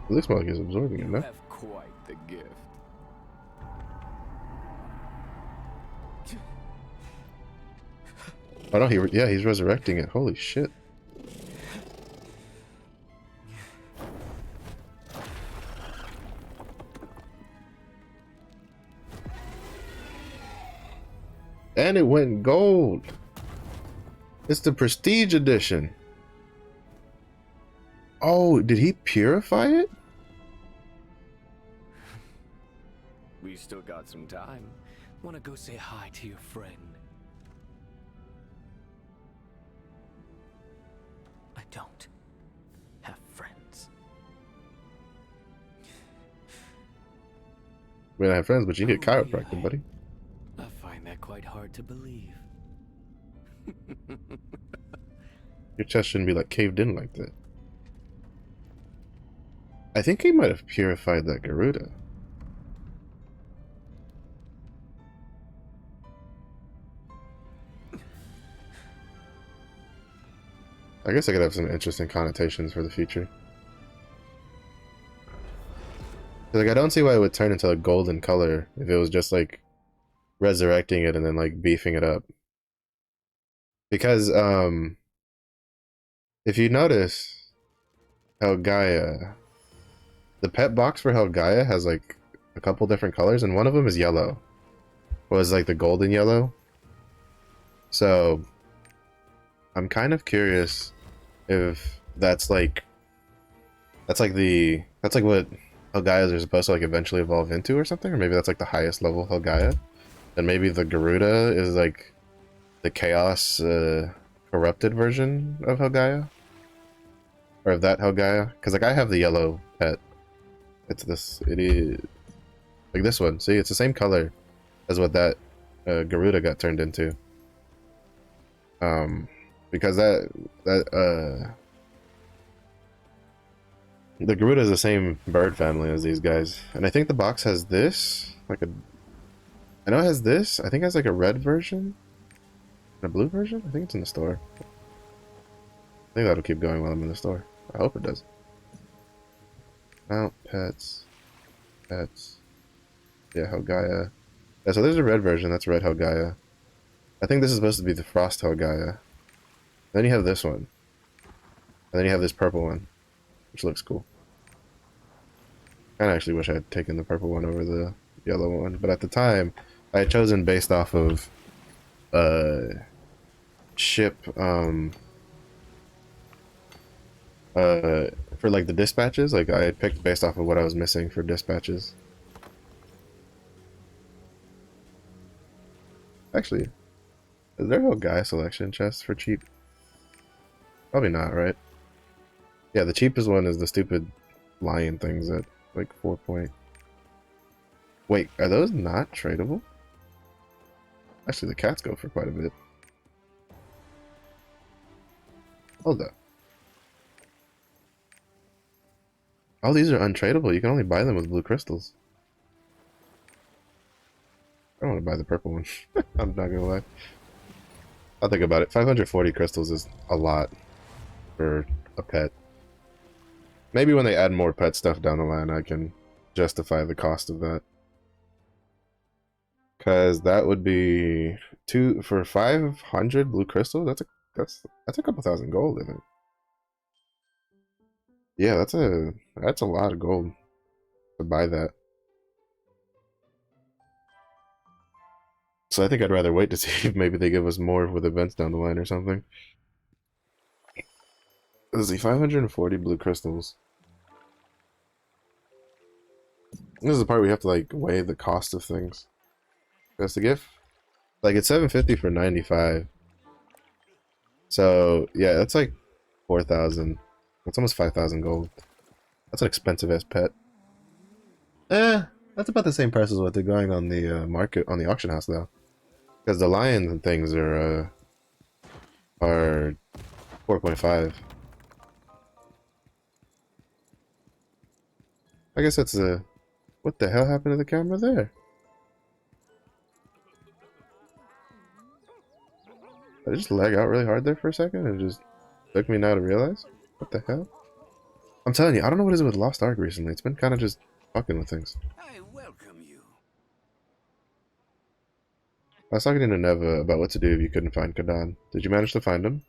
It looks more like he's absorbing it, You no? have quite the gift. Oh no, yeah, he's resurrecting it. Holy shit. And it went gold. It's the Prestige Edition. Oh, did he purify it? We still got some time. Wanna go say hi to your friend? I don't have friends. We don't have friends, but you get chiropractic, buddy. I find that quite hard to believe. Your chest shouldn't be, like, caved in like that. I think he might have purified that Garuda. I guess I could have some interesting connotations for the future. Like, I don't see why it would turn into a golden color if it was just, like, resurrecting it and then, like, beefing it up. Because, if you notice, Helgaia, the pet box for Helgaia has, like, a couple different colors, and one of them is yellow. Was, like, the golden yellow. So, I'm kind of curious if that's like what Helgaias are supposed to, like, eventually evolve into or something, or maybe that's like the highest level Helgaia, and maybe the Garuda is like the chaos corrupted version of Helgaia, or of that Helgaia, because, like, I have the yellow pet. It is like this one. See, it's the same color as what that Garuda got turned into. Because The Garuda is the same bird family as these guys, and I think the box has this, like a. I know it has this. I think it has like a red version, and a blue version. I think it's in the store. I think that'll keep going while I'm in the store. I hope it does. Mount pets, pets. Yeah, Helgaia. Yeah, so there's a red version. That's red Helgaia. I think this is supposed to be the Frost Helgaia. Then you have this one, and then you have this purple one, which looks cool. I actually wish I had taken the purple one over the yellow one, but at the time, I had chosen based off of ship for like the dispatches. Like I had picked based off of what I was missing for dispatches. Actually, is there no guy selection chest for cheap? Probably not, right? Yeah, the cheapest one is the stupid lion things at like 4 point. Wait, are those not tradable? Actually, the cats go for quite a bit. Hold up. Oh, these are untradeable. You can only buy them with blue crystals. I don't want to buy the purple one. I'm not gonna lie. I'll think about it. 540 crystals is a lot for a pet. Maybe when they add more pet stuff down the line, I can justify the cost of that. Because that would be for 500 blue crystals. That's a couple thousand gold, isn't it? Yeah, that's a lot of gold to buy that. So I think I'd rather wait to see if maybe they give us more with events down the line or something. Let's see, 540 blue crystals. This is the part we have to like weigh the cost of things. That's the gift. Like it's 750 for 95. So yeah, that's like 4,000. That's almost 5,000 gold. That's an expensive ass pet. That's about the same price as what they're going on the market on the auction house though. Because the lions and things are 4.5. I guess that's a. What the hell happened to the camera there? Did I just lag out really hard there for a second and it just took me now to realize? What the hell? I'm telling you, I don't know what it is with Lost Ark recently. It's been kind of just fucking with things. I welcome you. I was talking to Nineveh about what to do if you couldn't find Kadan. Did you manage to find him?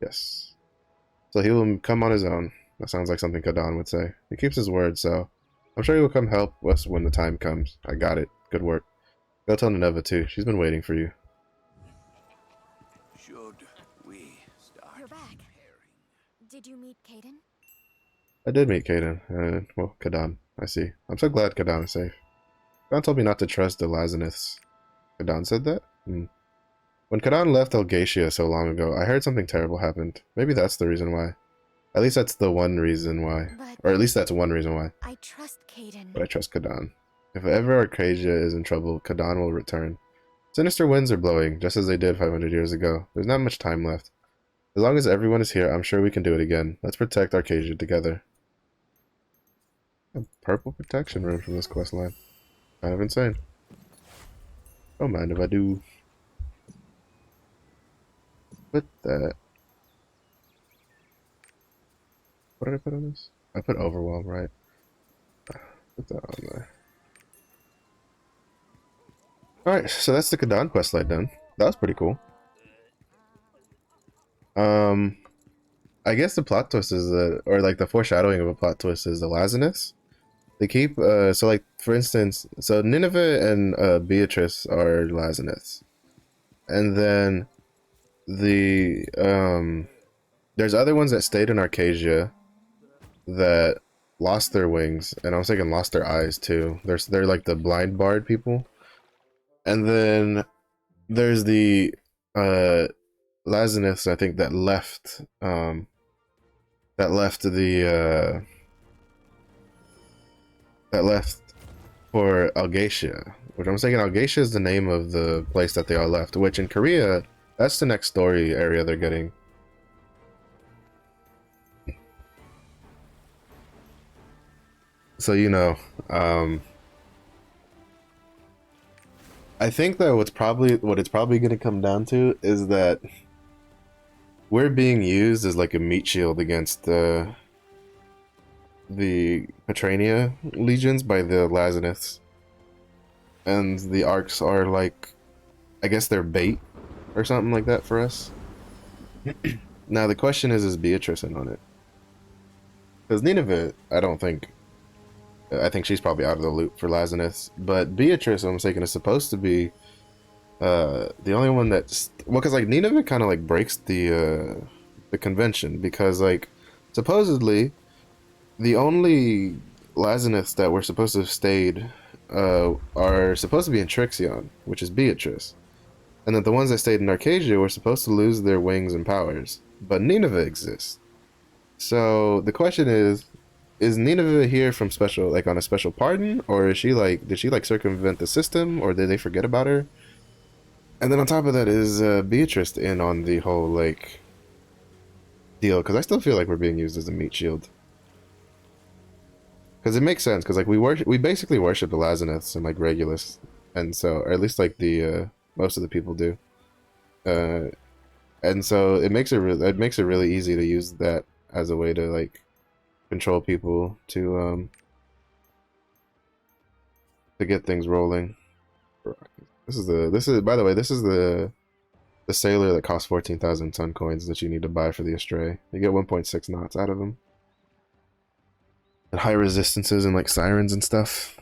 Yes. So he will come on his own. That sounds like something Kadan would say. He keeps his word, so I'm sure he will come help us when the time comes. I got it. Good work. Go tell Nineveh too. She's been waiting for you. Should we start? You're back. Did you meet Kadan? I did meet Kadan. Well, Kadan. I see. I'm so glad Kadan is safe. Kadan told me not to trust the Lazaniths. Kadan said that? Hmm. When Kadan left Elgatia so long ago, I heard something terrible happened. Maybe that's the reason why. At least that's the one reason why. Or at least that's one reason why. I trust Kadan. But I trust Kadan. If ever Arcadia is in trouble, Kadan will return. Sinister winds are blowing, just as they did 500 years ago. There's not much time left. As long as everyone is here, I'm sure we can do it again. Let's protect Arcadia together. A purple protection rune from this questline. Kind of insane. Don't mind if I do. Put that. What did I put on this? I put overwhelm, right? Put that on there. Alright, so that's the Kadan questline done. That was pretty cool. I guess the plot twist is or like the foreshadowing of a plot twist is the Lazaniths. They keep, so like, for instance, so Nineveh and Beatrice are Lazaniths. And then there's other ones that stayed in Arcadia that lost their wings, and I was thinking lost their eyes too. They're like the blind bard people. And then there's the Lazaniths, I think, that left for Algatia, which I'm thinking Algatia is the name of the place that they all left, which in Korea, that's the next story area they're getting. So you know, I think that what it's probably going to come down to is that we're being used as like a meat shield against the Petrania legions by the Lazarus, and the arcs are like, I guess they're bait or something like that for us. Now the question is Beatrice in on it? Because Nineveh, I think she's probably out of the loop for Lazarus, but Beatrice, I'm mistaken, is supposed to be the only one that's, well, because like Nineveh kind of like breaks the convention, because like supposedly the only Lazarus that were supposed to have stayed are supposed to be in Trixion, which is Beatrice, and that the ones that stayed in Arcadia were supposed to lose their wings and powers, but Nineveh exists. So the question is Nineveh here from special, like on a special pardon, or is she like, did she like circumvent the system, or did they forget about her? And then on top of that, is Beatrice in on the whole like deal? Because I still feel like we're being used as a meat shield. Because it makes sense, because like we basically worship the Lazarus and like Regulus, and so, or at least like the most of the people do. And so it makes it really easy to use that as a way to like control people to get things rolling. This is by the way, this is the sailor that costs 14,000 sun coins that you need to buy for the Astray. You get 1.6 knots out of them. And high resistances and like sirens and stuff.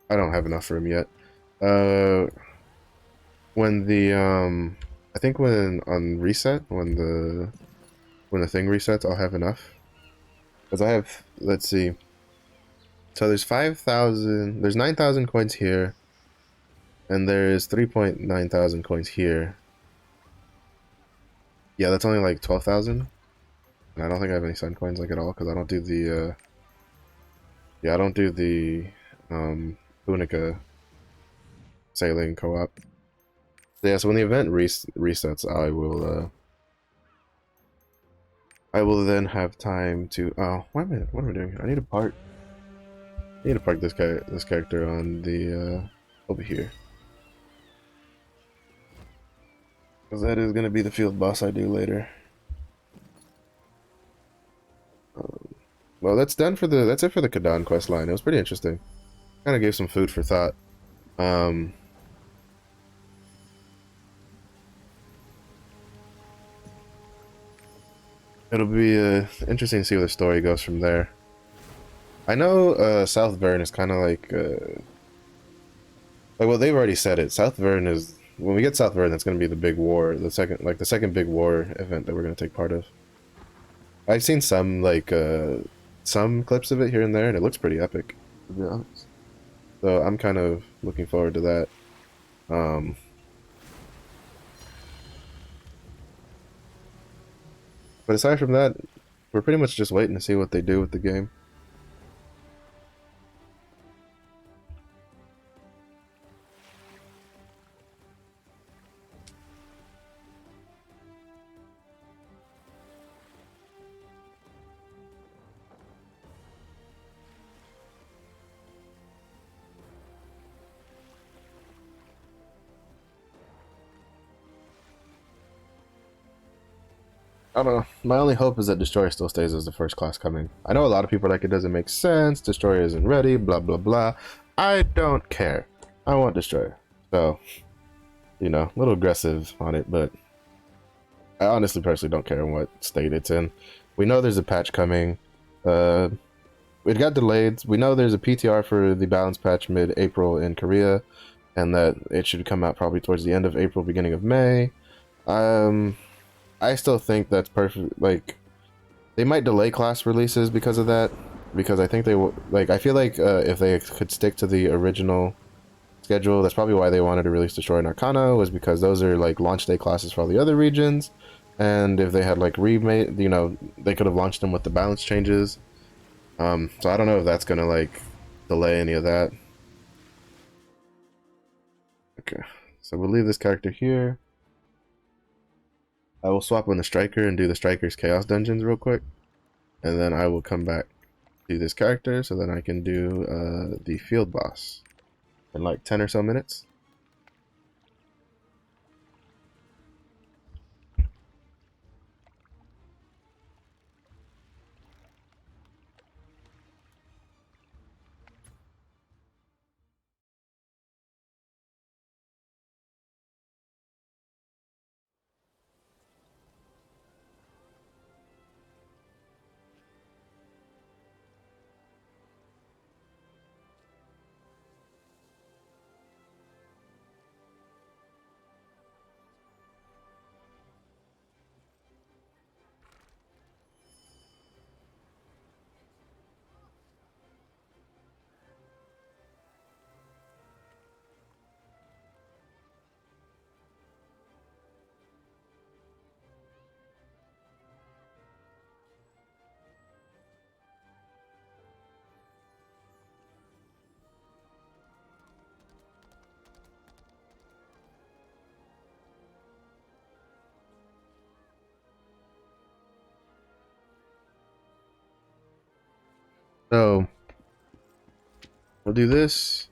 I don't have enough for him yet. When the I think when on reset, when the thing resets, I'll have enough. Because I have, let's see. So there's 5,000, there's 9,000 coins here, and there's 3.9 thousand coins here. Yeah, that's only like 12,000. And I don't think I have any sun coins like at all, because I don't do the yeah, I don't do the Unica sailing co-op. So yeah, so when the event resets, I will then have time to, oh, what am I doing? I need to park this character on the over here. Because that is going to be the field boss I do later. Well, that's it for the Kadan quest line. It was pretty interesting. Kind of gave some food for thought. It'll be interesting to see where the story goes from there. I know South Vern is kind of like well, they've already said it. South Vern is, when we get South Vern, that's going to be the big war, the second big war event that we're going to take part of. I've seen some some clips of it here and there, and it looks pretty epic, to be honest. So I'm kind of looking forward to that. But aside from that, we're pretty much just waiting to see what they do with the game. I don't know. My only hope is that Destroyer still stays as the first class coming. I know a lot of people are like, it doesn't make sense, Destroyer isn't ready, blah blah blah. I don't care. I want Destroyer. So, you know, a little aggressive on it, but I honestly personally don't care in what state it's in. We know there's a patch coming. It got delayed. We know there's a PTR for the balance patch mid-April in Korea, and that it should come out probably towards the end of April, beginning of May. I still think that's perfect. Like, they might delay class releases because of that, because I think they will, like, I feel like if they could stick to the original schedule, that's probably why they wanted to release Destroyer and Arcana, was because those are like launch day classes for all the other regions, and if they had like remade, you know, they could have launched them with the balance changes. So I don't know if that's gonna like delay any of that. Okay, so we'll leave this character here. I will swap on the Striker and do the Striker's Chaos Dungeons real quick, and then I will come back do this character so then I can do the field boss in like 10 or so minutes. So we'll do this,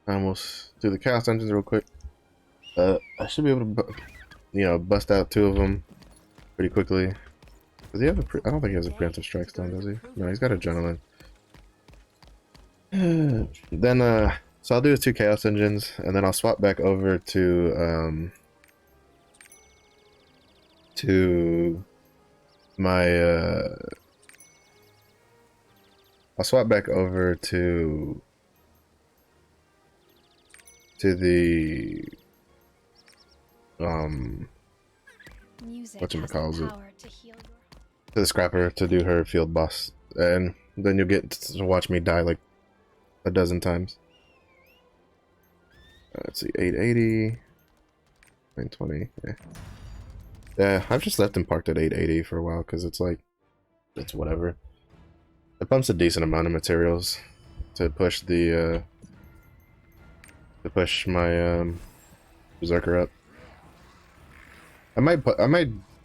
and we'll do the chaos engines real quick. I should be able to, bust out 2 of them pretty quickly. Does he have a? I don't think he has a preemptive strike stone, does he? No, he's got a adrenaline. Then, so I'll do his 2 chaos engines, and then I'll swap back over to my I'll swap back over to the whatchamacallit, to the scrapper to do her field boss, and then you'll get to watch me die like a dozen times. Let's see, 880, 920. Yeah, I've just left him parked at 880 for a while because it's like, it's whatever. It pumps a decent amount of materials to push the my berserker up. I might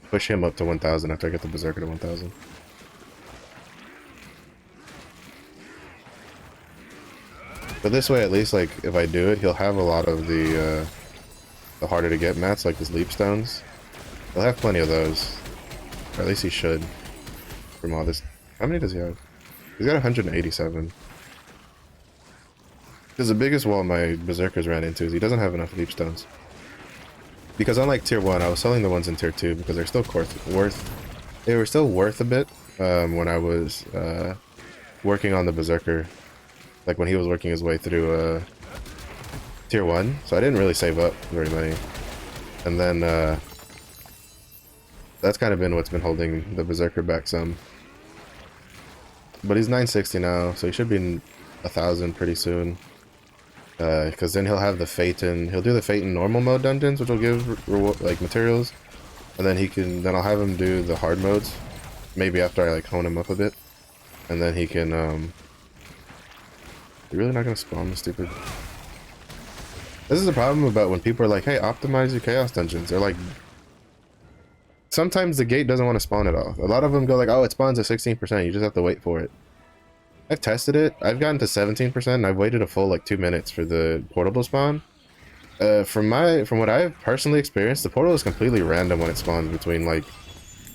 push him up to 1000 after I get the berserker to 1000. But this way, at least, like if I do it, he'll have a lot of the harder to get mats, like his leap stones. He'll have plenty of those, or at least he should. From all this, how many does he have? He's got 187. Because the biggest wall my berserkers ran into is he doesn't have enough leap stones. Because unlike tier 1, I was selling the ones in tier 2 because they're still they were still worth a bit when I was working on the berserker, like when he was working his way through tier 1. So I didn't really save up very many, and then that's kind of been what's been holding the berserker back some. But he's 960 now, so he should be in 1000 pretty soon. Because then he'll have the Phaeton. He'll do the Phaeton normal mode dungeons, which will give like materials, and then I'll have him do the hard modes. Maybe after I like hone him up a bit, and then he can. You're really not gonna spawn the stupid. This is the problem about when people are like, "Hey, optimize your chaos dungeons." They're like, sometimes the gate doesn't want to spawn at all. A lot of them go like, "Oh, it spawns at 16%. You just have to wait for it." I've tested it. I've gotten to 17%, and I've waited a full like 2 minutes for the portable spawn. From what I've personally experienced, the portal is completely random when it spawns between like,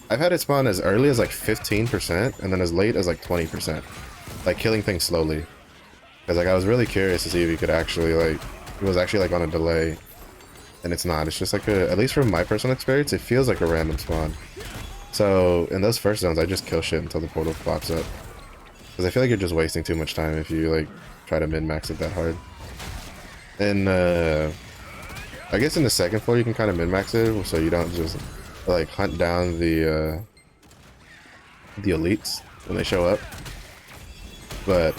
I've had it spawn as early as like 15% and then as late as like 20%, like killing things slowly. Because like I was really curious to see if you could actually like, it was actually like on a delay, and it's not. It's just like at least from my personal experience, it feels like a random spawn. So in those first zones, I just kill shit until the portal pops up. Because I feel like you're just wasting too much time if you like try to min-max it that hard. And I guess in the second floor you can kind of min-max it, so you don't just like hunt down the elites when they show up. But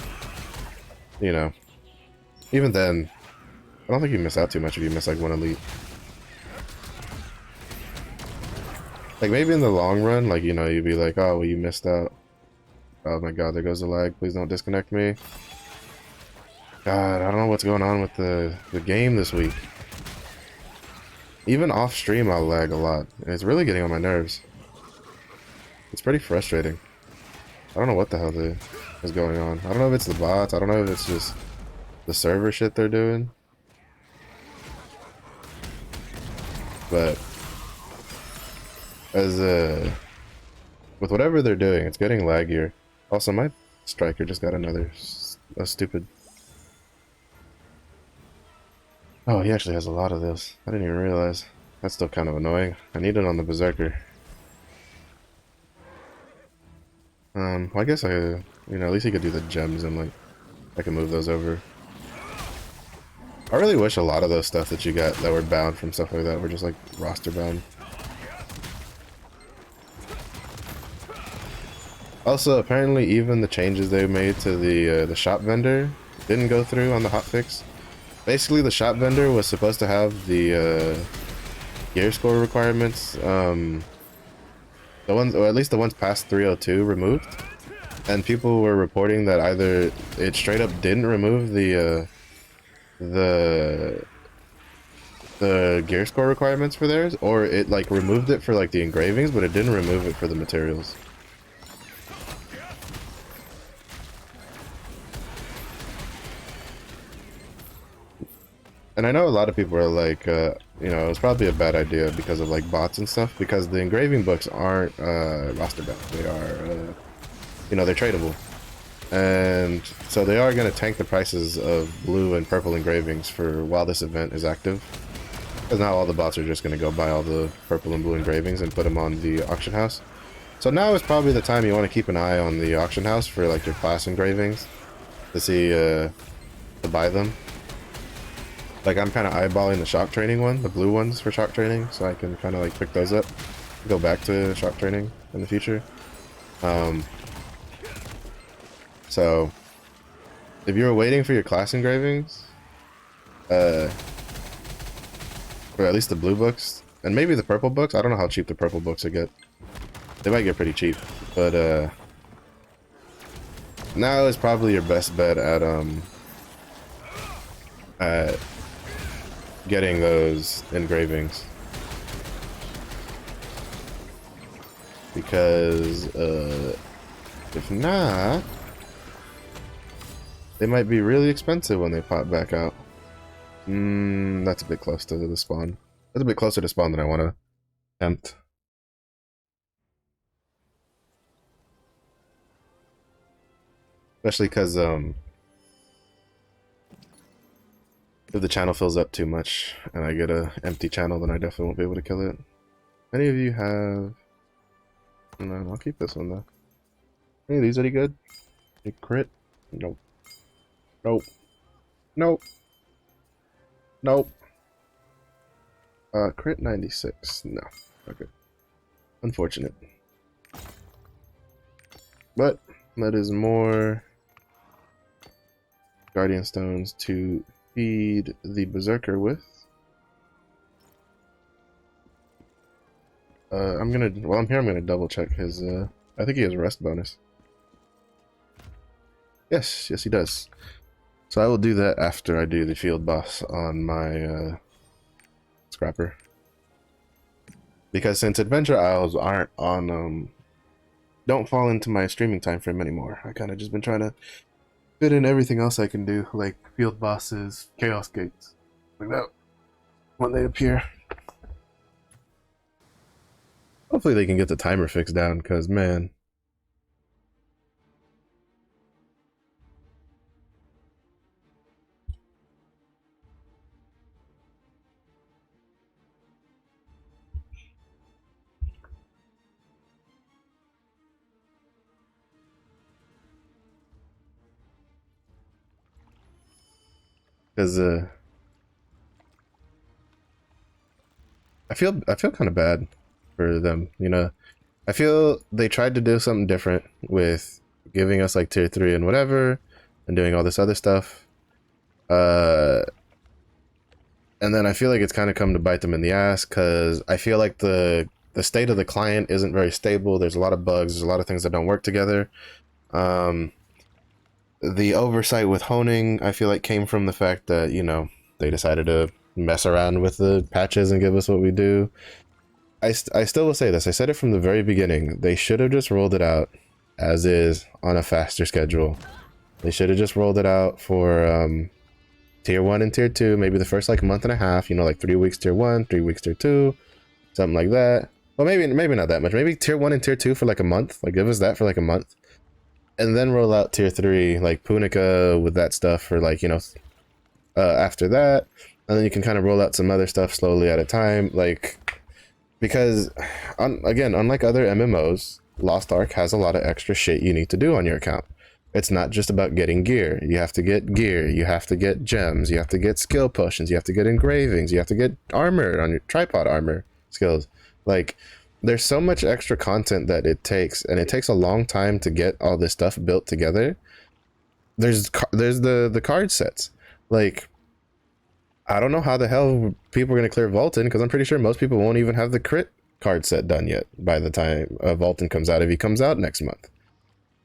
you know, even then, I don't think you miss out too much if you miss like one elite. Like maybe in the long run, like you'd be like, oh well, you missed out. Oh my god, there goes the lag. Please don't disconnect me. God, I don't know what's going on with the game this week. Even off stream I'll lag a lot. And it's really getting on my nerves. It's pretty frustrating. I don't know what the hell is going on. I don't know if it's the bots. I don't know if it's just the server shit they're doing. But as with whatever they're doing, it's getting laggier. Also, my striker just got a stupid. Oh, he actually has a lot of this. I didn't even realize. That's still kind of annoying. I need it on the berserker. Well, I guess at least he could do the gems and like I can move those over. I really wish a lot of those stuff that you got that were bound from stuff like that were just like roster bound. Also, apparently even the changes they made to the shop vendor didn't go through on the hotfix. Basically, the shop vendor was supposed to have the gear score requirements, the ones, or at least the ones past 302, removed. And people were reporting that either it straight up didn't remove the gear score requirements for theirs, or it like removed it for like the engravings, but it didn't remove it for the materials. And I know a lot of people are like, it was probably a bad idea because of like bots and stuff, because the engraving books aren't roster bound. They are, they're tradable. And so they are going to tank the prices of blue and purple engravings for while this event is active. Because now all the bots are just going to go buy all the purple and blue engravings and put them on the auction house. So now is probably the time you want to keep an eye on the auction house for like your class engravings to see, to buy them. Like, I'm kind of eyeballing the shock training one, the blue ones for shock training, so I can kind of like pick those up, go back to shock training in the future. So if you were waiting for your class engravings, or at least the blue books, and maybe the purple books, I don't know how cheap the purple books will get. They might get pretty cheap, but now is probably your best bet at getting those engravings, because if not, they might be really expensive when they pop back out. That's a bit close to the spawn. That's a bit closer to spawn than I want to attempt. Especially because if the channel fills up too much and I get a empty channel, then I definitely won't be able to kill it. Any of you have... No, I'll keep this one though. Any of these any good? A crit? Nope. Nope. Nope. Nope. Crit 96. No. Okay. Unfortunate. But that is more Guardian Stones to feed the Berserker with. While I'm here, I'm gonna double check his, I think he has rest bonus. Yes, he does. So I will do that after I do the field boss on my, Scrapper. Because since Adventure Isles aren't on, don't fall into my streaming time frame anymore, I kind of just been trying to fit in everything else I can do, like field bosses, chaos gates, like that, when they appear. Hopefully they can get the timer fixed down, because man, because I feel kind of bad for them, you know. I feel they tried to do something different with giving us like tier 3 and whatever and doing all this other stuff, and then I feel like it's kind of come to bite them in the ass, because I feel like the state of the client isn't very stable. There's a lot of bugs, there's a lot of things that don't work together. The oversight with honing, I feel like, came from the fact that, you know, they decided to mess around with the patches and give us what we do. I still will say this. I said it from the very beginning. They should have just rolled it out as is on a faster schedule. They should have just rolled it out for tier 1 and tier 2, maybe the first like month and a half, you know, like 3 weeks tier 1, 3 weeks tier 2, something like that. Well, maybe not that much. Maybe tier 1 and tier 2 for like a month. Like give us that for like a month. And then roll out tier 3, like Punica with that stuff for like, you know, after that. And then you can kind of roll out some other stuff slowly at a time. Like, because again, unlike other MMOs, Lost Ark has a lot of extra shit you need to do on your account. It's not just about getting gear. You have to get gear, you have to get gems, you have to get skill potions, you have to get engravings, you have to get armor on your tripod armor skills. Like, there's so much extra content that it takes, and it takes a long time to get all this stuff built together. There's the card sets. Like, I don't know how the hell people are going to clear Vulcan, because I'm pretty sure most people won't even have the crit card set done yet by the time Vulcan comes out, if he comes out next month.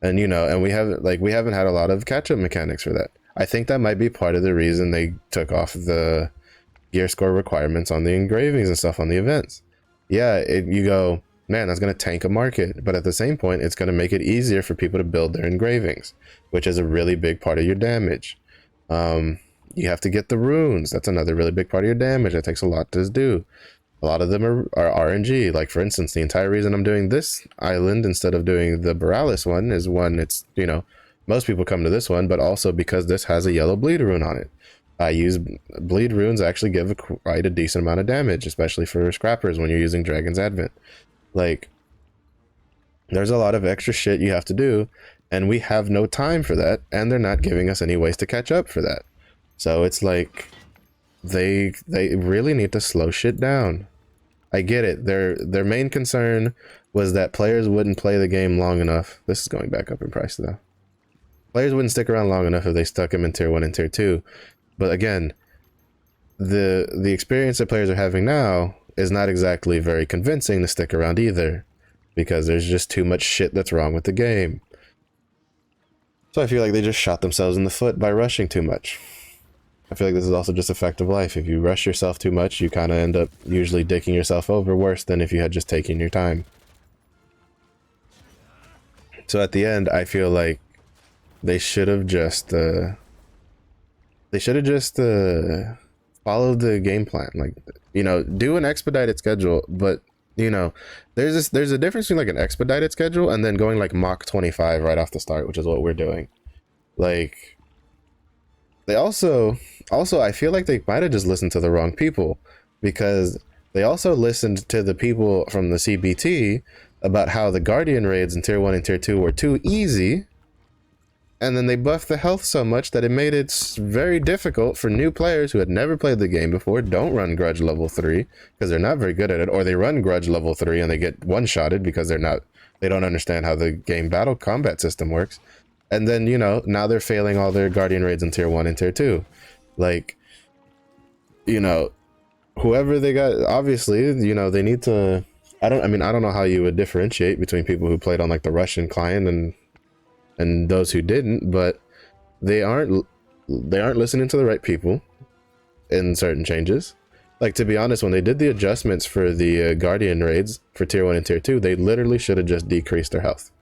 And you know, and we haven't had a lot of catch-up mechanics for that. I think that might be part of the reason they took off the gear score requirements on the engravings and stuff on the events. Yeah, you go, man, that's going to tank a market, but at the same point, it's going to make it easier for people to build their engravings, which is a really big part of your damage. You have to get the runes. That's another really big part of your damage. That takes a lot to do. A lot of them are RNG. Like, for instance, the entire reason I'm doing this island instead of doing the Borealis one is, one, it's, you know, most people come to this one, but also because this has a yellow bleed rune on it. I use bleed runes actually give quite a decent amount of damage, especially for scrappers when you're using Dragon's Advent. Like, there's a lot of extra shit you have to do, and we have no time for that, and they're not giving us any ways to catch up for that. So it's like, they really need to slow shit down. I get it. Their main concern was that players wouldn't play the game long enough. This is going back up in price though. Players wouldn't stick around long enough if they stuck them in tier 1 and tier 2. But again, the experience that players are having now is not exactly very convincing to stick around either, because there's just too much shit that's wrong with the game. So I feel like they just shot themselves in the foot by rushing too much. I feel like this is also just a fact of life. If you rush yourself too much, you kind of end up usually dicking yourself over worse than if you had just taken your time. So at the end, I feel like they should have just followed the game plan. Like, you know, do an expedited schedule, but you know, there's a difference between like an expedited schedule and then going like Mach 25 right off the start, which is what we're doing. Like, they also I feel like they might have just listened to the wrong people, because they also listened to the people from the CBT about how the Guardian raids in tier 1 and tier 2 were too easy, and then they buffed the health so much that it made it very difficult for new players who had never played the game before, don't run Grudge level 3 because they're not very good at it, or they run Grudge level 3 and they get one-shotted because they don't understand how the game battle combat system works. And then, you know, now they're failing all their Guardian raids in tier 1 and tier 2. Like, you know, whoever they got, obviously, you know, they need to, I don't know how you would differentiate between people who played on like the Russian client and those who didn't, but they aren't listening to the right people in certain changes. Like, to be honest, when they did the adjustments for the Guardian raids for tier 1 and tier 2, they literally should have just decreased their health.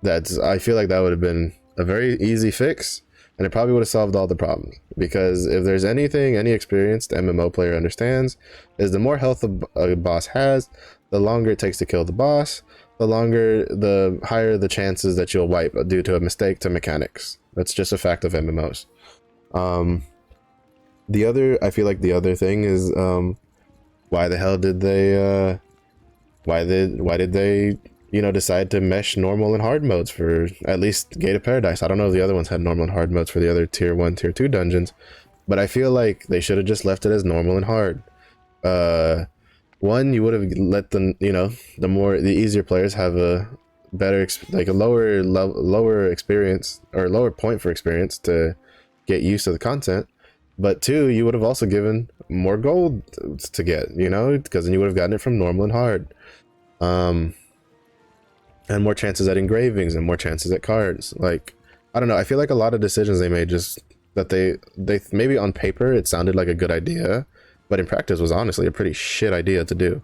I feel like that would have been a very easy fix, and it probably would have solved all the problems. Because if there's anything any experienced MMO player understands, is the more health a boss has, the longer it takes to kill the boss, the higher the chances that you'll wipe due to a mistake to mechanics. That's just a fact of MMOs. I feel like the other thing is, why the hell did they why did they, you know, decide to mesh normal and hard modes for at least Gate of Paradise? I don't know if the other ones had normal and hard modes for the other tier 1, tier 2 dungeons, but I feel like they should have just left it as normal and hard. One, you would have let them, you know, the easier players have a better, like a lower experience, or lower point for experience to get used to the content. But two, you would have also given more gold to get, you know, because then you would have gotten it from normal and hard. And more chances at engravings and more chances at cards. Like, I don't know, I feel like a lot of decisions they made, just that they maybe on paper it sounded like a good idea, but in practice was honestly a pretty shit idea to do.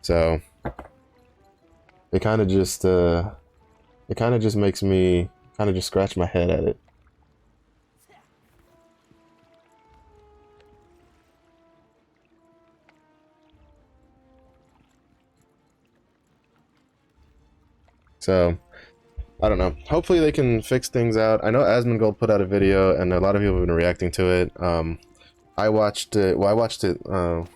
So they kind of just it kind of just makes me kind of just scratch my head at it. So, I don't know. Hopefully they can fix things out. I know Asmongold put out a video, and a lot of people have been reacting to it. I watched it. Well, I watched it a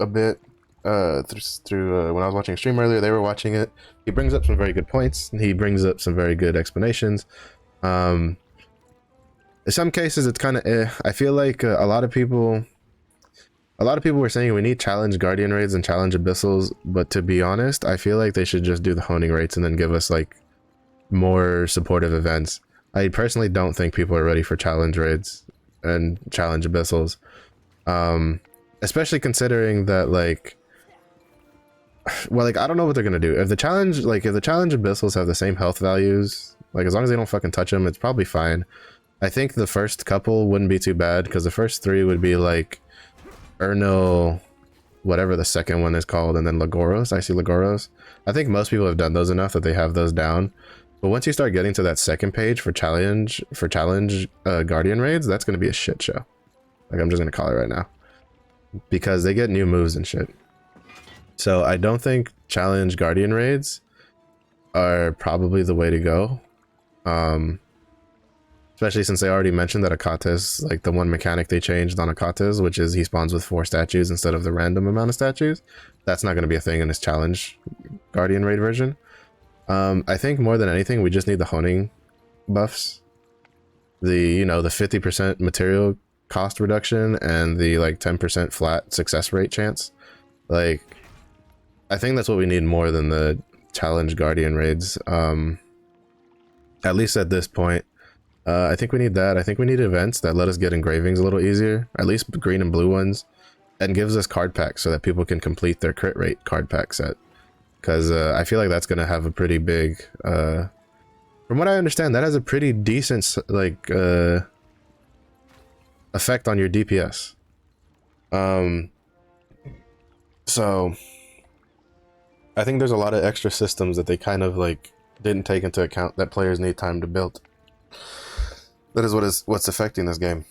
bit through when I was watching a stream earlier. They were watching it. He brings up some very good points. He brings up some very good explanations. In some cases, it's kind of. I feel like a lot of people were saying we need challenge guardian raids and challenge abyssals, but to be honest, I feel like they should just do the honing rates and then give us like more supportive events. I personally don't think people are ready for challenge raids and challenge abyssals, especially considering that like, well, like I don't know what they're gonna do if the challenge abyssals have the same health values. Like as long as they don't fucking touch them, it's probably fine. I think the first couple wouldn't be too bad because the first 3 would be like Erno, whatever the second one is called, and then Lagoros. I see Lagoros. I think most people have done those enough that they have those down. But once you start getting to that second page for challenge guardian raids, that's going to be a shit show. Like I'm just going to call it right now, because they get new moves and shit. So I don't think challenge guardian raids are probably the way to go. Especially since they already mentioned that Akates, like the one mechanic they changed on Akates, which is he spawns with 4 statues instead of the random amount of statues. That's not going to be a thing in this challenge guardian raid version. I think more than anything, we just need the honing buffs. The 50% material cost reduction and the like 10% flat success rate chance. Like, I think that's what we need more than the challenge guardian raids. At least at this point. I think we need that. I think we need events that let us get engravings a little easier, at least green and blue ones, and gives us card packs so that people can complete their crit rate card pack set. Because I feel like that's going to have a pretty big, from what I understand, that has a pretty decent like effect on your DPS. So I think there's a lot of extra systems that they kind of like didn't take into account that players need time to build. That is what's affecting this game.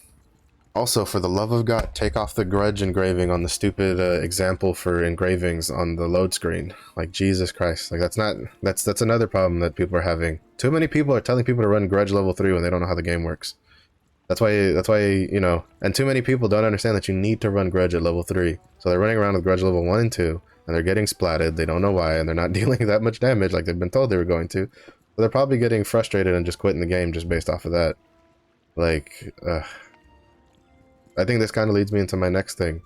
Also, for the love of God, take off the grudge engraving on the stupid example for engravings on the load screen. Like, Jesus Christ. Like, that's another problem that people are having. Too many people are telling people to run grudge level 3 when they don't know how the game works. That's why, and too many people don't understand that you need to run grudge at level 3. So they're running around with grudge level 1 and 2, and they're getting splatted. They don't know why, and they're not dealing that much damage like they've been told they were going to. So they're probably getting frustrated and just quitting the game just based off of that. Like, I think this kind of leads me into my next thing.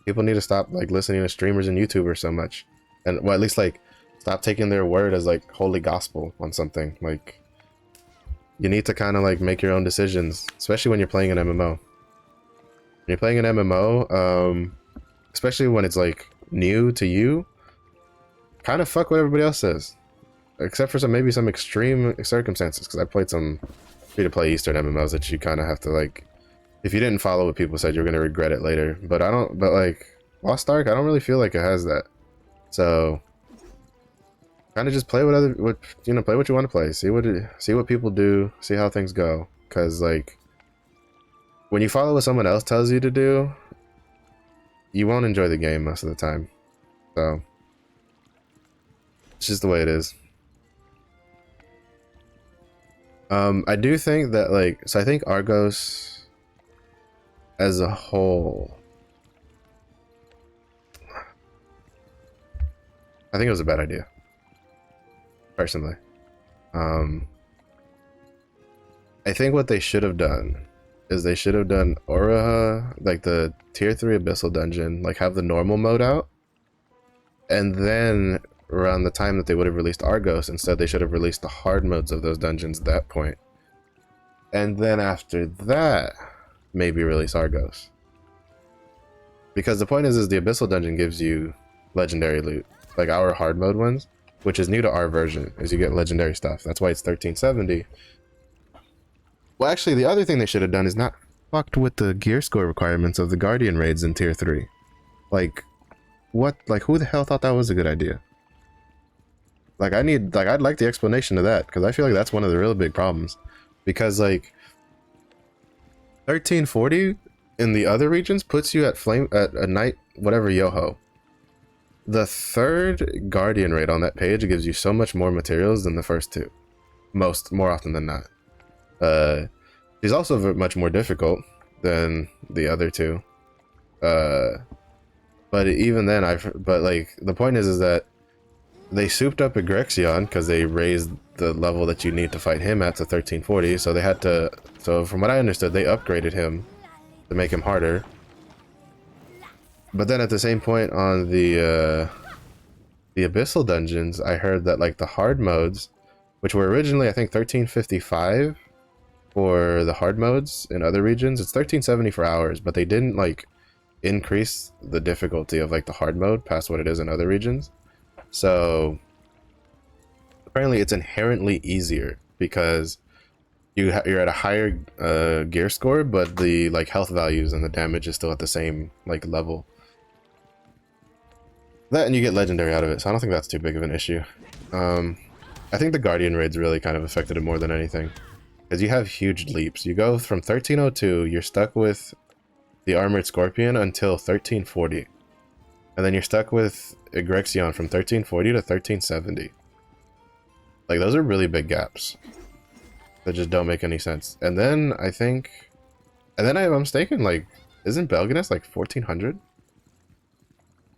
People need to stop like listening to streamers and YouTubers so much, and well, at least like stop taking their word as like holy gospel on something. Like, you need to kind of like make your own decisions, especially when you're playing an MMO. When you're playing an MMO, especially when it's like new to you, kind of fuck what everybody else says, except for maybe some extreme circumstances. Because I played some free-to-play Eastern MMOs that you kind of have to like. If you didn't follow what people said, you're gonna regret it later. But like Lost Ark, I don't really feel like it has that. So kind of just play play what you want to play. See what people do. See how things go. Cause like when you follow what someone else tells you to do, you won't enjoy the game most of the time. So it's just the way it is. I do think that like, so I think Argos as a whole, I think it was a bad idea, personally. I think what they should have done is they should have done Oraha, like the tier 3 abyssal dungeon, like have the normal mode out, and then around the time that they would have released Argos, instead they should have released the hard modes of those dungeons at that point. And then after that, maybe release Argos. Because the point is the abyssal dungeon gives you legendary loot, like our hard mode ones, which is new to our version, is you get legendary stuff. That's why it's 1370. Well, actually, the other thing they should have done is not fucked with the gear score requirements of the Guardian raids in tier 3. Like, what? Like, who the hell thought that was a good idea? Like I'd like the explanation of that, because I feel like that's one of the real big problems. Because like 1340 in the other regions puts you at a night whatever yoho. The third Guardian raid on that page gives you so much more materials than the first two. More often than not. She's also much more difficult than the other two. But even then, but like the point is that they souped up Egrexion because they raised the level that you need to fight him at to 1340. So they had to. So from what I understood, they upgraded him to make him harder. But then at the same point on the Abyssal dungeons, I heard that like the hard modes, which were originally I think 1355 for the hard modes in other regions, it's 1370 for hours, but they didn't like increase the difficulty of like the hard mode past what it is in other regions. So apparently it's inherently easier because you're at a higher gear score, but the like health values and the damage is still at the same like level. That and you get legendary out of it, so I don't think that's too big of an issue. I think the Guardian raids really kind of affected it more than anything, because you have huge leaps. You go from 1302, you're stuck with the Armored Scorpion until 1340, and then you're stuck with Egrexion from 1340 to 1370. Like those are really big gaps that just don't make any sense. And then I think, and then if I'm mistaken, like isn't Belganus like 1400?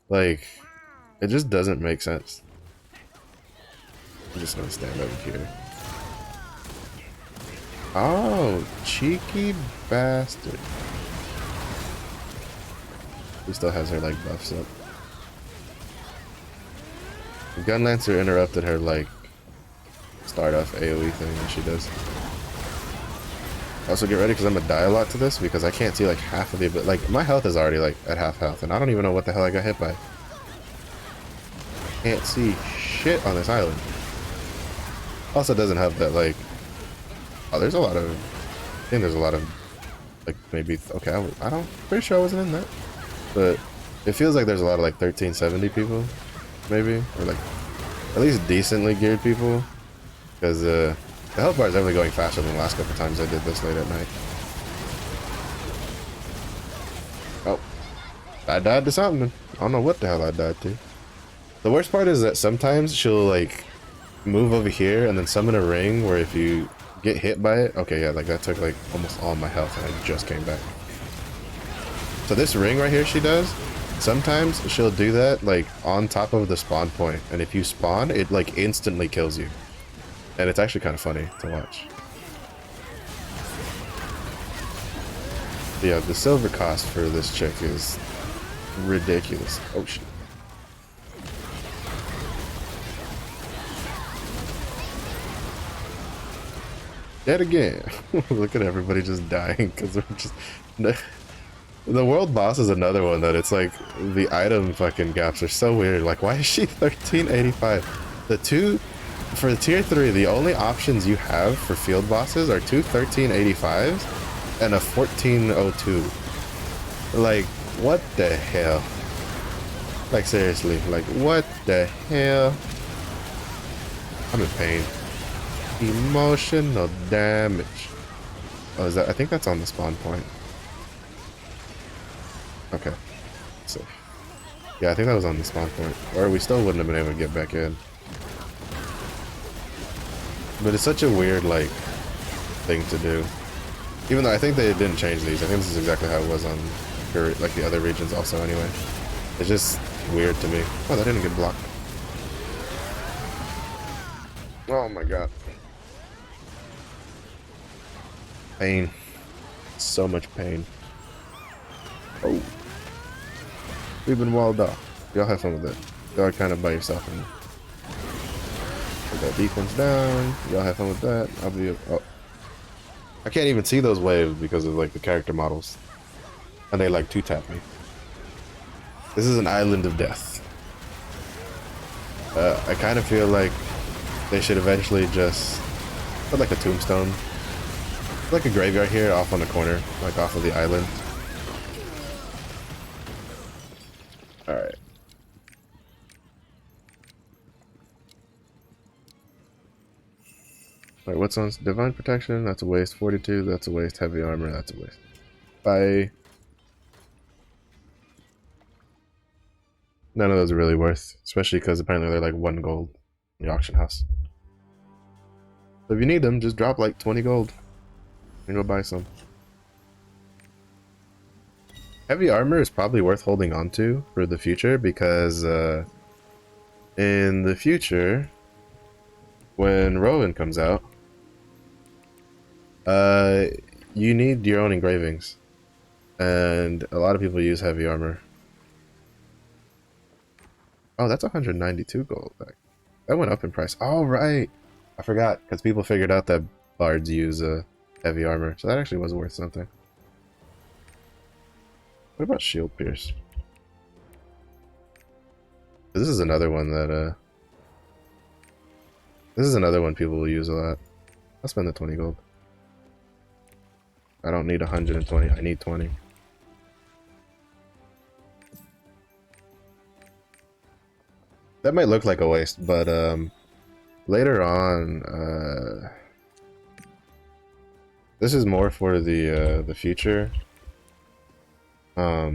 Like it just doesn't make sense. I'm just gonna stand over here. Oh, cheeky bastard. Who still has her like buffs up? The Gunlancer interrupted her like start off AoE thing that she does. Also get ready because I'm gonna die a lot to this because I can't see like half of the, but like my health is already like at half health and I don't even know what the hell I got hit by. Can't see shit on this island. Also doesn't have that like, oh there's a lot of, I think there's a lot of like maybe, okay I don't, pretty sure I wasn't in that, but it feels like there's a lot of like 1370 people maybe, or like at least decently geared people, because the health bar is definitely going faster than the last couple times I did this late at night. Oh, I died to something. I don't know what the hell I died to. The worst part is that sometimes she'll like move over here and then summon a ring where if you get hit by it, okay, yeah, like that took like almost all my health and I just came back. So this ring right here she does, sometimes she'll do that like on top of the spawn point, and if you spawn, it like instantly kills you. And it's actually kind of funny to watch. But yeah, the silver cost for this chick is ridiculous. Oh shit. Dead again. Look at everybody just dying because we're just... The world boss is another one that it's like the item fucking gaps are so weird. Like why is she 1385? The two for the tier 3, the only options you have for field bosses are two 1385s and a 1402. Like what the hell? Like seriously, like what the hell? I'm in pain. Emotional damage. Oh, is that? I think that's on the spawn point. Okay. So, yeah, I think that was on the spawn point. Or we still wouldn't have been able to get back in. But it's such a weird, like, thing to do. Even though I think they didn't change these. I think this is exactly how it was on, like, the other regions also anyway. It's just weird to me. Oh, that didn't get blocked. Oh my god. Pain. So much pain. Oh. We've been walled off. Y'all have fun with that. Y'all are kind of by yourself. And put that defense down. Y'all have fun with that. I'll be... Oh. I can't even see those waves because of like the character models. And they like two-tap me. This is an island of death. I kind of feel like they should eventually just put like a tombstone. Like a graveyard here off on the corner, like off of the island. Alright. Alright, what's on Divine Protection? That's a waste. 42, that's a waste. Heavy Armor, that's a waste. Bye. None of those are really worth, especially because apparently they're like 1 gold in the auction house. So if you need them, just drop like 20 gold and go buy some. Heavy Armor is probably worth holding on to for the future because in the future, when Rowan comes out, you need your own engravings, and a lot of people use Heavy Armor. Oh, that's 192 gold. That went up in price. Oh, right. I forgot, because people figured out that bards use Heavy Armor, so that actually was worth something. What about Shield Pierce? This is another one that, this is another one people will use a lot. I'll spend the 20 gold. I don't need 120, I need 20. That might look like a waste, but later on, this is more for the future. Are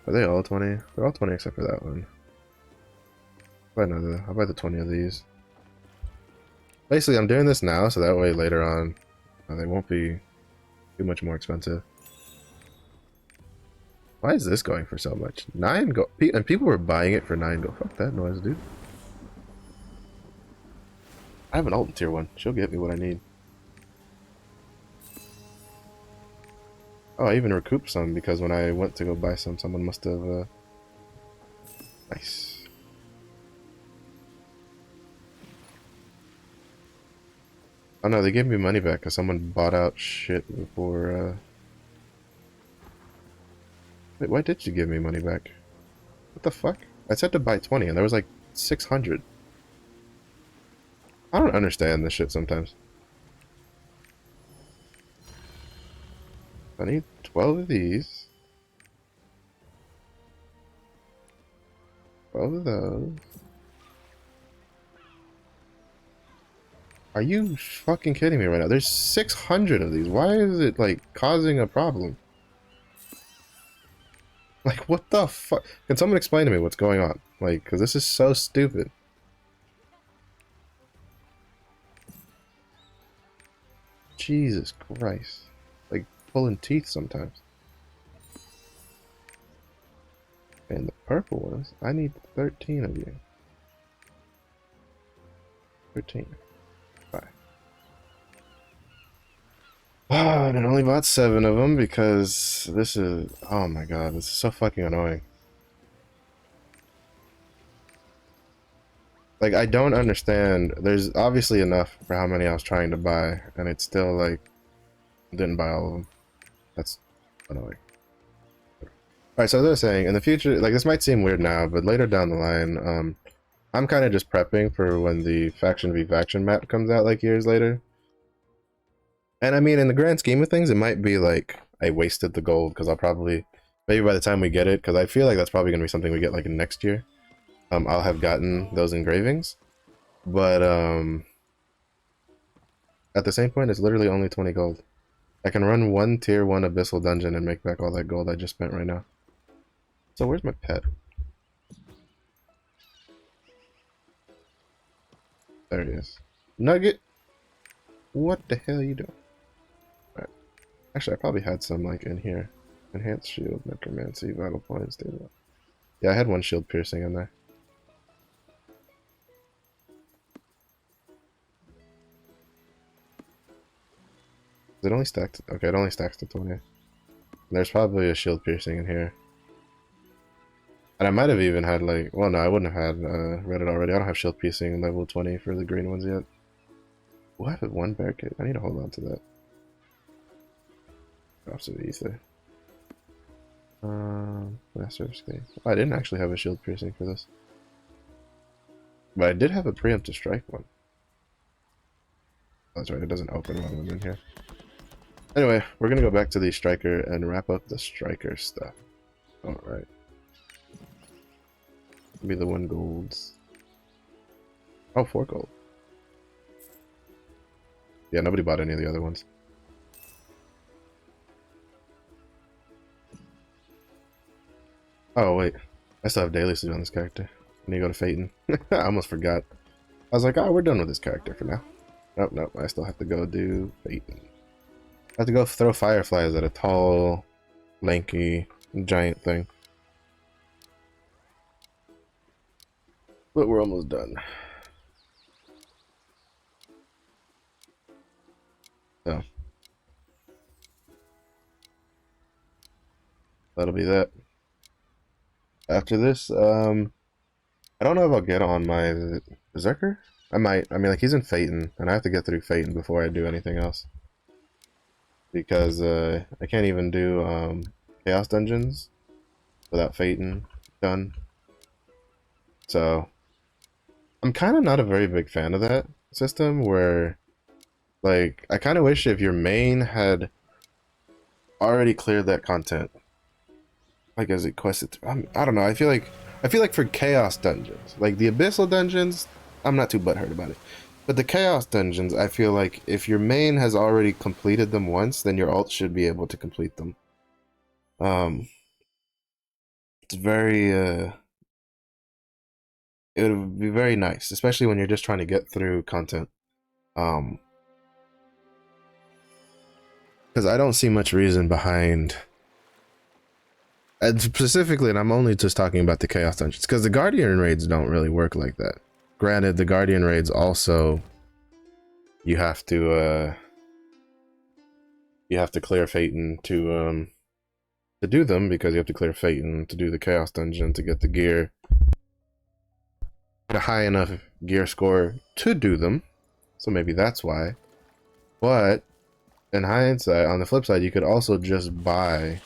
they all 20? They're all 20 except for that one. I'll buy the 20 of these. Basically, I'm doing this now so that way later on they won't be too much more expensive. Why is this going for so much? 9 gold. And people were buying it for 9 gold. Fuck that noise, dude. I have an ult in tier 1. She'll get me what I need. Oh, I even recouped some because when I went to go buy some, someone must have... Nice. Oh no, they gave me money back because someone bought out shit before... Wait, why did you give me money back? What the fuck? I said to buy 20 and there was like 600. I don't understand this shit sometimes. I need 12 of these. 12 of those. Are you fucking kidding me right now? There's 600 of these. Why is it like causing a problem? Like, what the fuck? Can someone explain to me what's going on? Like, because this is so stupid. Jesus Christ. Like, pulling teeth sometimes. And the purple ones, I need 13 of you. 13. Bye. Ah, and I only bought 7 of them because this is... Oh my god, this is so fucking annoying. Like, I don't understand. There's obviously enough for how many I was trying to buy, and it's still, like, didn't buy all of them. That's annoying. Alright, so as I was saying, in the future, like, this might seem weird now, but later down the line, I'm kind of just prepping for when the Faction v Faction map comes out, like, years later. And I mean, in the grand scheme of things, it might be, like, I wasted the gold, because I'll probably, maybe by the time we get it, because I feel like that's probably going to be something we get, like, in next year. I'll have gotten those engravings, but at the same point, it's literally only 20 gold. I can run 1 tier 1 abyssal dungeon and make back all that gold I just spent right now. So where's my pet? There it is. Nugget! What the hell are you doing? Alright. Actually, I probably had some, like, in here. Enhanced shield, necromancy, vital points, data. Yeah, I had 1 shield piercing in there. It only stacked. Okay, it only stacks to 20. There's probably a shield piercing in here. And I might have even had, like, well, no, I wouldn't have had read it already. I don't have shield piercing level 20 for the green ones yet. We'll have it 1 barricade. I need to hold on to that. Drops of ether. Master of Escape. I didn't actually have a shield piercing for this. But I did have a preemptive strike one. Oh, that's right, it doesn't open when I'm in here. Anyway, we're gonna go back to the striker and wrap up the striker stuff. Alright. Be the 1 golds. Oh, 4 gold. Yeah, nobody bought any of the other ones. Oh, wait. I still have daily sleep on this character. I need to go to Phaeton. I almost forgot. I was like, oh, we're done with this character for now. Nope, nope. I still have to go do Phaeton. I have to go throw fireflies at a tall, lanky, giant thing. But we're almost done. So. That'll be that. After this, I don't know if I'll get on my Berserker. I might. I mean, like, he's in Phaeton, and I have to get through Phaeton before I do anything else. Because, I can't even do, Chaos Dungeons without Phaeton done. So, I'm kind of not a very big fan of that system, where, like, I kind of wish if your main had already cleared that content. Like, as it quested through. I don't know, I feel like for Chaos Dungeons, like the Abyssal Dungeons, I'm not too butthurt about it. But the Chaos Dungeons, I feel like if your main has already completed them once, then your alt should be able to complete them. It's very, it would be very nice, especially when you're just trying to get through content. Because I don't see much reason behind... And specifically, and I'm only just talking about the Chaos Dungeons, because the Guardian raids don't really work like that. Granted, the Guardian raids also, you have to clear Phaeton to do them, because you have to clear Phaeton to do the Chaos Dungeon to get the gear. Get a high enough gear score to do them, so maybe that's why. But in hindsight, on the flip side, you could also just buy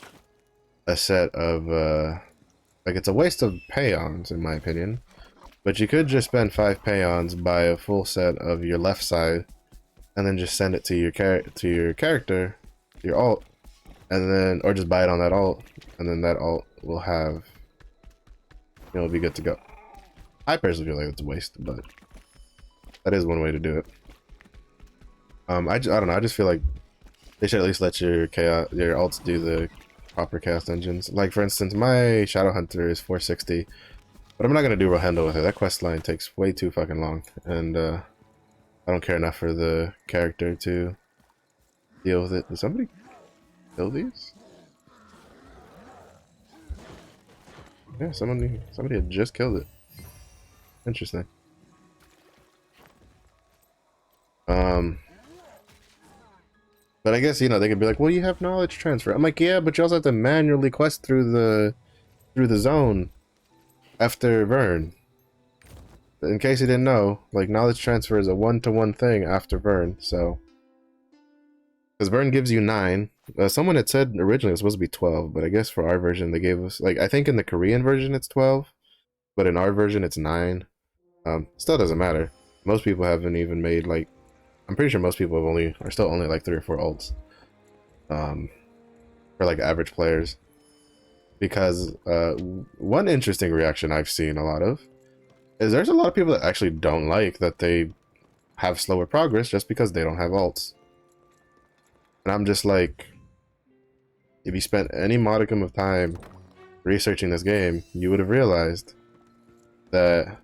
a set of like, it's a waste of paeons in my opinion, but you could just spend 5 paeons, buy a full set of your left side, and then just send it to your character, your alt, and then, or just buy it on that alt, and then that alt will have, it'll be good to go. I personally feel like it's a waste, but that is one way to do it. I don't know, I just feel like they should at least let your alts do the proper Chaos Dungeons. Like, for instance, my Shadow Hunter is 460, but I'm not gonna do Rohendo with it. That quest line takes way too fucking long, and I don't care enough for the character to deal with it. Did somebody kill these? Yeah, somebody had just killed it. Interesting. But I guess, you know, they could be like, well, you have knowledge transfer. I'm like, yeah, but you also have to manually quest through the zone after Vern. In case you didn't know, like, knowledge transfer is a 1-to-1 thing after Vern, so. Because Vern gives you 9. Someone had said originally it was supposed to be 12, but I guess for our version they gave us, like, I think in the Korean version it's 12, but in our version it's 9. Still doesn't matter. Most people haven't even made, like, I'm pretty sure most people are still only like 3 or 4 ults. For like average players. Because one interesting reaction I've seen a lot of is there's a lot of people that actually don't like that they have slower progress just because they don't have alts. And I'm just like, if you spent any modicum of time researching this game, you would have realized that,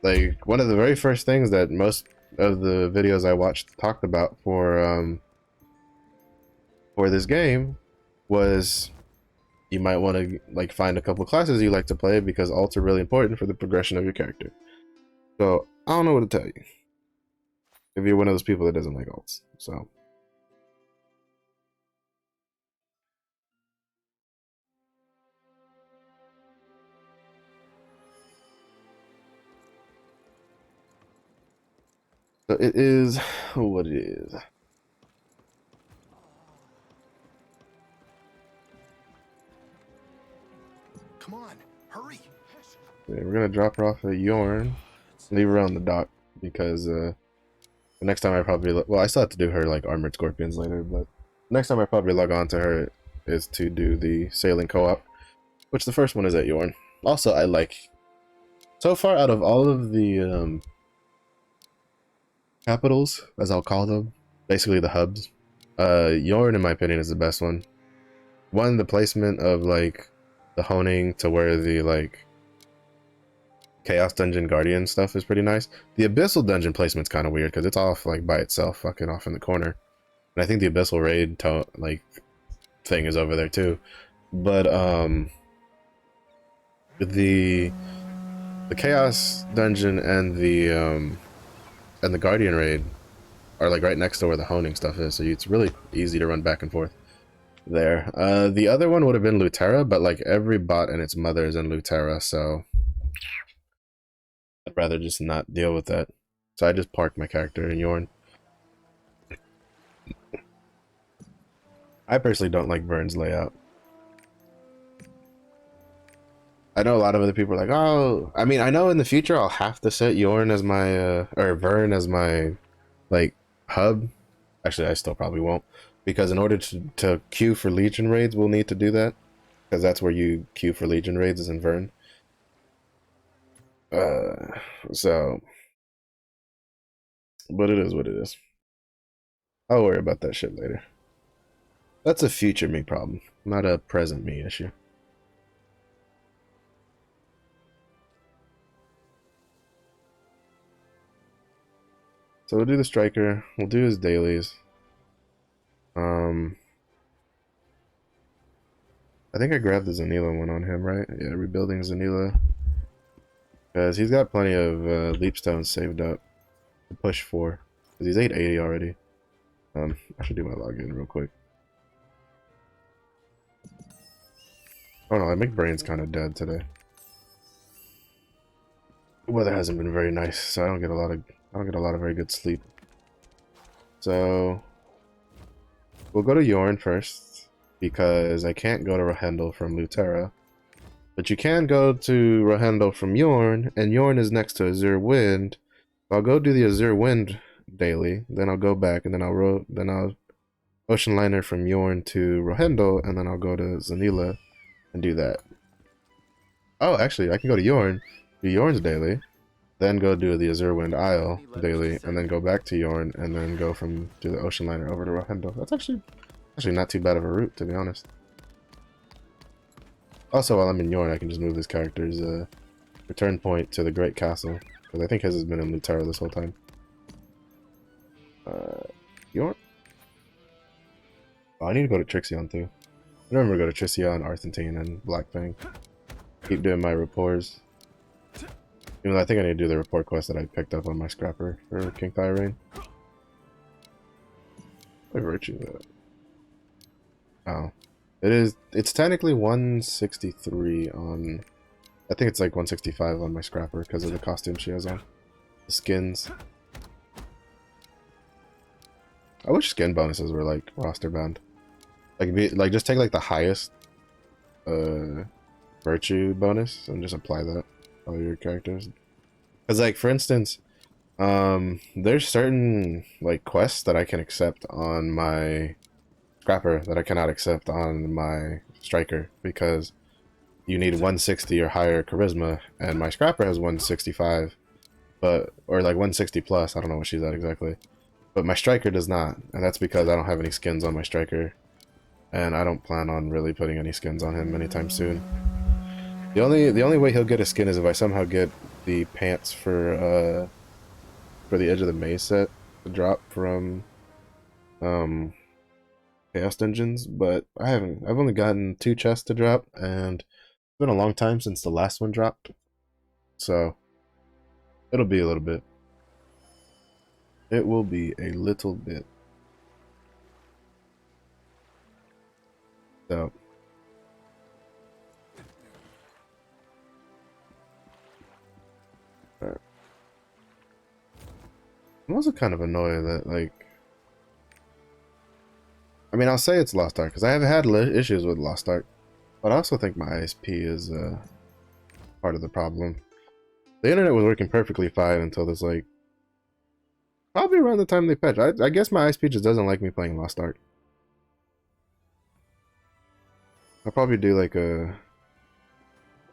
like, one of the very first things that most of the videos I watched talked about for this game was you might want to, like, find a couple classes you like to play because alts are really important for the progression of your character. So I don't know what to tell you if you're one of those people that doesn't like alts. So it is what it is. Come on, hurry. Yeah, we're gonna drop her off at Yorn, leave her on the dock, because the next time I probably, well, I still have to do her, like, Armored Scorpions later, but next time I probably log on to her is to do the sailing co-op, which the first one is at Yorn. Also, I like So far, out of all of the capitals, as I'll call them, basically the hubs, Yorn, in my opinion, is the best one. One, the placement of like the honing to where the like Chaos Dungeon Guardian stuff is pretty nice. The Abyssal Dungeon placement's kind of weird because it's off like by itself, fucking off in the corner. And I think the Abyssal Raid like thing is over there too. But the Chaos Dungeon and the Guardian Raid are like right next to where the honing stuff is, so it's really easy to run back and forth there. The other one would have been Lutera, but like every bot and its mother is in Lutera, so I'd rather just not deal with that. So I just parked my character in Yorn. I personally don't like Vern's layout. I know a lot of other people are like, oh, I mean, I know in the future I'll have to set Yorn as my, or Vern as my, like, hub. Actually, I still probably won't. Because in order to queue for Legion raids, we'll need to do that. Because that's where you queue for Legion raids, is in Vern. So, but it is what it is. I'll worry about that shit later. That's a future me problem, not a present me issue. So we'll do the striker, we'll do his dailies. I think I grabbed the Zanila one on him, right? Yeah, rebuilding Zanila. Because he's got plenty of leap stones saved up to push for. Because he's 880 already. I should do my login real quick. Oh no, my brain's kind of dead today. The weather hasn't been very nice, so I don't get a lot of very good sleep. So we'll go to Yorn first, because I can't go to Rohendel from Lutera. But you can go to Rohendel from Yorn, and Yorn is next to Azure Wind. I'll go do the Azure Wind daily, then I'll go back, and then I'll Ocean Liner from Yorn to Rohendel, and then I'll go to Zanila and do that. Oh, actually, I can go to Yorn, do Yorn's daily, then go do the Azure Wind Isle daily, and then go back to Yorn, and then go from do the Ocean Liner over to Rohendel. That's actually not too bad of a route, to be honest. Also, while I'm in Yorn, I can just move this character's return point to the Great Castle, because I think his has been in Lutera this whole time. Yorn? Oh, I need to go to Trixion too. I remember to go to Trixion, Arthentine, and Blackfang. Keep doing my rapports. Even though I think I need to do the rapport quest that I picked up on my scrapper for King Thyrain. What virtue is that? Oh. It's technically 163 on... I think it's like 165 on my scrapper because of the costume she has on. The skins. I wish skin bonuses were like roster bound. Like just take like the highest virtue bonus and just apply that to all your characters. Because like for instance, there's certain like quests that I can accept on my scrapper that I cannot accept on my striker because you need 160 or higher charisma, and my scrapper has 165, or like 160 plus. I don't know what she's at exactly, but my striker does not, and that's because I don't have any skins on my striker, and I don't plan on really putting any skins on him anytime soon. The only way he'll get a skin is if I somehow get the pants for the Edge of the Maze set to drop from Chaos Dungeons, but I've only gotten 2 chests to drop, and it's been a long time since the last one dropped, so it'll be a little bit. It will be a little bit. So alright. I'm also kind of annoyed that, like, I mean, I'll say it's Lost Ark because I have had issues with Lost Ark, but I also think my ISP is part of the problem. The internet was working perfectly fine until this, like, probably around the time they patched. I guess my ISP just doesn't like me playing Lost Ark. I'll probably do like a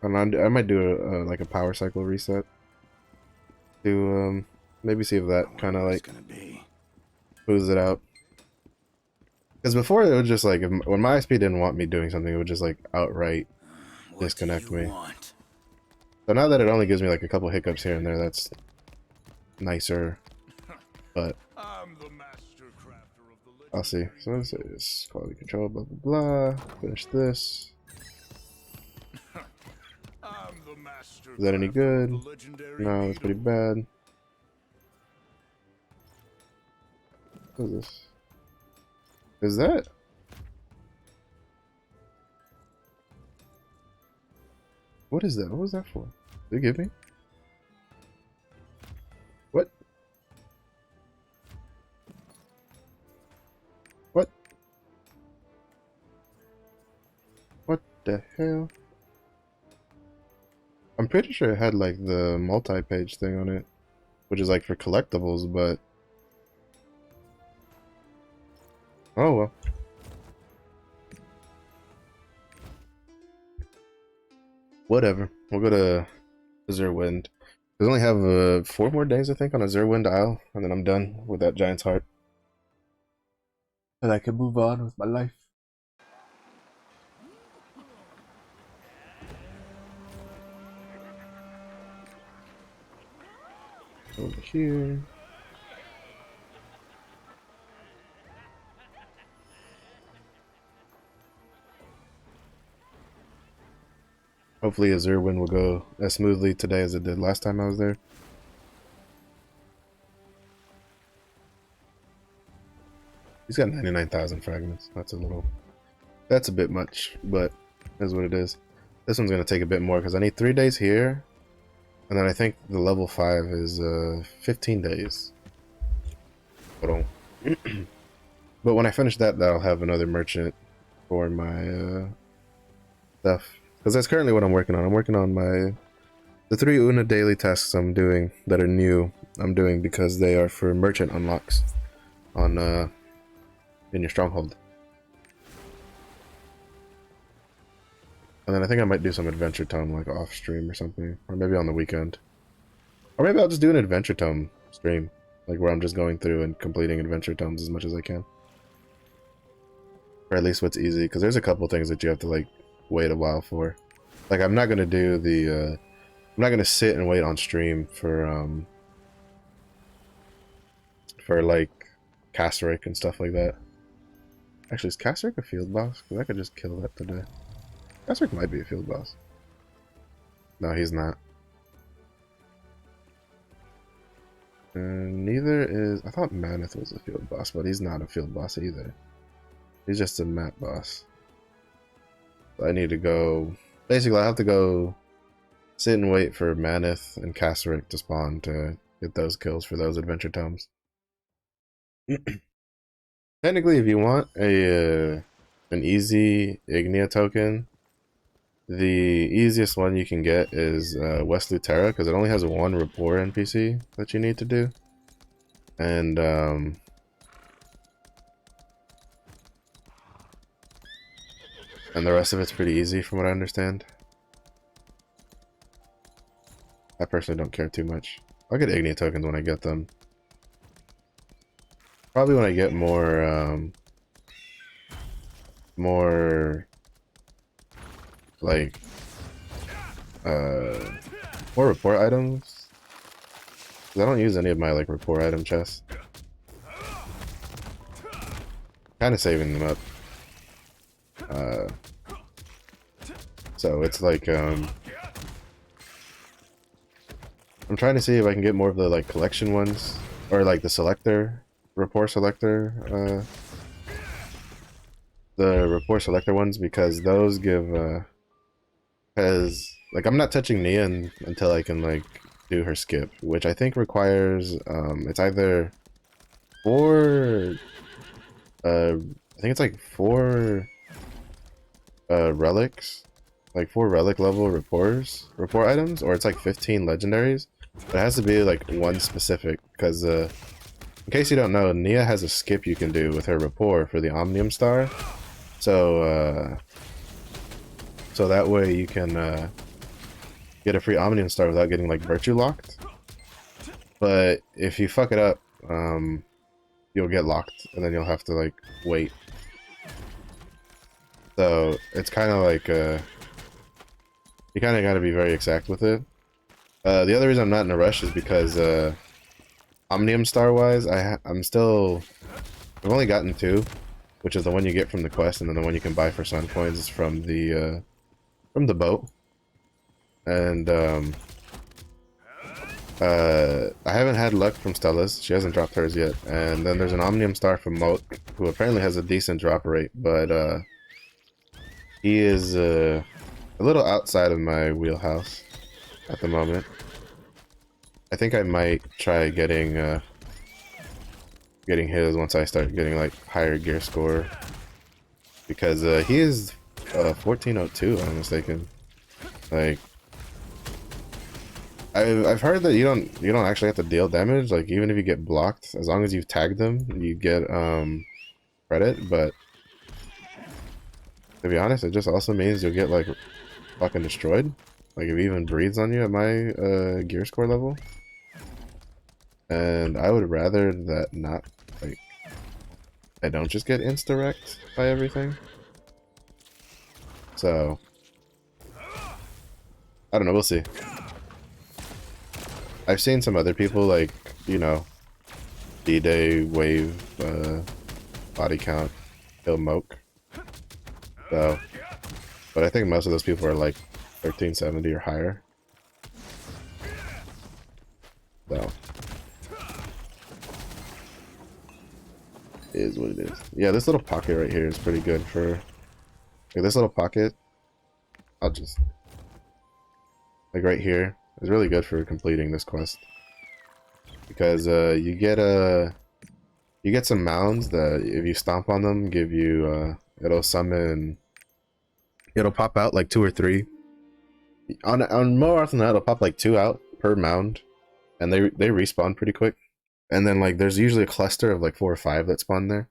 I might do like a power cycle reset to maybe see if that kind of like smooths it out. Because before it was just like when my ISP didn't want me doing something, it would just like outright disconnect me. So now that it only gives me like a couple hiccups here and there, that's nicer. But I'll see. So let's say this quality control, blah blah blah. Finish this. Is that any good? No, that's pretty bad. What is this? Is that? What is that? What was that for? Did it give me? What? What? What the hell? I'm pretty sure it had like the multi-page thing on it, which is like for collectibles, but oh well. Whatever. We'll go to Zerwind. We only have 4 more days, I think, on a Zerwind Isle, and then I'm done with that Giant's Heart. And I can move on with my life. Over here. Hopefully Zerwind will go as smoothly today as it did last time I was there. He's got 99,000 fragments. That's a bit much, but is what it is. This one's going to take a bit more because I need 3 days here. And then I think the level 5 is 15 days. Hold on. But when I finish that, I'll have another merchant for my stuff. Because that's currently what I'm working on. I'm working on the 3 Una daily tasks I'm doing that are new. I'm doing because they are for merchant unlocks on in your stronghold. And then I think I might do some Adventure Tome like off stream or something, or maybe on the weekend, or maybe I'll just do an Adventure Tome stream, like where I'm just going through and completing Adventure Tomes as much as I can, or at least what's easy. Because there's a couple things that you have to like wait a while for. Like I'm not gonna do the I'm not gonna sit and wait on stream for like Kasryk and stuff like that. Actually, is Kasryk a field boss? Because I could just kill that today. Kasryk might be a field boss. No, he's not. And neither is... I thought Maneth was a field boss, but he's not a field boss either. He's just a map boss. I need to go... Basically, I have to go sit and wait for Maneth and Kasryk to spawn to get those kills for those Adventure Tomes. Technically, if you want an easy Ignia token, the easiest one you can get is West Lutera, because it only has 1 rapport NPC that you need to do. And the rest of it's pretty easy from what I understand. I personally don't care too much. I'll get Ignia tokens when I get them. Probably when I get more like more rapport items. 'Cause I don't use any of my like rapport item chests. Kind of saving them up. So it's like I'm trying to see if I can get more of the like collection ones, or like the selector, rapport selector, the rapport selector ones, because those give because like I'm not touching Nia until I can like do her skip, which I think requires it's either 4 I think it's like 4 relics, like 4 relic level rapport items, or it's like 15 legendaries. But it has to be like one specific, because in case you don't know, Nia has a skip you can do with her rapport for the Omnium Star. So so that way you can get a free Omnium Star without getting like virtue locked. But if you fuck it up, you'll get locked, and then you'll have to like wait. So it's kind of like you kind of got to be very exact with it. The other reason I'm not in a rush is because Omnium Star wise, I've only gotten 2, which is the one you get from the quest, and then the one you can buy for Sun Coins from the boat. And I haven't had luck from Stella's. She hasn't dropped hers yet. And then there's an Omnium Star from Moat, who apparently has a decent drop rate, but he is a little outside of my wheelhouse at the moment. I think I might try getting his once I start getting like higher gear score, because he is 1402 if I'm not mistaken. Like I've heard that you don't actually have to deal damage, like even if you get blocked, as long as you've tagged them, you get credit. But to be honest, it just also means you'll get like fucking destroyed, like if he even breathes on you at my gear score level. And I would rather that not, like, I don't just get insta-wrecked by everything. So I don't know, we'll see. I've seen some other people, like, you know, D-Day, Wave, Body Count, kill Moke. So, but I think most of those people are like 1370 or higher. So, it is what it is. Yeah, this little pocket right here is pretty good for, like, this little pocket. I'll just, like, right here is really good for completing this quest, because you get some mounds that if you stomp on them give you it'll pop out like 2 or 3 on more often than that. It'll pop like 2 out per mound, and they respawn pretty quick. And then like there's usually a cluster of like 4 or 5 that spawn there.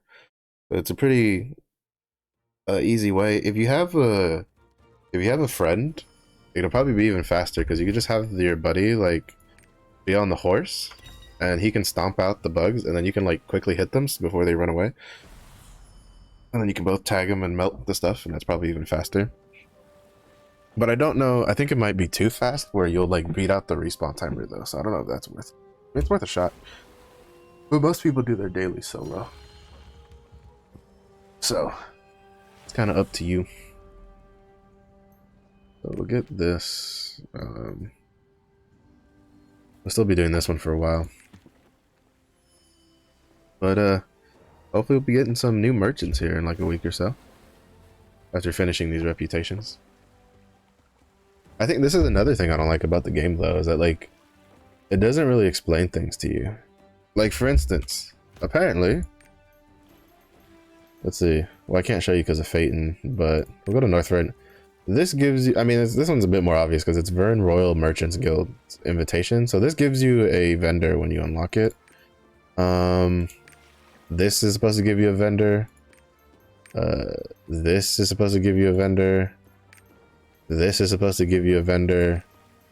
So it's a pretty easy way. If you have a friend, it'll probably be even faster, because you can just have your buddy like be on the horse, and he can stomp out the bugs, and then you can like quickly hit them before they run away, and then you can both tag them and melt the stuff, and that's probably even faster. But I don't know, I think it might be too fast where you'll like beat out the respawn timer though, so I don't know if that's worth it. It's worth a shot, but most people do their daily solo, so it's kind of up to you. So we'll get this. We'll still be doing this one for a while, but hopefully we'll be getting some new merchants here in like a week or so after finishing these reputations. I think this is another thing I don't like about the game though, is that like it doesn't really explain things to you. Like for instance, apparently, let's see, well I can't show you because of Phaeton, but we'll go to Northrend. This gives you, I mean, this one's a bit more obvious because it's Vern Royal Merchants Guild invitation. So this gives you a vendor when you unlock it. This is supposed to give you a vendor. This is supposed to give you a vendor. This is supposed to give you a vendor.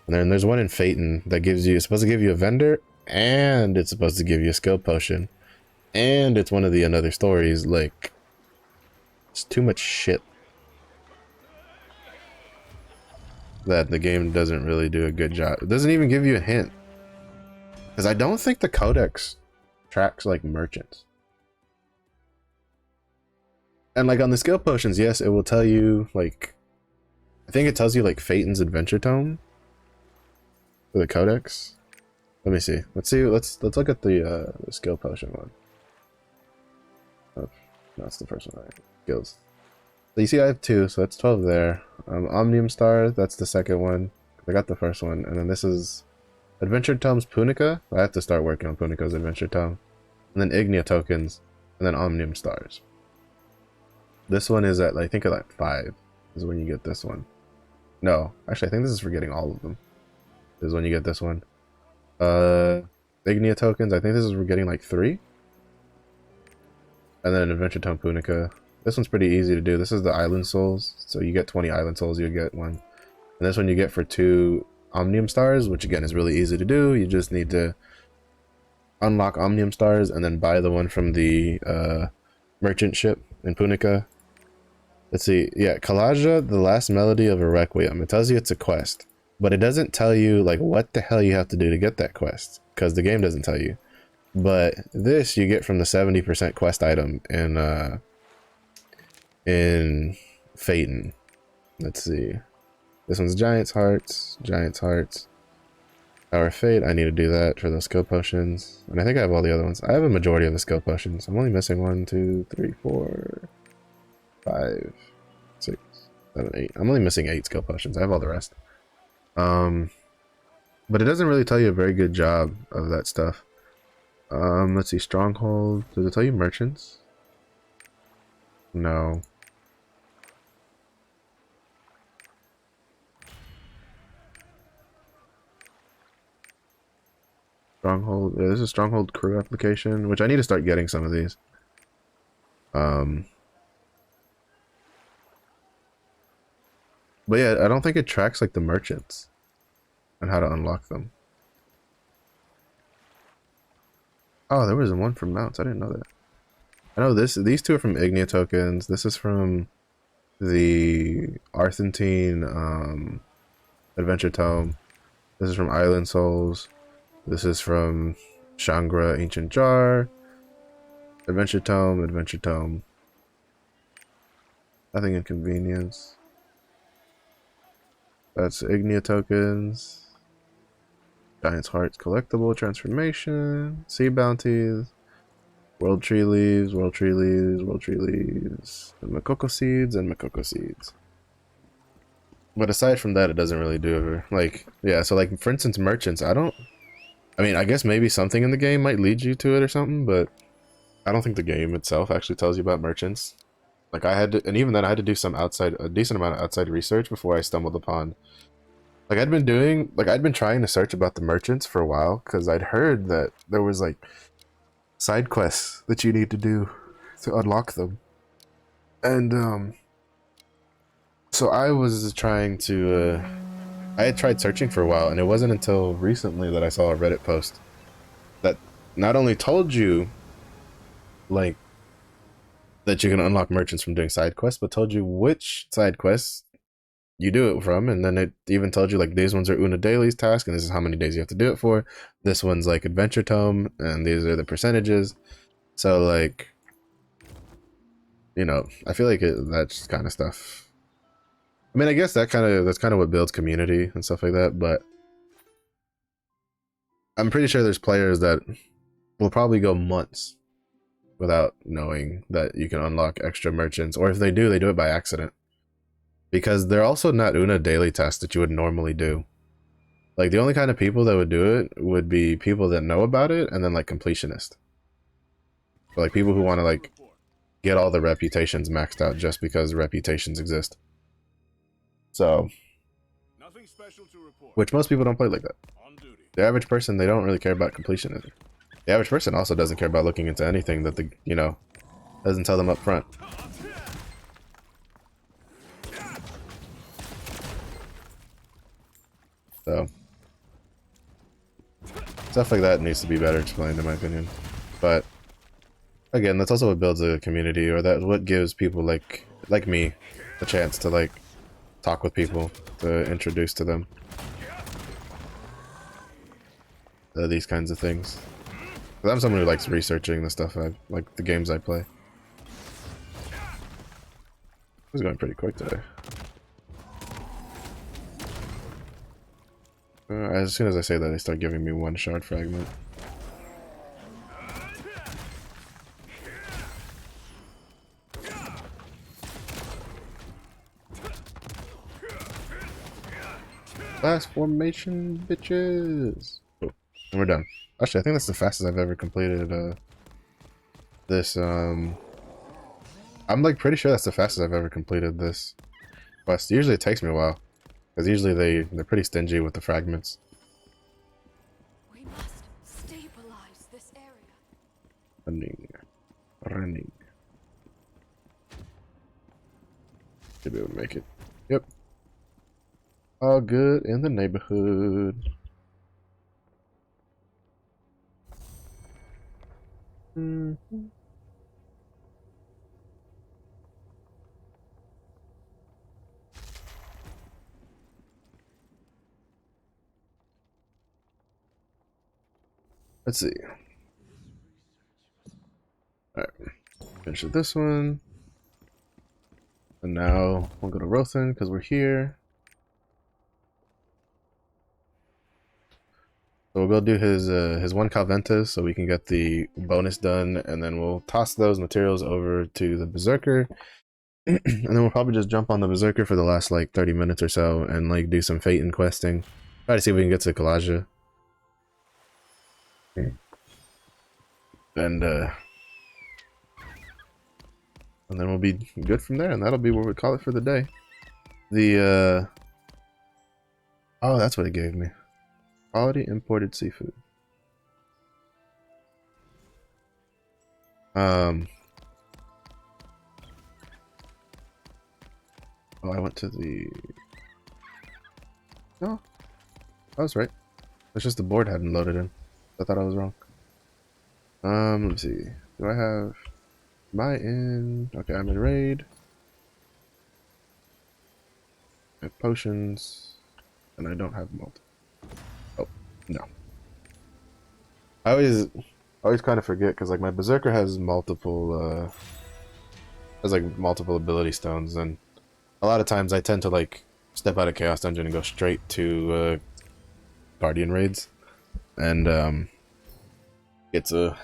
And then there's one in Phaeton that gives you, it's supposed to give you a vendor, and it's supposed to give you a skill potion. And it's one of the another stories. Like, it's too much shit that the game doesn't really do a good job. It doesn't even give you a hint, because I don't think the codex tracks like merchants. And like on the skill potions, yes, it will tell you, like, I think it tells you like Phaeton's adventure tome for the codex. Let me see. Let's look at the skill potion one. Oh, no, that's the first one. Right. Skills. So you see I have 2, so that's 12 there. Omnium Star, that's the second one. I got the first one. And then this is Adventure Tome's Punica. I have to start working on Punica's Adventure Tome. And then Ignia tokens, and then Omnium Stars. This one is at, I think at like 5 is when you get this one. No, actually I think this is for getting all of them. This is when you get this one. Ignia tokens, I think this is for getting like 3. And then Adventure Tome Punica. This one's pretty easy to do. This is the Island Souls. So you get 20 Island Souls, you get one. And this one you get for 2 Omnium Stars, which again is really easy to do. You just need to unlock Omnium Stars and then buy the one from the merchant ship in Punica. Let's see. Yeah, Kalaja, the last melody of a Requiem. It tells you it's a quest, but it doesn't tell you like what the hell you have to do to get that quest, because the game doesn't tell you. But this you get from the 70% quest item in Phaeton. Let's see. This one's Giant's Hearts, Giant's Hearts. Hour of Fate, I need to do that for those skill potions. And I think I have all the other ones. I have a majority of the skill potions. I'm only missing 1, 2, 3, 4, 5, 6, 7, 8. I'm only missing 8 skill potions. I have all the rest. But it doesn't really tell you a very good job of that stuff. Let's see, Stronghold. Does it tell you merchants? No. Stronghold. Yeah, this is Stronghold crew application, which I need to start getting some of these. But yeah, I don't think it tracks like the merchants and how to unlock them. Oh, there was one from mounts. I didn't know that. I know these two are from Ignia tokens. This is from the Arthentine Adventure Tome. This is from Island Souls. This is from Shangra Ancient Jar. Adventure Tome, Adventure Tome. Nothing inconvenience. That's Ignia tokens. Giant's Hearts collectible transformation. Sea bounties. World Tree Leaves, World Tree Leaves, World Tree Leaves. And Makoko Seeds and Makoko Seeds. But aside from that, it doesn't really do it. Like, yeah, so like for instance, merchants, I mean, I guess maybe something in the game might lead you to it or something, but I don't think the game itself actually tells you about merchants. Like I had to, and even then I had to do a decent amount of outside research before I stumbled upon. Like I'd been trying to search about the merchants for a while because I'd heard that there was like side quests that you need to do to unlock them. And so I was trying to I had tried searching for a while, and it wasn't until recently that I saw a Reddit post that not only told you like that you can unlock merchants from doing side quests, but told you which side quests you do it from, and then it even told you like these ones are Una Daily's task, and this is how many days you have to do it for. This one's like Adventure Tome, and these are the percentages. So like, you know, I feel like that's kind of stuff. I mean, I guess that's kind of what builds community and stuff like that, but I'm pretty sure there's players that will probably go months without knowing that you can unlock extra merchants, or if they do it by accident. Because they're also not Una daily tasks that you would normally do. Like the only kind of people that would do it would be people that know about it, and then like completionists. Or, like people who want to like get all the reputations maxed out just because reputations exist. So, which most people don't play like that. The average person, they don't really care about completionism. The average person also doesn't care about looking into anything that the, you know, doesn't tell them up front. So, stuff like that needs to be better explained, in my opinion. But again, that's also what builds a community, or that's what gives people like me a chance to like talk with people, to introduce to them these kinds of things. 'Cause I'm someone who likes researching the stuff like the games I play. This is going pretty quick today. As soon as I say that, they start giving me one shard fragment. Last formation, bitches! Oh, and we're done. Actually, I think that's the fastest I've ever completed this, I'm like pretty sure that's the fastest I've ever completed this quest. Usually it takes me a while. Because usually they're pretty stingy with the fragments. We must stabilize this area. Running. Should be able to make it. Yep. All good in the neighborhood. Let's see. Alright. Finish with this one. And now we'll go to Rothan because we're here. So we'll go do his one Calventus so we can get the bonus done, and then we'll toss those materials over to the Berserker. And then we'll probably just jump on the Berserker for the last like 30 minutes or so and like do some Phaeton questing. Try to see if we can get to Kalaja. And then we'll be good from there, and that'll be what we call it for the day. The oh, that's what it gave me. Quality imported seafood. Oh, I went to the... No, I was right. It's just the board hadn't loaded in. I thought I was wrong. Let me see. Do I have... Am I in... Okay, I'm in raid. I have potions. And I don't have malt. Oh, no. I always kind of forget because like my Berserker has multiple multiple ability stones, and a lot of times I tend to like step out of Chaos Dungeon and go straight to Guardian raids, and it's a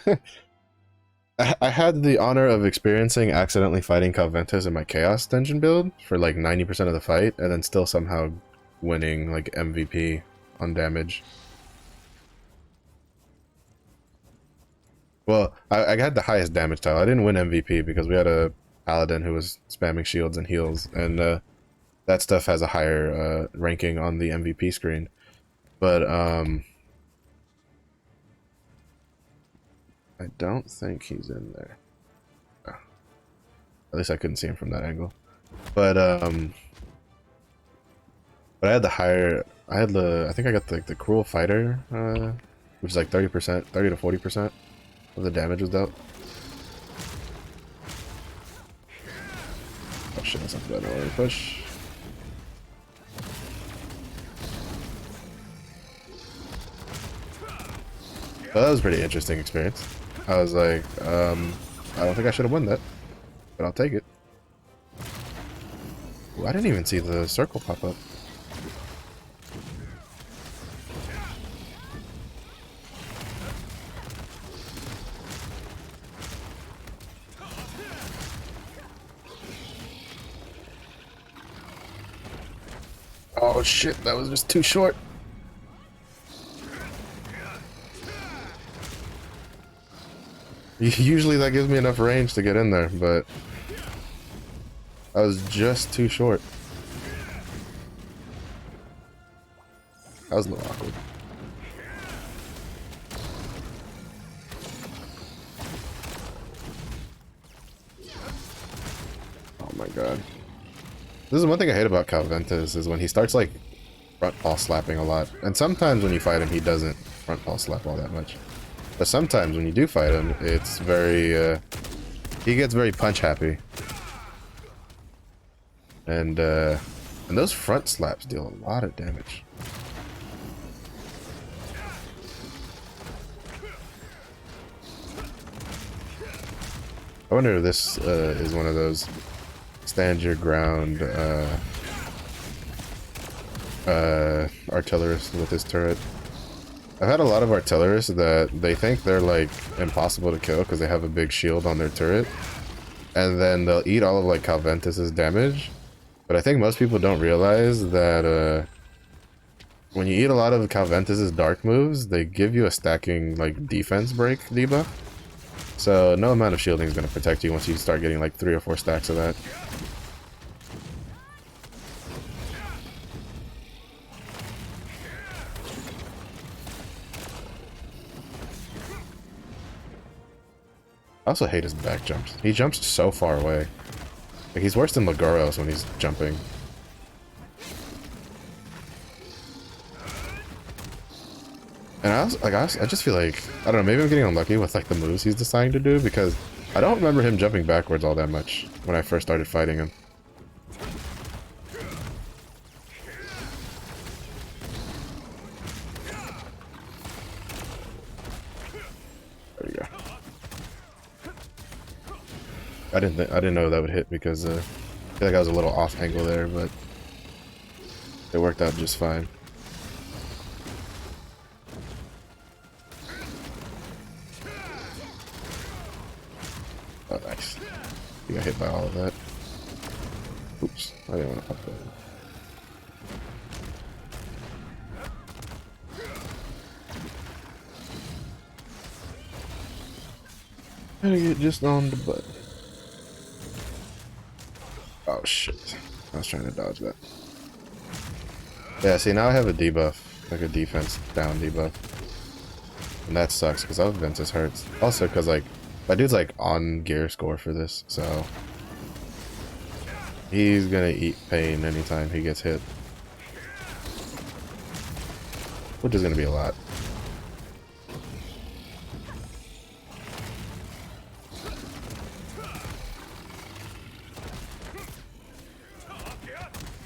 I had the honor of experiencing accidentally fighting Calventus in my Chaos Dungeon build for like 90% of the fight, and then still somehow winning like MVP on damage. Well, I had the highest damage tile. I didn't win MVP because we had a paladin who was spamming shields and heals, and that stuff has a higher ranking on the MVP screen. But I don't think he's in there. Oh. At least I couldn't see him from that angle. But I had the higher. I think I got the cruel fighter, which is like 30%, 30 to 40%. The damage was dealt. Oh shit, that's not bad. I want to push. Well, that was a pretty interesting experience. I was like, I don't think I should have won that, but I'll take it. Ooh, I didn't even see the circle pop up. Oh shit, that was just too short. Usually that gives me enough range to get in there, but I was just too short. That was a little awkward. Oh my god. This is one thing I hate about Calventus, is when he starts like front paw slapping a lot. And sometimes when you fight him, he doesn't front paw slap all that much. But sometimes when you do fight him, it's very, he gets very punch happy. And those front slaps deal a lot of damage. I wonder if this is one of those stand your ground artillerists with his turret. I've had a lot of artillerists that they think they're like impossible to kill because they have a big shield on their turret, and then they'll eat all of like Calventus's damage. But I think most people don't realize that when you eat a lot of Calventus's dark moves, they give you a stacking like defense break debuff. So no amount of shielding is going to protect you once you start getting like 3 or 4 stacks of that. I also hate his back jumps. He jumps so far away. Like, he's worse than Legoros when he's jumping. And I just feel like, I don't know, maybe I'm getting unlucky with like the moves he's deciding to do, because I don't remember him jumping backwards all that much when I first started fighting him. There we go. I didn't know that would hit because I feel like I was a little off angle there, but it worked out just fine. Oh, nice. He got hit by all of that. Oops, I didn't want to pop that. Gotta get just on the butt. Oh shit. I was trying to dodge that. Yeah, see, now I have a debuff. Like a defense down debuff. And that sucks, because Ventus hurts. Also, because, like, my dude's, like, on gear score for this, so... he's gonna eat pain anytime he gets hit. Which is gonna be a lot.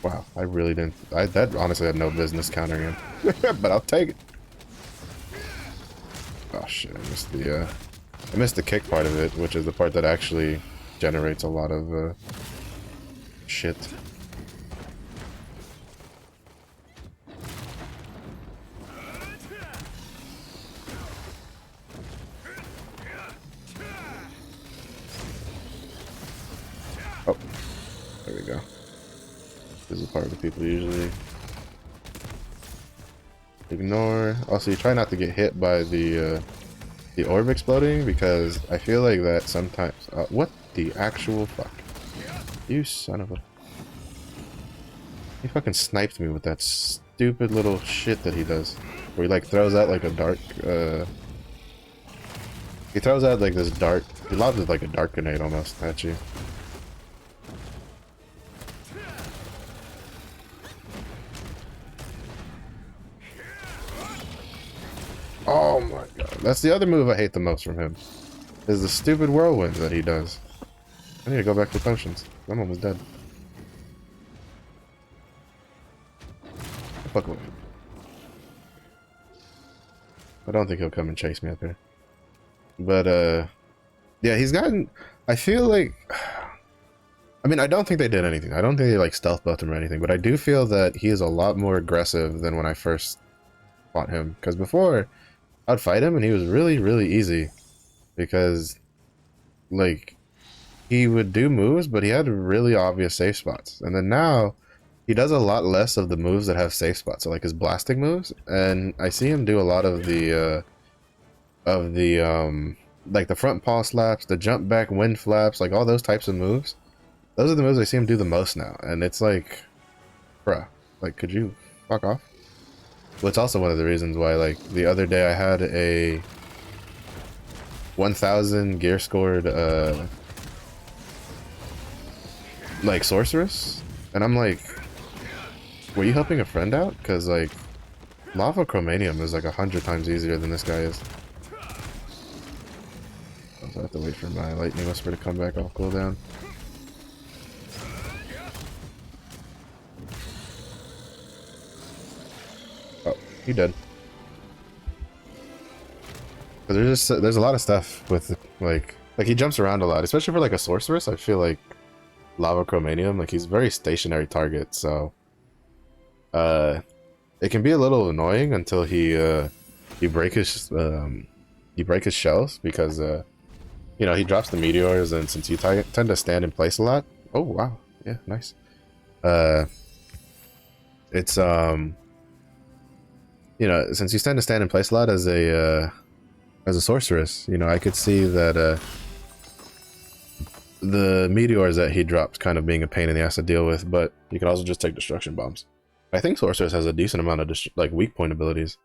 Wow, I really didn't... that honestly had no business countering him. But I'll take it. Oh shit, I missed the kick part of it, which is the part that actually generates a lot of shit. Oh, there we go. This is the part that people usually ignore. Also, you try not to get hit by the orb exploding, because I feel like that sometimes... what the actual fuck? You son of a... He fucking sniped me with that stupid little shit that he does. Where he like throws out like a dark... he throws out like this dark... He lobs it like a dark grenade almost at you. Oh my god. That's the other move I hate the most from him. Is the stupid whirlwind that he does. I need to go back to potions. I'm almost dead. Fuck away. I don't think he'll come and chase me up here. But, yeah, he's gotten... I feel like... I mean, I don't think they did anything. I don't think they, like, stealth buffed him or anything. But I do feel that he is a lot more aggressive than when I first fought him. Because before... I'd fight him and he was really, really easy, because, like, he would do moves, but he had really obvious safe spots. And then now, he does a lot less of the moves that have safe spots, so like his blasting moves, and I see him do a lot of the, like the front paw slaps, the jump back wind flaps, like all those types of moves. Those are the moves I see him do the most now, and it's like, bruh, like, could you fuck off? Well, it's also one of the reasons why, like, the other day I had a 1000 gear scored, like, sorceress, and I'm like, were you helping a friend out? Because, like, Lava Chromanium is, like, 100 times easier than this guy is. I have to wait for my Lightning Whisper to come back off cooldown. Oh, he dead. But there's a lot of stuff with like he jumps around a lot, especially for like a sorceress. I feel like Lava Chromanium, like he's a very stationary target, so it can be a little annoying until he break his shells, because you know, he drops the meteors, and since you tend to stand in place a lot. Oh wow, yeah, nice. It's you know, since you tend to stand in place a lot as a sorceress, you know, I could see that the meteors that he drops kind of being a pain in the ass to deal with, but you can also just take destruction bombs. I think sorceress has a decent amount of like weak point abilities,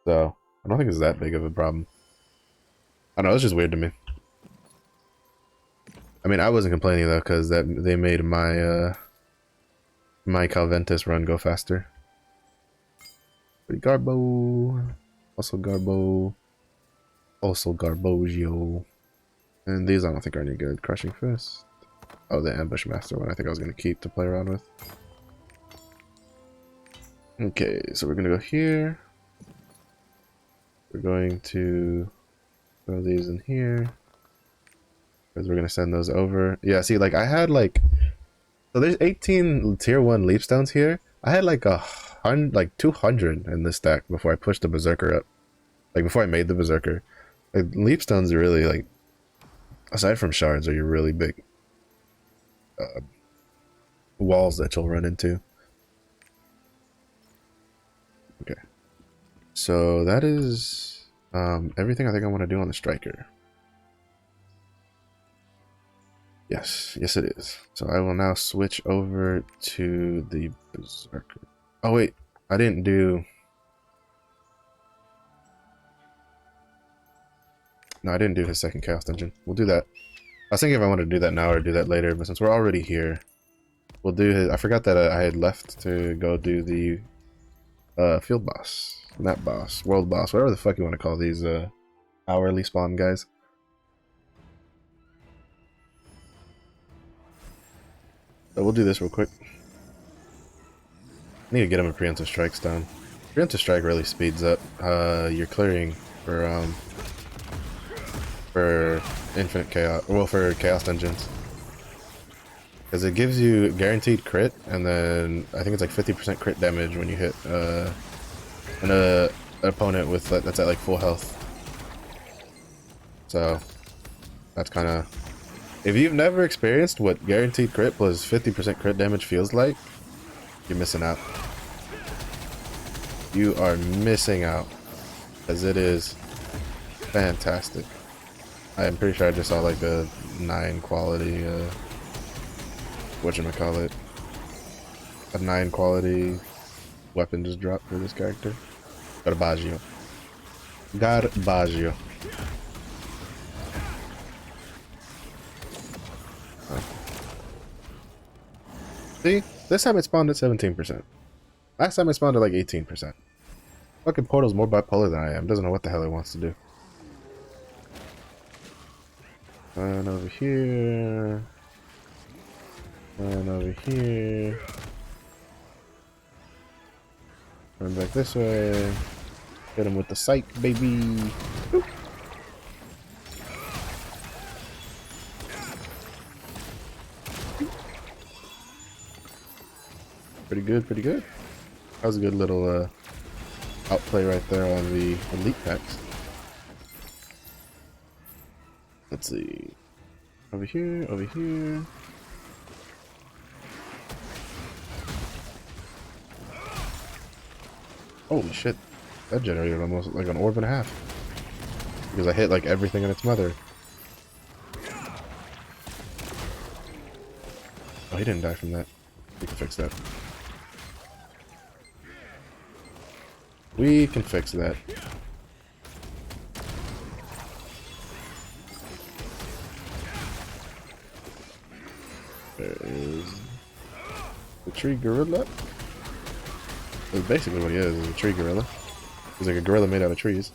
so I don't think it's that big of a problem. I don't know, it's just weird to me. I mean, I wasn't complaining though, because that they made my my Calventus run go faster. Pretty Garbo. Also Garbo. Also Garbogio. And these I don't think are any good. Crushing Fist. Oh, the Ambush Master one I think I was going to keep to play around with. Okay, so we're going to go here. We're going to throw these in here. Because we're going to send those over. Yeah, see, like, I had, like... So there's 18 tier 1 leap stones here. I had, like, 200 in this stack before I pushed the Berserker up. Like, before I made the Berserker. Like, leap stones are really, like... Aside from shards, are your really big... walls that you'll run into. Okay. So that is... everything I think I want to do on the Striker. Yes, yes it is. So I will now switch over to the Berserker. Oh wait, I didn't do... No, I didn't do his second Chaos Dungeon. We'll do that. I was thinking if I wanted to do that now or do that later, but since we're already here, we'll do his... I forgot that I had left to go do the field boss, map boss, world boss, whatever the fuck you want to call these hourly spawn guys. So we'll do this real quick. I need to get him a preemptive strikes down. Preemptive strike really speeds up your clearing for infinite chaos, well, for chaos dungeons, because it gives you guaranteed crit, and then I think it's like 50% crit damage when you hit an opponent with that's at like full health. So that's kind of... If you've never experienced what guaranteed crit plus 50% crit damage feels like, you're missing out. You are missing out, as it is fantastic. I am pretty sure I just saw like a 9 quality, whatchamacallit, a 9 quality weapon just dropped for this character. Garbaggio. Garbaggio. See? This time it spawned at 17%. Last time it spawned at like 18%. Fucking Portal's more bipolar than I am. Doesn't know what the hell it wants to do. And over here. And over here. Run back this way. Hit him with the psych, baby. Boop. Pretty good, pretty good. That was a good little outplay right there on the elite packs. Let's see. Over here, over here. Holy shit. That generated almost like an orb and a half. Because I hit like everything in its mother. Oh, he didn't die from that. We can fix that. We can fix that. There is the tree gorilla. That's basically what he is a tree gorilla. He's like a gorilla made out of trees.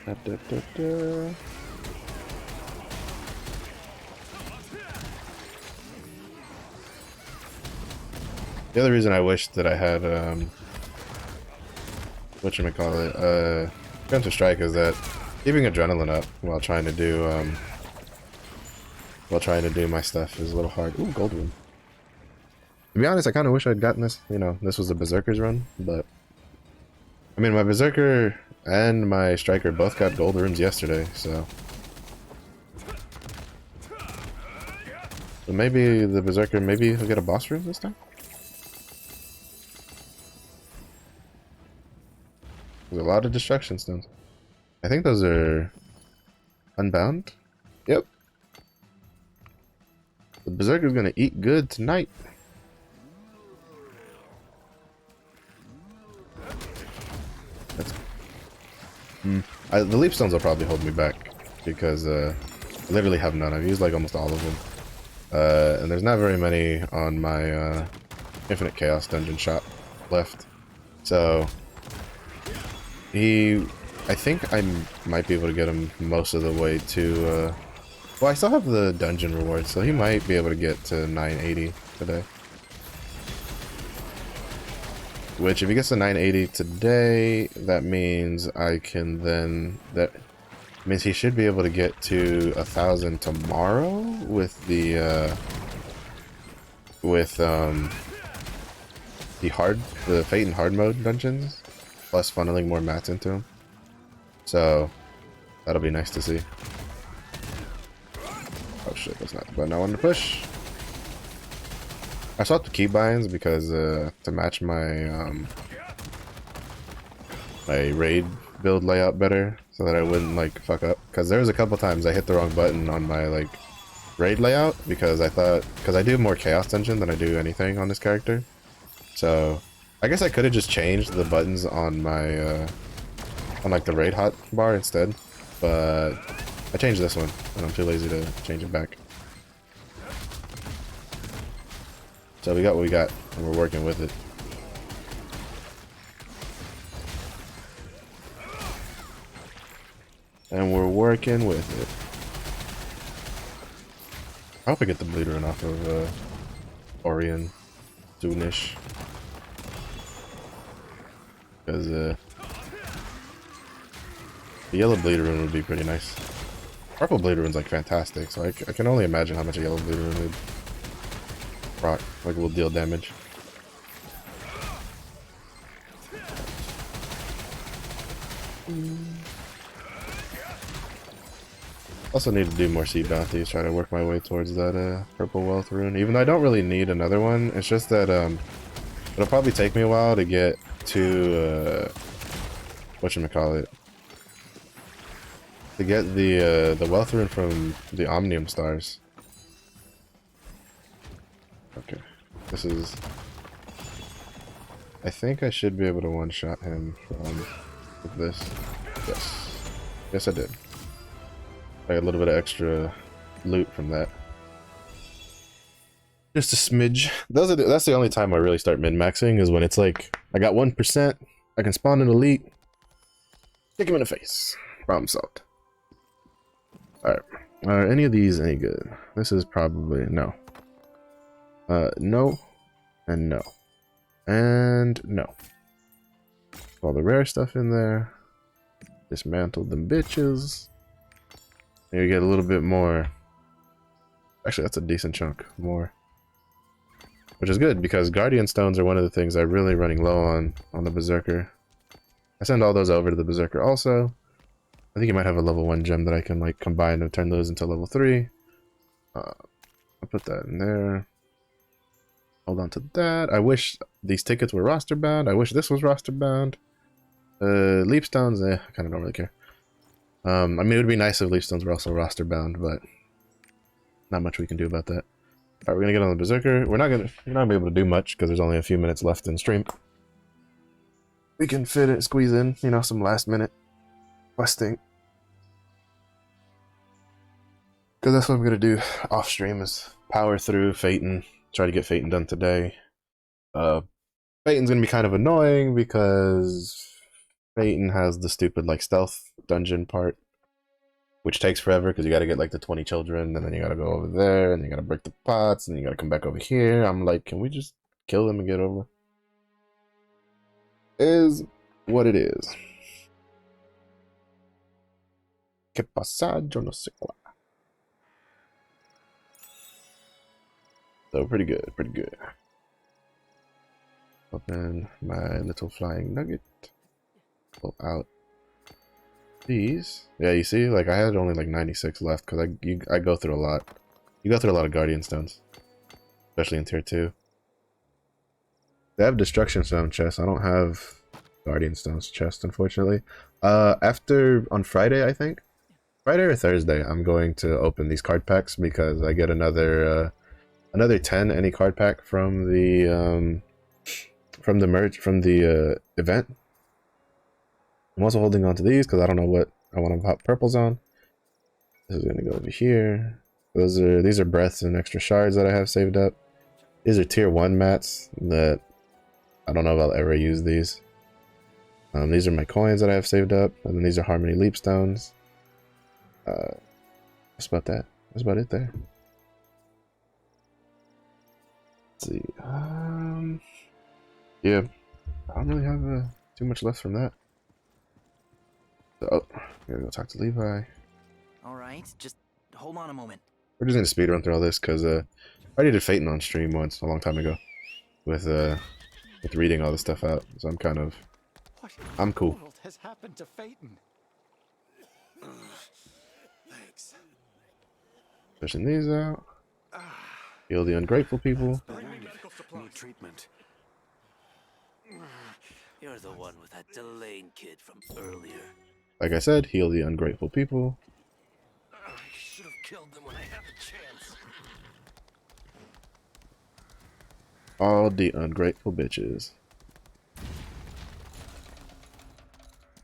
Da, da, da, da. The other reason I wish that I had whatchamacallit, Counter Strike is that keeping adrenaline up while trying to do my stuff is a little hard. Ooh, gold room. To be honest, I kind of wish I'd gotten this. You know, this was a Berserker's run, but I mean, my Berserker and my Striker both got gold rooms yesterday, so maybe the Berserker, maybe he'll get a boss room this time. There's a lot of destruction stones. I think those are unbound. Yep. The Berserker's gonna eat good tonight. That's... the leap stones will probably hold me back because I literally have none. I've used like almost all of them. And there's not very many on my Infinite Chaos Dungeon shop. left. So I think I might be able to get him most of the way to, well, I still have the dungeon reward, so he might be able to get to 980 today. Which, if he gets to 980 today, that means I can then, that means he should be able to get to 1,000 tomorrow with the, the Fate and Hard mode dungeons, plus funneling more mats into him. So, that'll be nice to see. Oh shit, that's not the button I wanted to push. I swapped the keybinds because to match my my raid build layout better, so that I wouldn't like fuck up. Because there was a couple times I hit the wrong button on my like raid layout because I do more chaos dungeon than I do anything on this character. So I guess I could have just changed the buttons on my on like the raid hot bar instead, but I changed this one and I'm too lazy to change it back. So we got what we got, and we're working with it. And we're working with it. I hope I get the bleed rune off of Orion soonish. Because the yellow bleed rune would be pretty nice. Purple bleed rune's like fantastic, so I can only imagine how much a yellow bleed rune would rock, like will deal damage. Also need to do more sea bounties, try to work my way towards that purple wealth rune. Even though I don't really need another one, it's just that it'll probably take me a while to get to whatchamacallit. To get the wealth rune from the Omnium stars. Okay. This is... I think I should be able to one-shot him with this. Yes. Yes, I did. I got a little bit of extra loot from that. Just a smidge. That's the only time I really start min-maxing, is when it's like, I got 1%, I can spawn an elite, kick him in the face. Problem solved. Alright. Are any of these any good? This is probably... no. No, and no, and no. All the rare stuff in there. Dismantled them bitches. Maybe get a little bit more. Actually, that's a decent chunk more, which is good because Guardian Stones are one of the things I'm really running low on the Berserker. I send all those over to the Berserker also. I think you might have a level 1 gem that I can like combine and turn those into level 3. I'll put that in there. Hold on to that. I wish these tickets were roster bound. I wish this was roster bound. Leapstones, I kind of don't really care. I mean, it would be nice if Leapstones were also roster bound, but not much we can do about that. Alright, we're gonna get on the Berserker. We're not gonna be able to do much because there's only a few minutes left in stream. We can squeeze in, you know, some last minute questing. Because that's what I'm gonna do off stream, is power through Phaeton. Try to get Phaeton done today. Phaeton's gonna be kind of annoying because Phaeton has the stupid like stealth dungeon part, which takes forever because you gotta get like the 20 children, and then you gotta go over there, and you gotta break the pots, and you gotta come back over here. I'm like, can we just kill them and get over? Is what it is. Que pasa, yo no sé cuál. So pretty good, pretty good. Open my little flying nugget. Pull out these. Yeah, you see, like I had only like 96 left because I go through a lot. You go through a lot of Guardian Stones, especially in tier 2. They have Destruction Stone chests. I don't have Guardian Stones chest, unfortunately. On Friday, I think, Friday or Thursday, I'm going to open these card packs because I get another 10 any card pack from the event. I'm also holding on to these because I don't know what I want to pop purples on. This is gonna go over here. These are breaths and extra shards that I have saved up. These are tier 1 mats that I don't know if I'll ever use these. These are my coins that I have saved up, and then these are Harmony Leap Stones. That's about that. That's about it there. Let's see. Yeah, I don't really have too much left from that. So, oh, gotta go talk to Levi. All right, just hold on a moment. We're just gonna speedrun through all this because I already did Phaeton on stream once a long time ago with reading all this stuff out. So I'm cool. What has happened to Phaeton? Thanks. Pushing these out. Heal the ungrateful people. Need treatment. You're the one with that Delane kid from earlier. Like I said, heal the ungrateful people. I should have killed them when I had the chance. All the ungrateful bitches.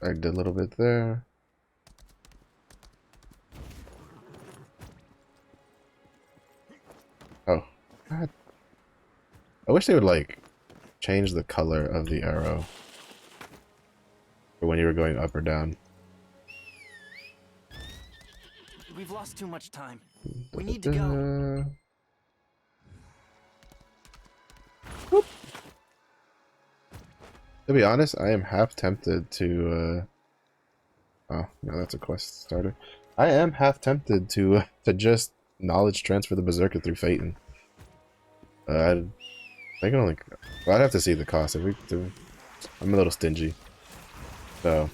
Bagged a little bit there. Oh, God. I wish they would like change the color of the arrow for when you were going up or down. We've lost too much time. We need to go. Whoop. To be honest, I am half tempted to oh, no, that's a quest starter. I am half tempted to just knowledge transfer the Berserker through Phaeton. I can only. Well, I'd have to see the cost. If we do, I'm a little stingy. So,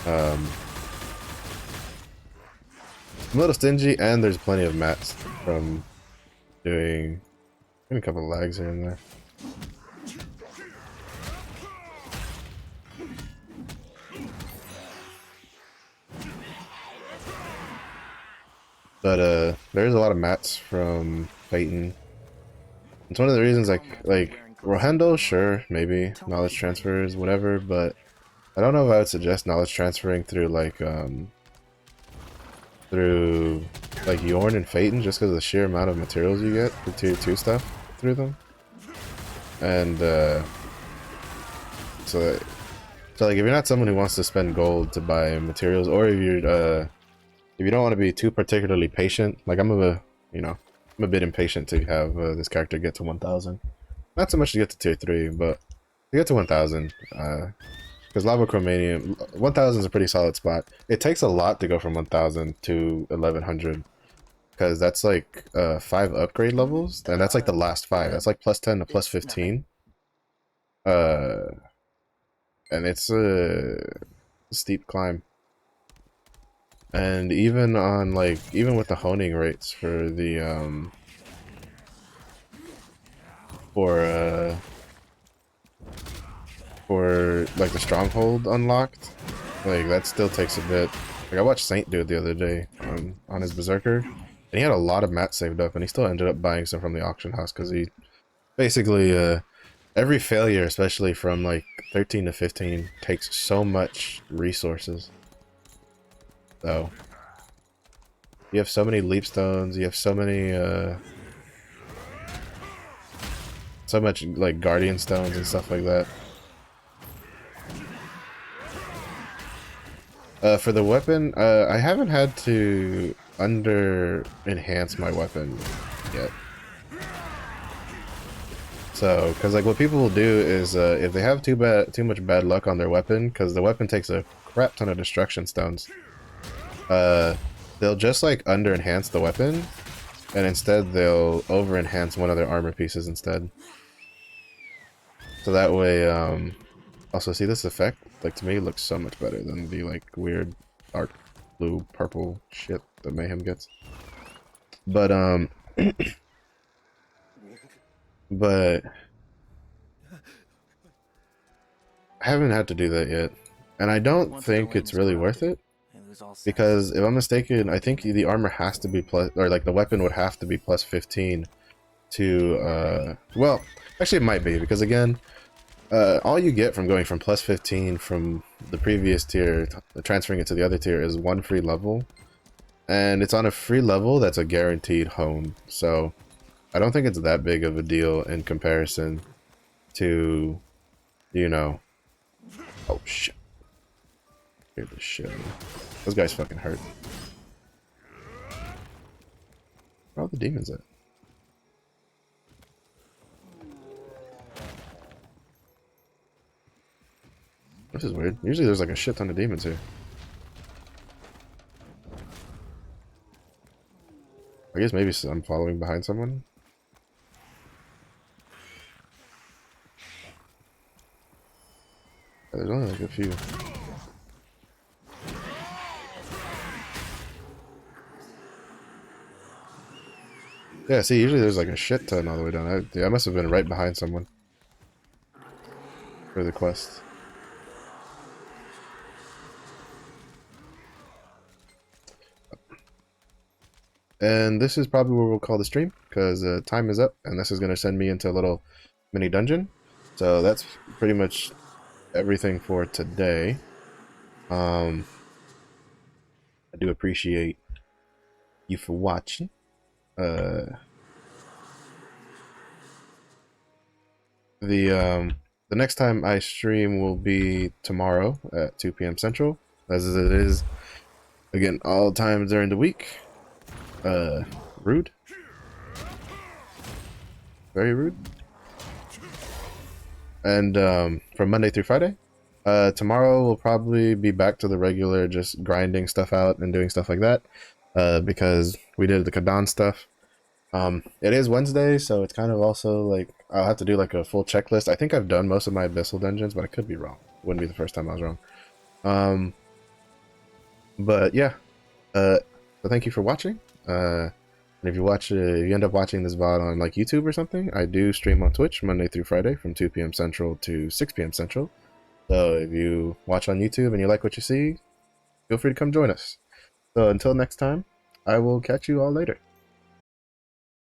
I'm a little stingy, and there's plenty of mats from doing a couple of lags here and there. But there's a lot of mats from Phaeton. It's one of the reasons like Rohendo, sure, maybe knowledge transfers, whatever, but I don't know if I would suggest knowledge transferring through like Yorn and Phaeton just because of the sheer amount of materials you get for tier 2 stuff through them. And so like if you're not someone who wants to spend gold to buy materials, or if you don't want to be too particularly patient, like I'm a bit impatient to have this character get to 1000. Not so much to get to tier 3, but to get to 1000. Because Lava Chromanium, 1000 is a pretty solid spot. It takes a lot to go from 1000 to 1100. Because that's like 5 upgrade levels, and that's like the last 5. That's like plus 10 to plus 15. And it's a steep climb. And even with the honing rates for the for like the stronghold unlocked, like that still takes a bit. Like I watched Saint do it the other day on his Berserker, and he had a lot of mats saved up, and he still ended up buying some from the auction house because he basically every failure, especially from like 13 to 15, takes so much resources. So you have so many leap stones, you have so many so much like guardian stones and stuff like that. For the weapon, I haven't had to under enhance my weapon yet. So, because like what people will do is if they have too much bad luck on their weapon, because the weapon takes a crap ton of destruction stones, they'll just like under enhance the weapon, and instead they'll over enhance one of their armor pieces instead. So that way, also see this effect, like to me it looks so much better than the like weird dark blue purple shit that Mayhem gets. But but I haven't had to do that yet, and I don't think it's really worth it. Because if I'm mistaken, I think the armor has to be plus, or like the weapon would have to be plus 15 to, well, actually it might be, because again, all you get from going from plus 15 from the previous tier, transferring it to the other tier, is 1 free level. And it's on a free level that's a guaranteed hone. So I don't think it's that big of a deal in comparison to, you know... Oh, shit. Hear this shit. Those guys fucking hurt. Where are all the demons at? This is weird. Usually there's like a shit ton of demons here. I guess maybe I'm following behind someone. There's only like a few. Yeah, see, usually there's like a shit ton all the way down. I must have been right behind someone for the quest. And this is probably where we'll call the stream, because time is up, and this is going to send me into a little mini dungeon. So that's pretty much everything for today. I do appreciate you for watching. The next time I stream will be tomorrow at 2 p.m. Central, as it is again all times during the week. Rude. Very rude. And from Monday through Friday. Tomorrow we'll probably be back to the regular just grinding stuff out and doing stuff like that. Because we did the Kadan stuff. It is Wednesday, so it's kind of also like I'll have to do like a full checklist. I think I've done most of my abyssal dungeons, but I could be wrong. Wouldn't be the first time I was wrong. But yeah. So thank you for watching. And if you end up watching this VOD on like YouTube or something, I do stream on Twitch Monday through Friday from 2 p.m. Central to 6 p.m. Central. So if you watch on YouTube and you like what you see, feel free to come join us. So until next time, I will catch you all later.